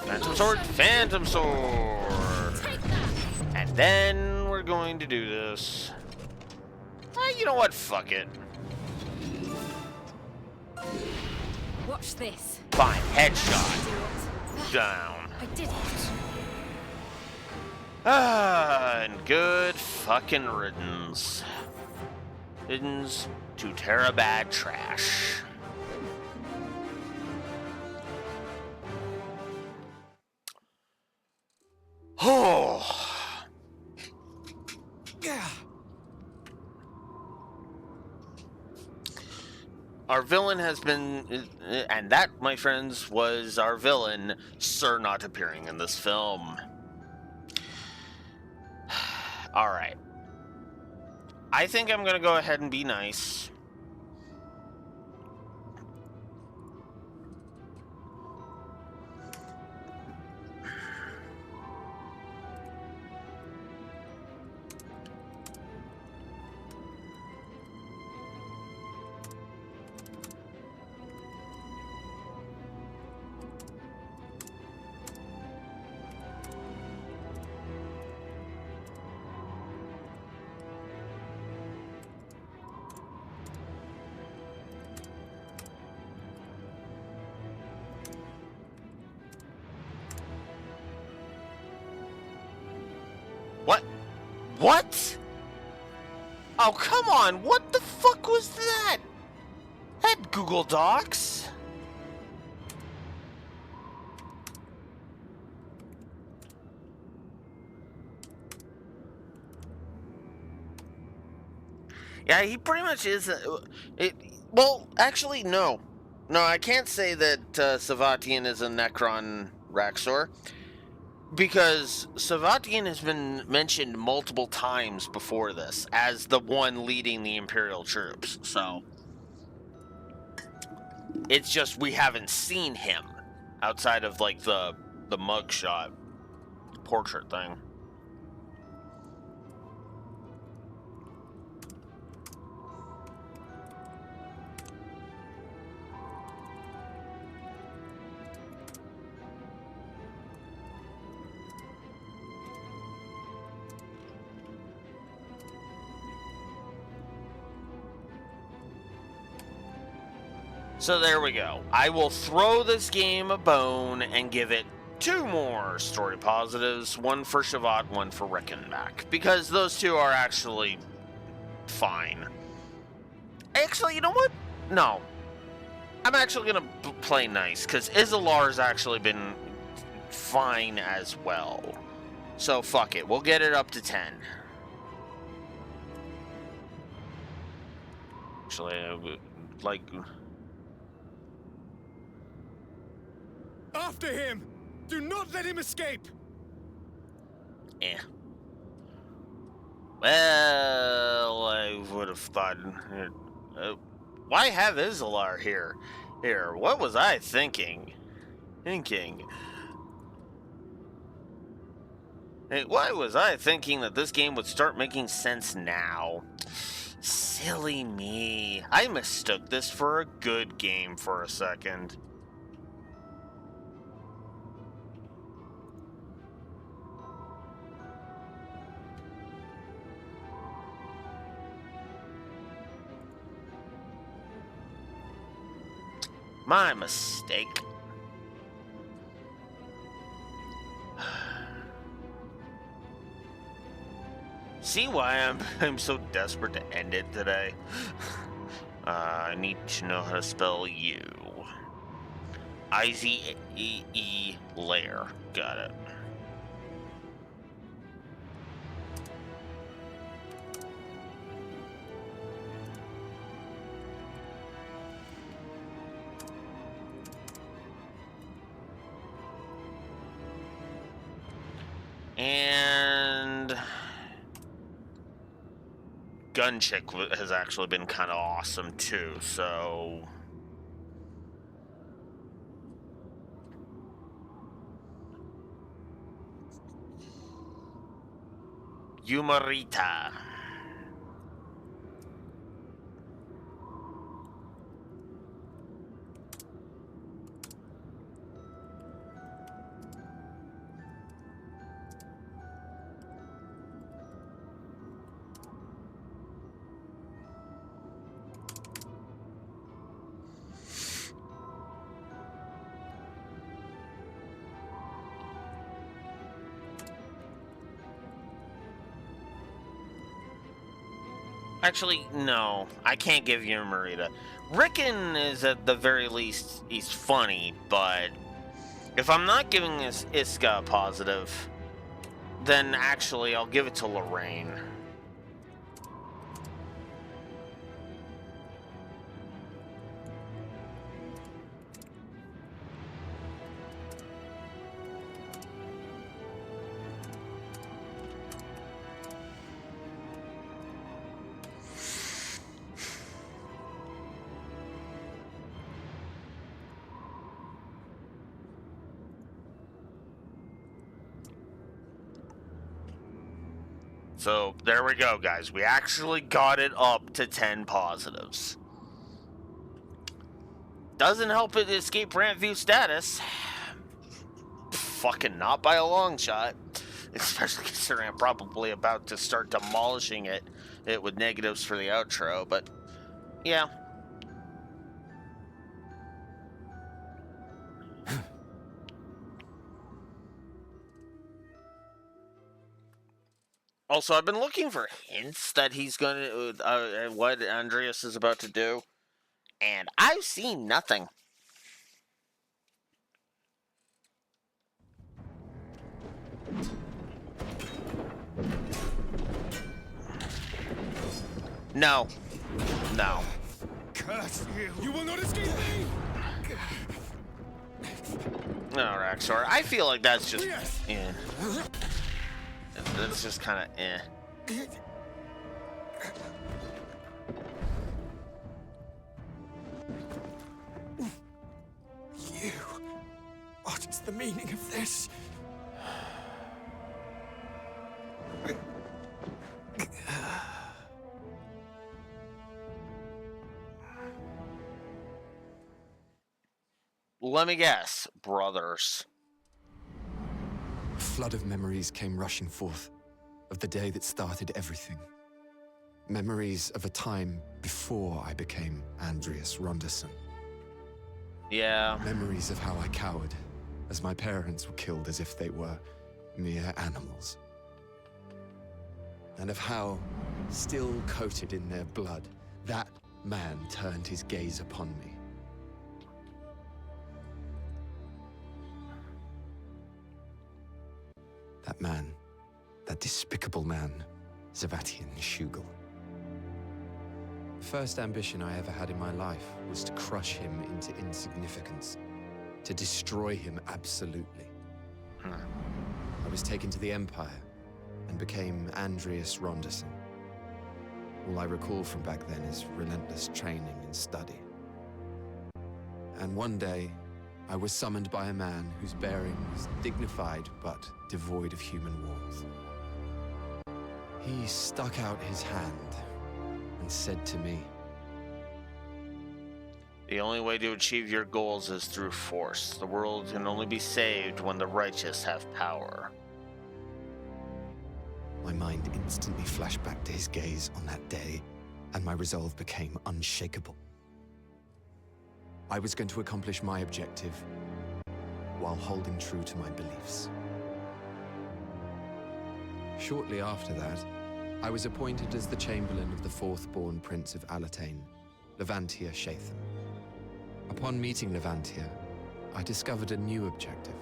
Speaker 1: Phantom Sword? Phantom Sword! And then we're going to do this. You know what? Fuck it.
Speaker 11: Watch this.
Speaker 1: Fine, headshot. Down.
Speaker 11: I did it.
Speaker 1: And good fucking riddance. Riddance to Terabad trash. Oh. Our villain has been, and that, my friends, was our villain, Sir not appearing in this film. Alright. I think I'm gonna go ahead and be nice. What? What? Oh, come on. What the fuck was that? That Google Docs? Yeah, he pretty much is. Well, actually, no. No, I can't say that Savatian is a Necron Raxor. Because Savatian has been mentioned multiple times before this as the one leading the Imperial troops, so it's just we haven't seen him outside of like the mugshot portrait thing. So there we go. I will throw this game a bone and give it 2 more story positives. 1 for Shavat, 1 for Rickenback. Because those 2 are actually fine. Actually, you know what? No. I'm actually going to play nice. Because Isolar's actually been fine as well. So fuck it. We'll get it up to 10. Actually, like...
Speaker 8: After him! Do not let him escape!
Speaker 1: Eh. Well, I would have thought... why have Isolar here? What was I thinking? Hey, why was I thinking that this game would start making sense now? Silly me. I mistook this for a good game for a second. My mistake. See why I'm so desperate to end it today? I need to know how to spell you. I-Z-E-E layer. Got it. And Gunchick has actually been kind of awesome too, so Yumarita. Actually, no. I can't give you Marita. Rickon is at the very least, he's funny, but if I'm not giving this Iska a positive, then actually I'll give it to Lorraine. So there we go, guys. We actually got it up to 10 positives. Doesn't help it escape rant view status. Fucking not by a long shot. Especially considering I'm probably about to start demolishing it with negatives for the outro, but yeah. Also, I've been looking for hints that he's gonna, what Andreas is about to do, and I've seen nothing. No. No.
Speaker 8: Curse you! You will not escape me!
Speaker 1: No, Raxor. I feel like that's just, eh. That's just kind of, eh.
Speaker 12: You. What is the meaning of this?
Speaker 1: Let me guess, brothers.
Speaker 5: A flood of memories came rushing forth of the day that started everything. Memories of a time before I became Andreas Ronderson.
Speaker 1: Yeah.
Speaker 5: Memories of how I cowered as my parents were killed as if they were mere animals. And of how, still coated in their blood, that man turned his gaze upon me. That man, that despicable man, Zavatian Shugel. The first ambition I ever had in my life was to crush him into insignificance, to destroy him absolutely. I was taken to the Empire and became Andreas Ronderson. All I recall from back then is relentless training and study. And one day, I was summoned by a man whose bearing was dignified but devoid of human warmth. He stuck out his hand and said to me,
Speaker 1: "The only way to achieve your goals is through force. The world can only be saved when the righteous have power."
Speaker 5: My mind instantly flashed back to his gaze on that day, and my resolve became unshakable. I was going to accomplish my objective while holding true to my beliefs. Shortly after that, I was appointed as the Chamberlain of the fourth-born Prince of Alatane, Levantia Shatham. Upon meeting Levantia, I discovered a new objective: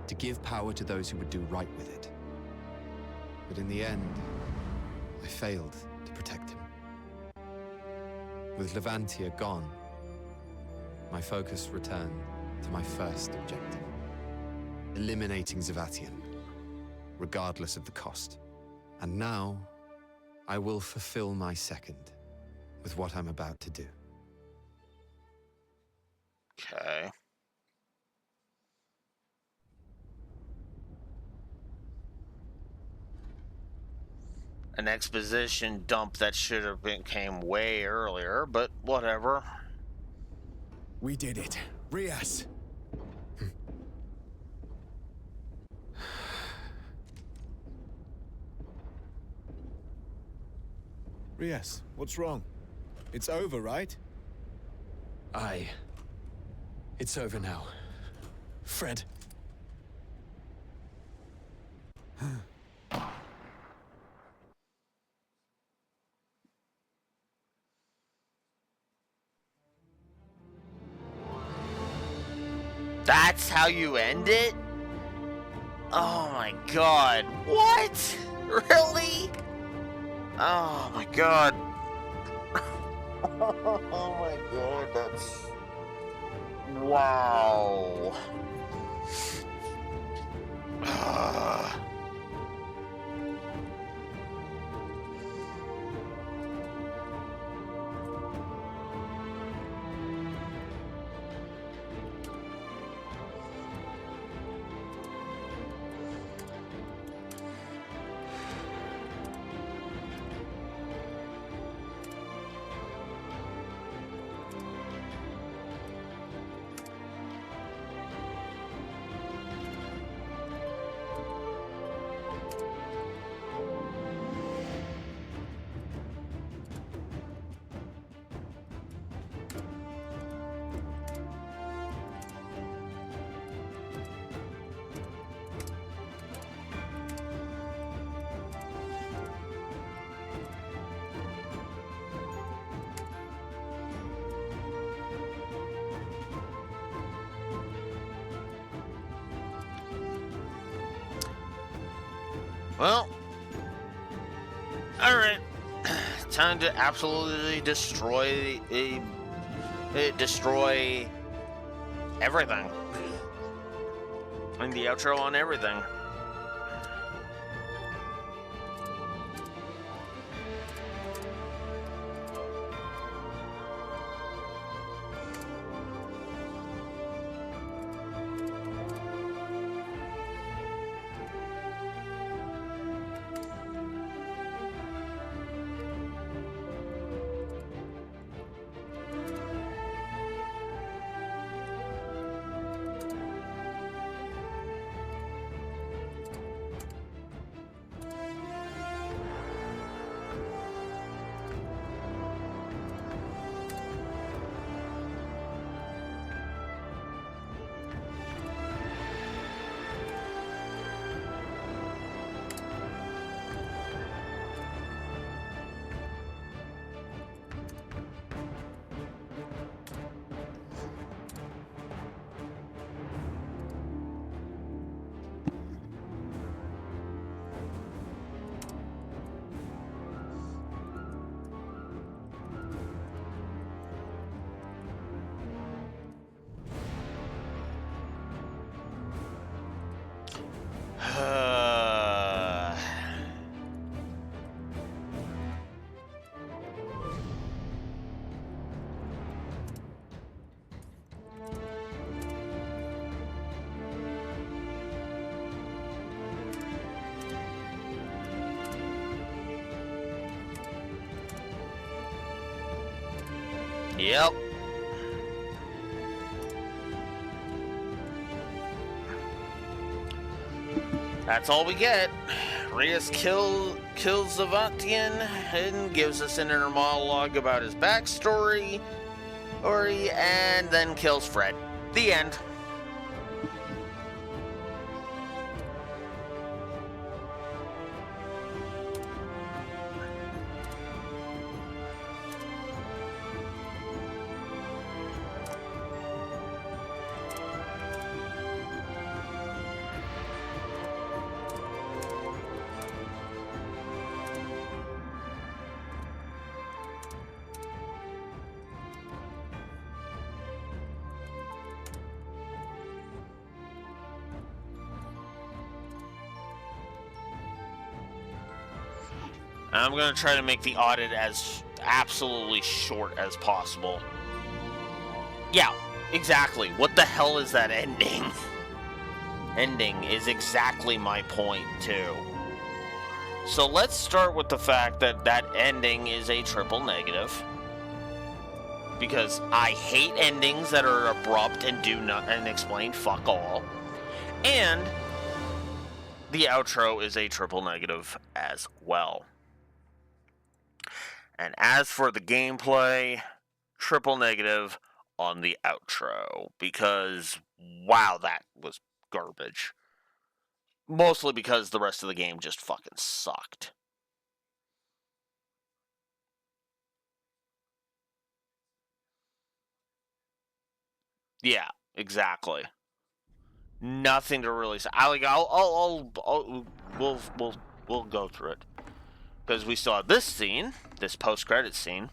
Speaker 5: to give power to those who would do right with it. But in the end, I failed to protect him. With Levantia gone, my focus returned to my first objective: eliminating Zavatian, regardless of the cost. And now, I will fulfill my second with what I'm about to do.
Speaker 1: Okay. An exposition dump that should have came way earlier, but whatever.
Speaker 8: We did it. Rias! Rias, what's wrong? It's over, right?
Speaker 5: Aye. It's over now. Fred.
Speaker 1: That's how you end it? Oh my god. What? Really? Oh my god. Oh my god, that's... Wow. Well, alright. Time to absolutely destroy destroy everything. And the outro on everything. Yep. That's all we get. Rias kills Zavatian and gives us an inner monologue about his backstory, and then kills Fred. The end. I'm going to try to make the audit as absolutely short as possible. Yeah, exactly. What the hell is that ending? Ending is exactly my point, too. So let's start with the fact that that ending is a triple negative. Because I hate endings that are abrupt and do not and explain fuck all. And the outro is a triple negative as well. And as for the gameplay, triple negative on the outro. Because, wow, that was garbage. Mostly because the rest of the game just fucking sucked. Yeah, exactly. nothing to really say. We'll go through it because we still have this scene, this post-credit scene.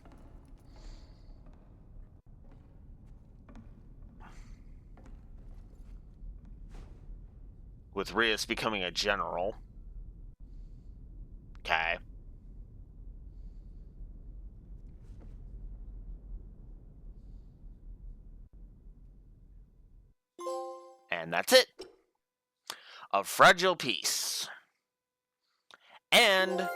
Speaker 1: With Rias becoming a general. Okay. And that's it. A Fragile Peace. And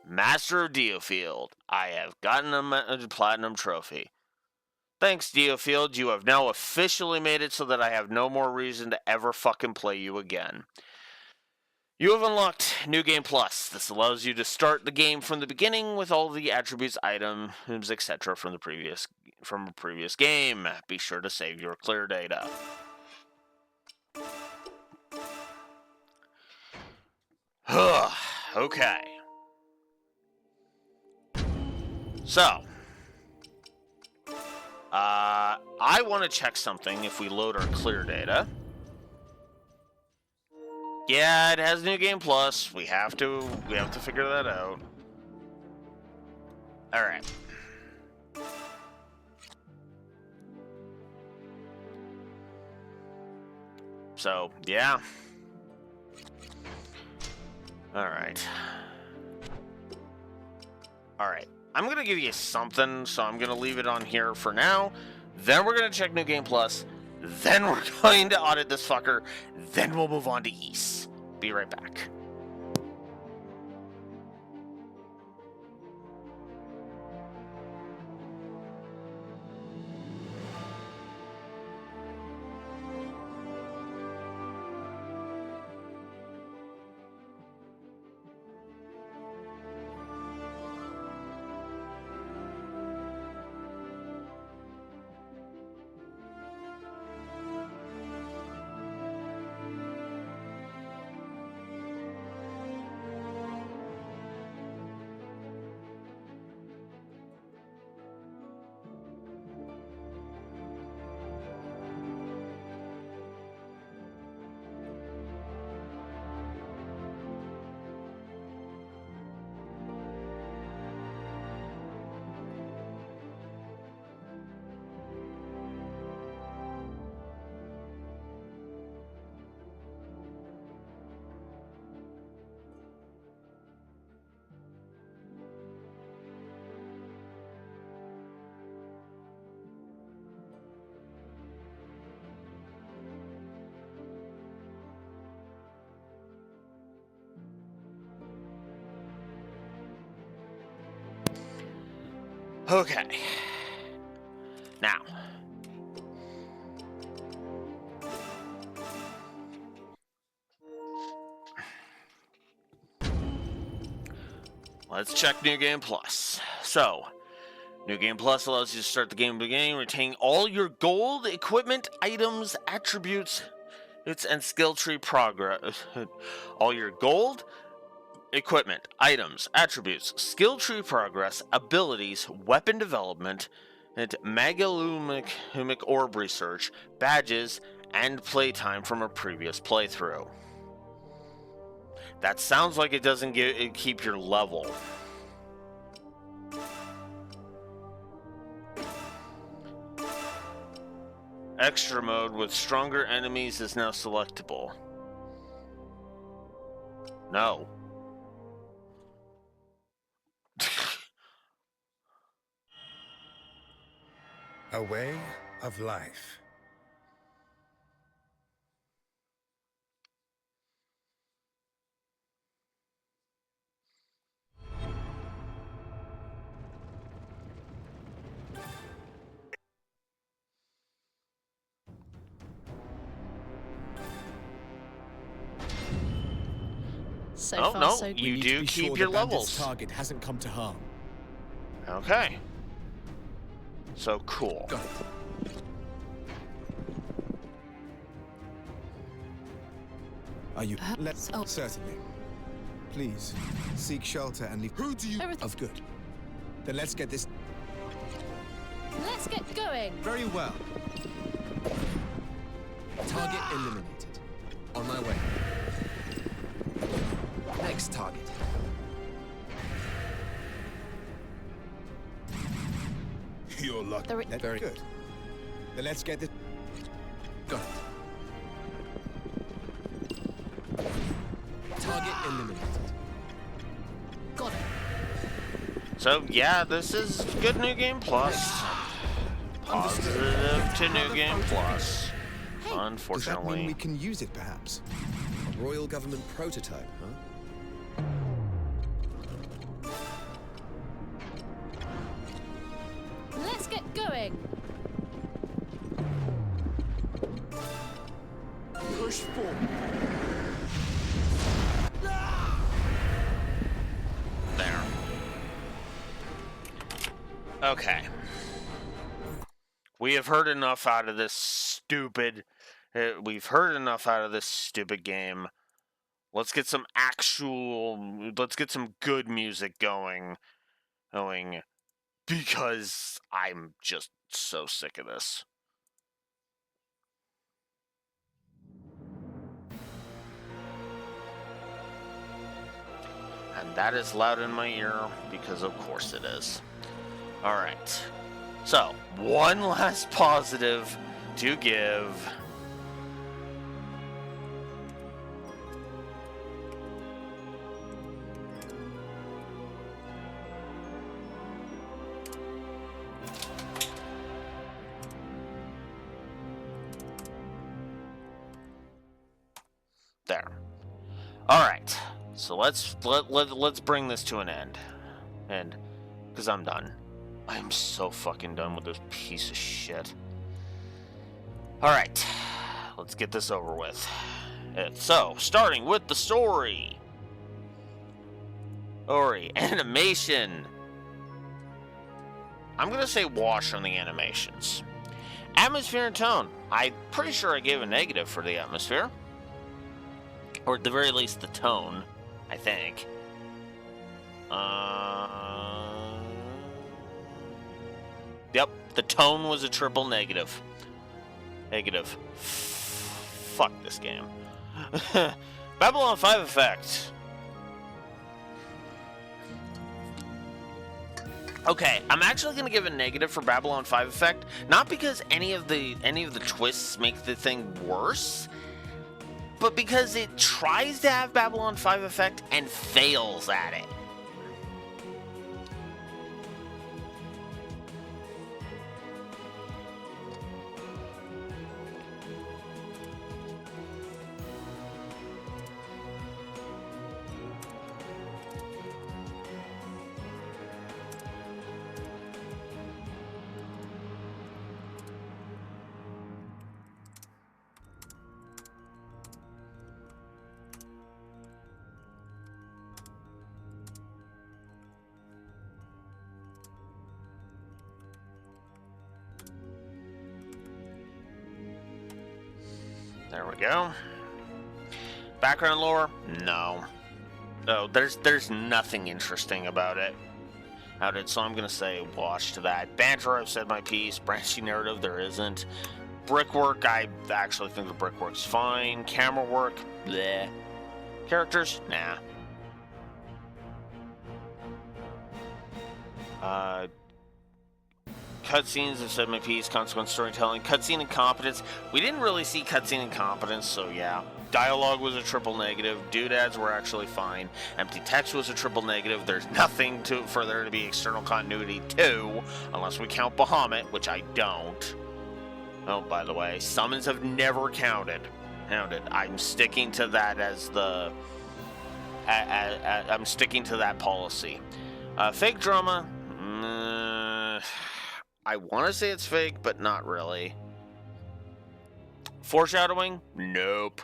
Speaker 1: Master of Diofield. I have gotten a platinum trophy. Thanks, Diofield. You have now officially made it so that I have no more reason to ever fucking play you again. You have unlocked New Game Plus. This allows you to start the game from the beginning with all the attributes, items, etc. from a previous game. Be sure to save your clear data. Okay. So, I want to check something if we load our clear data. Yeah, it has New Game Plus. We have to figure that out. All right. So, yeah. All right. All right. I'm going to give you something, so I'm going to leave it on here for now. Then we're going to check New Game Plus. Then we're going to audit this fucker. Then we'll move on to East. Be right back. Okay. Now. Let's check New Game Plus. So, New Game Plus allows you to start the game at the beginning, retaining all your gold, equipment, items, attributes, and skill tree progress. All your gold, equipment, items, attributes, skill tree progress, abilities, weapon development, and megalumic orb research, badges, and playtime from a previous playthrough. That sounds like it doesn't keep your level. Extra mode with stronger enemies is now selectable. No.
Speaker 10: A way of life.
Speaker 2: So
Speaker 1: oh
Speaker 2: far,
Speaker 1: no,
Speaker 2: so good.
Speaker 1: you do keep your levels.
Speaker 8: Target hasn't come to harm.
Speaker 1: Okay. So cool.
Speaker 8: Got it. Are you? Let's.
Speaker 3: Oh.
Speaker 8: Certainly. Please seek shelter and leave. Who do you? Of good. Then let's get this.
Speaker 2: Let's get going.
Speaker 8: Very well. Target eliminated.
Speaker 5: On my way. Next target.
Speaker 8: You're lucky. That's
Speaker 5: Very
Speaker 8: good. Then let's get this.
Speaker 5: Got it. Target eliminated. Got it.
Speaker 1: So, yeah, this is good New Game Plus. Positive to New Game Plus.
Speaker 9: Does that mean
Speaker 1: Unfortunately.
Speaker 9: we can use it, perhaps?
Speaker 5: A royal government prototype, huh?
Speaker 2: Let's get going.
Speaker 8: Push forward.
Speaker 1: There. Okay. We have heard enough out of this stupid... we've heard enough out of this stupid game. Let's get some actual... Let's get some good music going. Because I'm just so sick of this. And that is loud in my ear, because of course it is. Alright. So, one last positive to give. There. Alright. So let's bring this to an end. And because I'm done. I'm so fucking done with this piece of shit. Alright. Let's get this over with. So, starting with the story. Animation. I'm gonna say wash on the animations. Atmosphere and tone. I'm pretty sure I gave a negative for the atmosphere. Or at the very least, the tone, I think. Yep, the tone was a triple negative. Fuck this game. Babylon 5 effect. Okay, I'm actually going to give a negative for Babylon 5 effect, not because any of the twists make the thing worse, but because it tries to have Babylon 5 effect and fails at it. There we go. Background lore? No. Oh, there's nothing interesting about it. So I'm gonna say wash to that. Banter, I've said my piece. Branching narrative, there isn't. Brickwork, I actually think the brickwork's fine. Camera work, bleh. Characters, nah. Cutscenes, I've said my piece. Consequence storytelling. Cutscene incompetence. We didn't really see cutscene incompetence, so yeah. Dialogue was a triple negative. Doodads were actually fine. Empty text was a triple negative. There's nothing for there to be external continuity to, unless we count Bahamut, which I don't. Oh, by the way, summons have never counted. I'm sticking to that as the... I'm sticking to that policy. Fake drama. I want to say it's fake, but not really. Foreshadowing? Nope.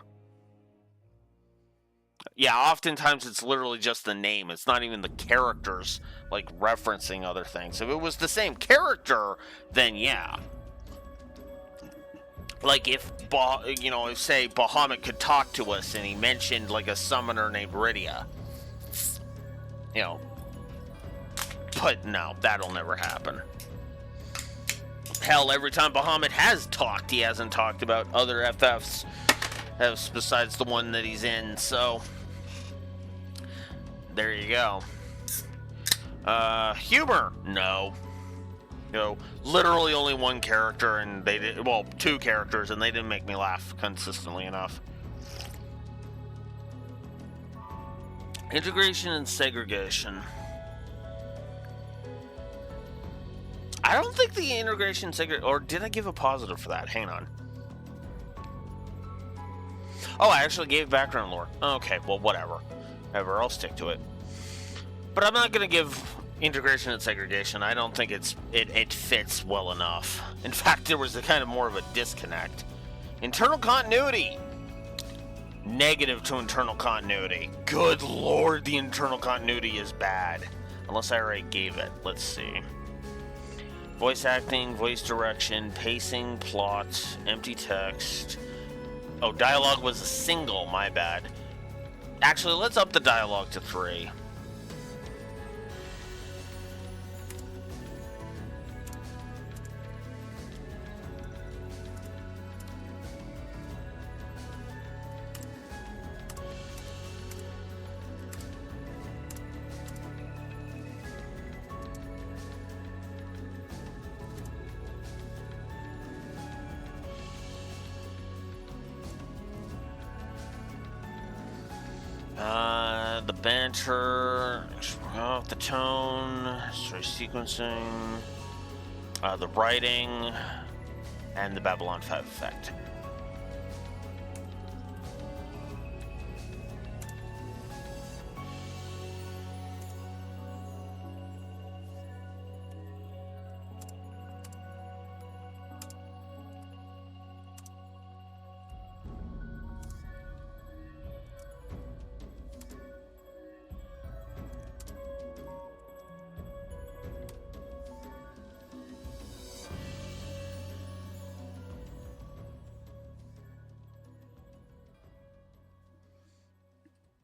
Speaker 1: Yeah, oftentimes it's literally just the name. It's not even the characters, like, referencing other things. If it was the same character, then yeah. Like, if, say Bahamut could talk to us and he mentioned, like, a summoner named Rydia. But no, that'll never happen. Hell, every time Bahamut has talked, he hasn't talked about other FFs besides the one that he's in, so there you go. Humor, no. You know, literally only one character, and they did, well, two characters, and they didn't make me laugh consistently enough. Integration and segregation. I don't think the integration or did I give a positive for that? Hang on. Oh, I actually gave background lore. Okay, well, whatever. Whatever, I'll stick to it. But I'm not going to give integration and segregation. I don't think it fits well enough. In fact, there was a kind of more of a disconnect. Internal continuity. Negative to internal continuity. Good lord, the internal continuity is bad. Unless I already gave it. Let's see. Voice acting, voice direction, pacing, plot, empty text. Oh, dialogue was a single, my bad. Actually, let's up the dialogue to 3. The banter, off the tone, story sequencing, the writing, and the Babylon 5 effect.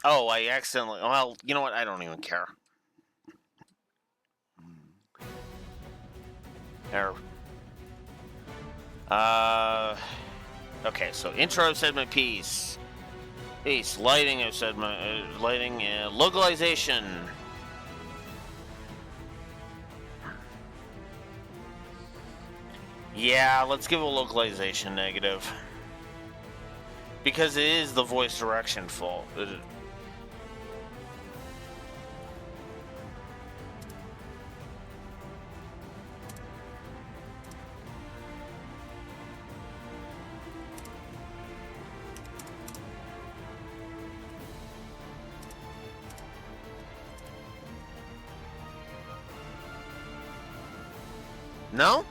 Speaker 1: Oh, I accidentally... Well, you know what? I don't even care. There. Okay, so intro, I've said my piece. Lighting, I've said my... lighting, localization. Yeah, let's give a localization negative. Because it is the voice direction fault. No?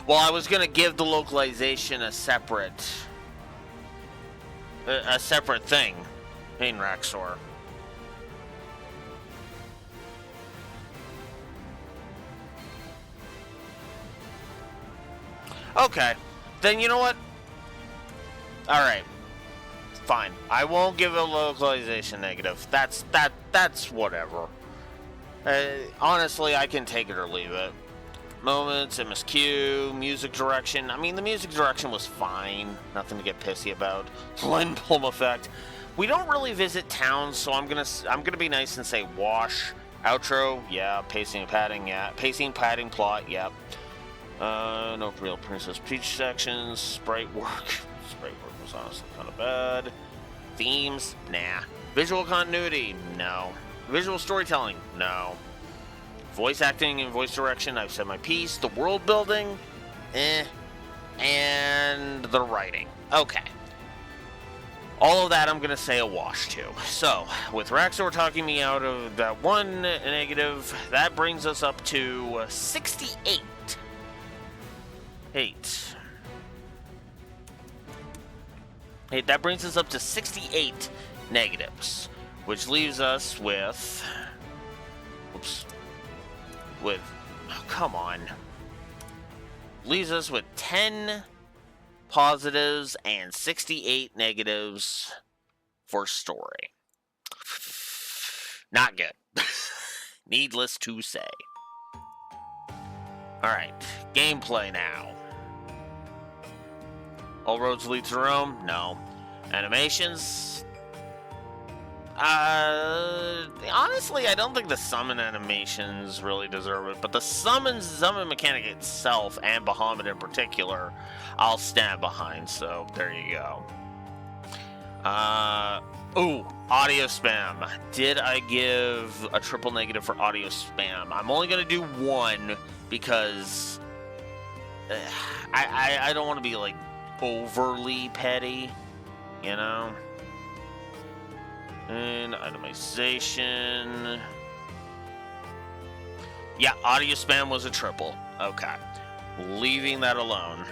Speaker 1: Well, I was gonna give the localization a separate thing in Raxor. Okay, then you know what? All right, fine. I won't give a localization negative. That's whatever. Honestly, I can take it or leave it. Moments, MSQ, music direction. I mean, the music direction was fine. Nothing to get pissy about. Lindblom effect. We don't really visit towns, so I'm gonna be nice and say wash. Outro, yeah. Pacing and padding, yeah. Pacing, padding, plot, yeah. No real Princess Peach sections. Sprite work. Sprite work was honestly kind of bad. Themes, nah. Visual continuity, no. Visual storytelling, no. Voice acting and voice direction, I've said my piece. The world building, and the writing, okay. All of that I'm going to say a wash to. So, with Raxor talking me out of that one negative, that brings us up to 68. 8. Hey, that brings us up to 68 negatives, which leaves us with... Oops. With... Oh, come on. Leaves us with 10 positives and 68 negatives for story. Not good. Needless to say. Alright, gameplay now. All roads lead to Rome? No. Animations? Honestly, I don't think the summon animations really deserve it, but the summon mechanic itself, and Bahamut in particular, I'll stand behind, so there you go. Ooh, audio spam. Did I give a triple negative for audio spam? I'm only gonna do one, because I don't want to be, like, overly petty, you know? And itemization. Yeah, audio spam was a triple. Okay. Leaving that alone.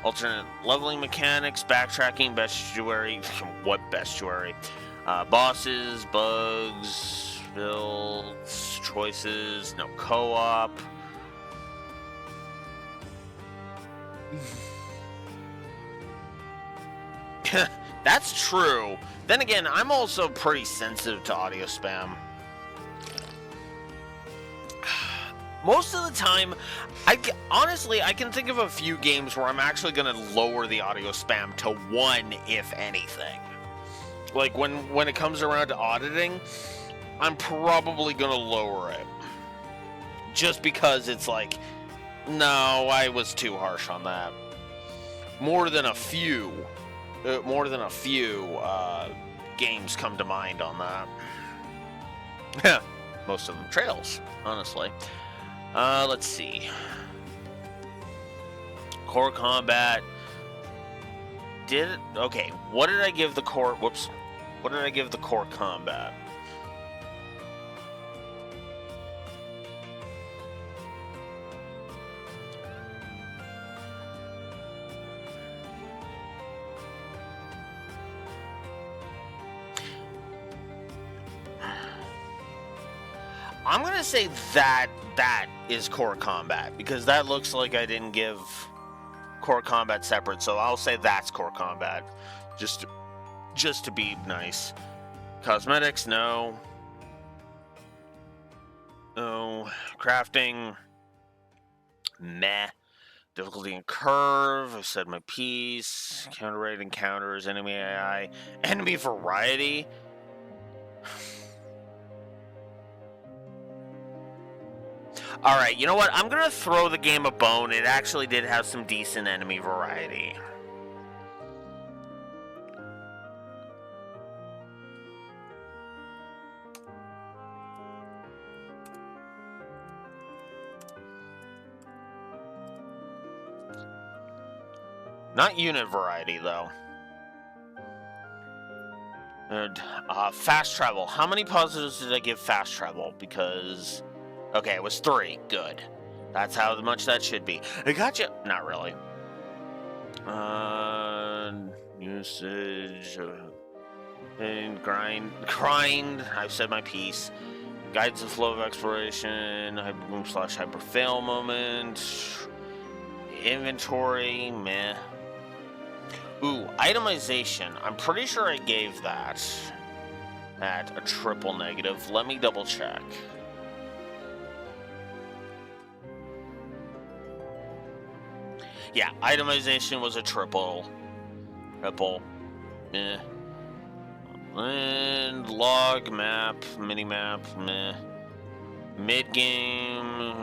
Speaker 1: Alternate leveling mechanics, backtracking, bestiary. What bestiary? Bosses, bugs, builds, choices, no co-op. That's true. Then again, I'm also pretty sensitive to audio spam. Most of the time, honestly, I can think of a few games where I'm actually going to lower the audio spam to 1, if anything. Like, when it comes around to auditing, I'm probably going to lower it. Just because it's like, no, I was too harsh on that. More than a few games come to mind on that. Most of them trails, honestly. Let's see. Core combat. Okay, what did I give the core? Whoops. What did I give the core combat? I'm gonna say that is core combat, because that looks like I didn't give core combat separate, so I'll say that's core combat, just to be nice. Cosmetics, no. No. Crafting, meh. Difficulty and curve, I've said my piece. Counter rate encounters, enemy AI, enemy variety. Alright, you know what? I'm going to throw the game a bone. It actually did have some decent enemy variety. Not unit variety, though. And, fast travel. How many positives did I give fast travel? Because... okay, it was 3. Good. That's how much that should be. I gotcha. Not really. Usage. And grind. I've said my piece. Guides the flow of exploration. Hyperboom / hyperfail moment. Inventory. Meh. Ooh, itemization. I'm pretty sure I gave that at a triple negative. Let me double check. Yeah, itemization was a triple. Meh. And log, map, mini-map, meh. Mid-game,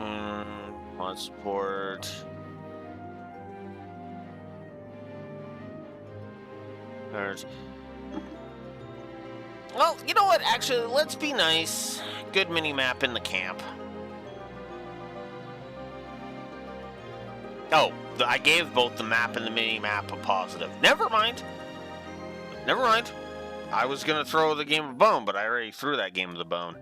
Speaker 1: mod support. Well, you know what? Actually, let's be nice. Good mini-map in the camp. Oh, I gave both the map and the mini-map a positive. Never mind. I was going to throw the game a bone, but I already threw that game the bone.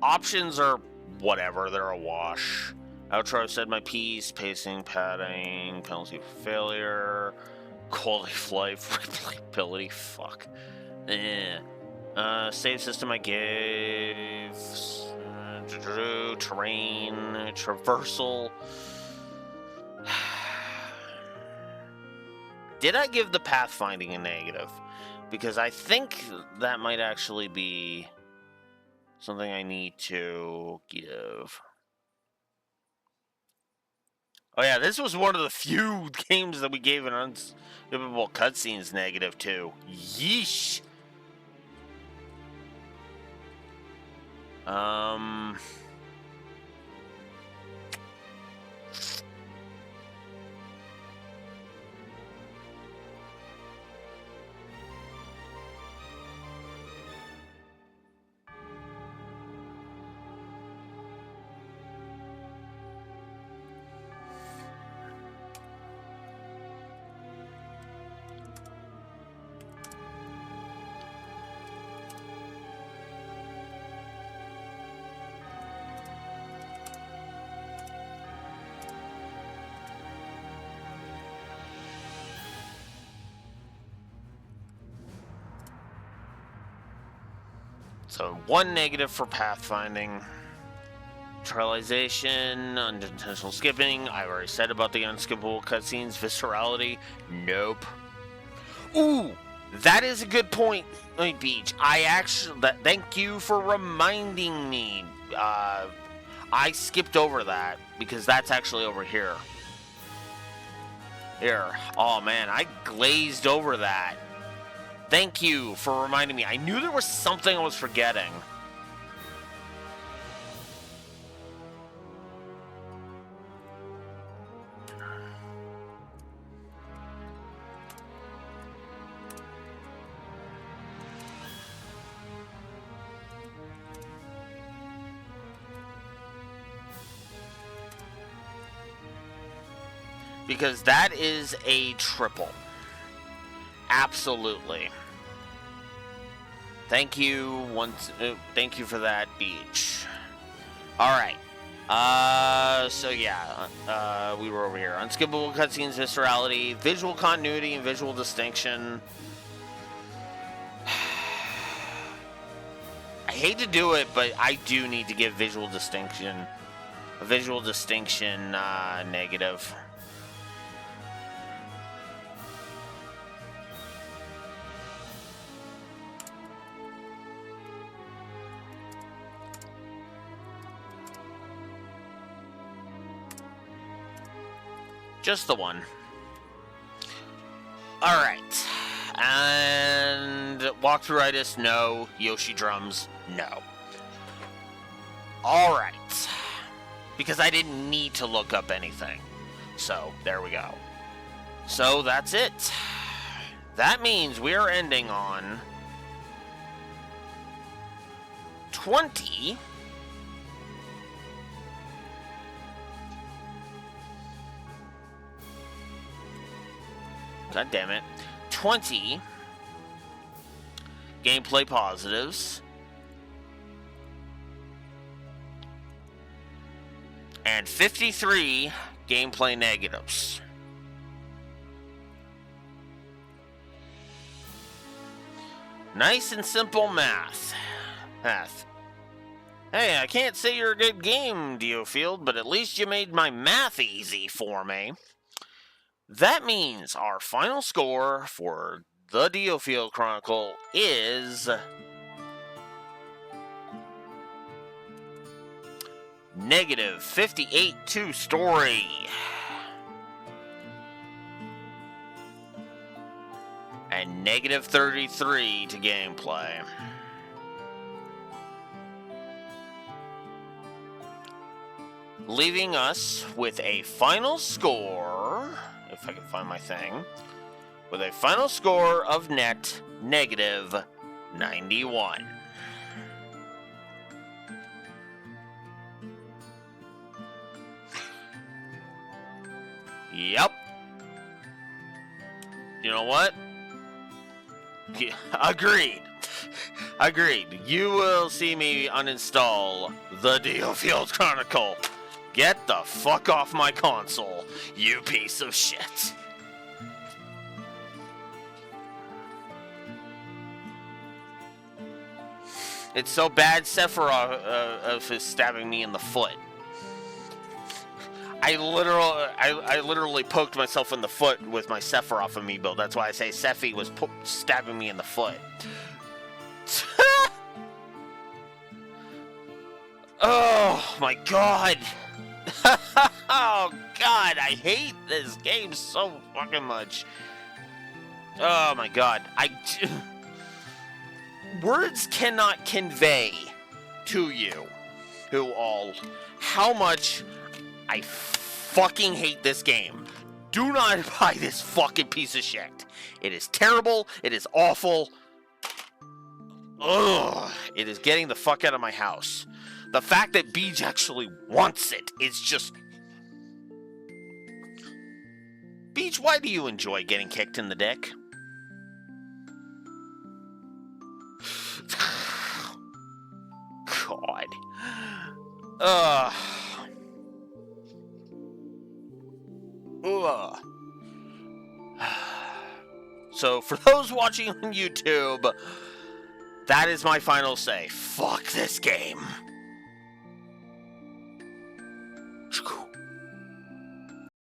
Speaker 1: Options are whatever. They're a wash. Outro said my piece. Pacing, padding, penalty for failure, quality of life, replayability. Fuck. Save system I gave. Terrain, traversal. Did I give the pathfinding a negative? Because I think that might actually be something I need to give. Oh yeah, this was one of the few games that we gave an unskippable cutscenes negative to. Yeesh. So 1 negative for pathfinding. Neutralization, unintentional skipping. I already said about the unskippable cutscenes. Viscerality, nope. Ooh, that is a good point, Beach. Thank you for reminding me. I skipped over that because that's actually over here. Here. Oh man, I glazed over that. Thank you for reminding me. I knew there was something I was forgetting. Because that is a triple. Absolutely. Thank you thank you for that, Beach. All right. So yeah, we were over here. Unskippable cutscenes, viscerality, visual continuity, and visual distinction. I hate to do it, but I do need to give visual distinction negative. Just the one. Alright. And walkthroughitis, no. Yoshi drums, no. Alright. Because I didn't need to look up anything. So, there we go. So, that's it. That means we are ending on 20. God damn it. 20 gameplay positives and 53 gameplay negatives. Nice and simple math. Hey, I can't say you're a good game, Diofield, but at least you made my math easy for me. That means our final score for the Diofield Chronicle is negative 58 to story. And negative 33 to gameplay. Leaving us with a final score, if I can find my thing, with a final score of net negative 91. Yep. You know what? Yeah, agreed. Agreed. You will see me uninstall the Diofield Chronicle. Get the fuck off my console, you piece of shit. It's so bad Sephiroth is stabbing me in the foot. I literally poked myself in the foot with my Sephiroth amiibo. That's why I say Sephi was stabbing me in the foot. Oh my god. Oh god, I hate this game so fucking much. Oh my god. Words cannot convey to you, who all, how much I fucking hate this game. Do not buy this fucking piece of shit. It is terrible. It is awful. Ugh. It is getting the fuck out of my house. The fact that Beej actually wants it is just... Beej, why do you enjoy getting kicked in the dick? God. Ugh. Ugh. So, for those watching on YouTube, that is my final say. Fuck this game.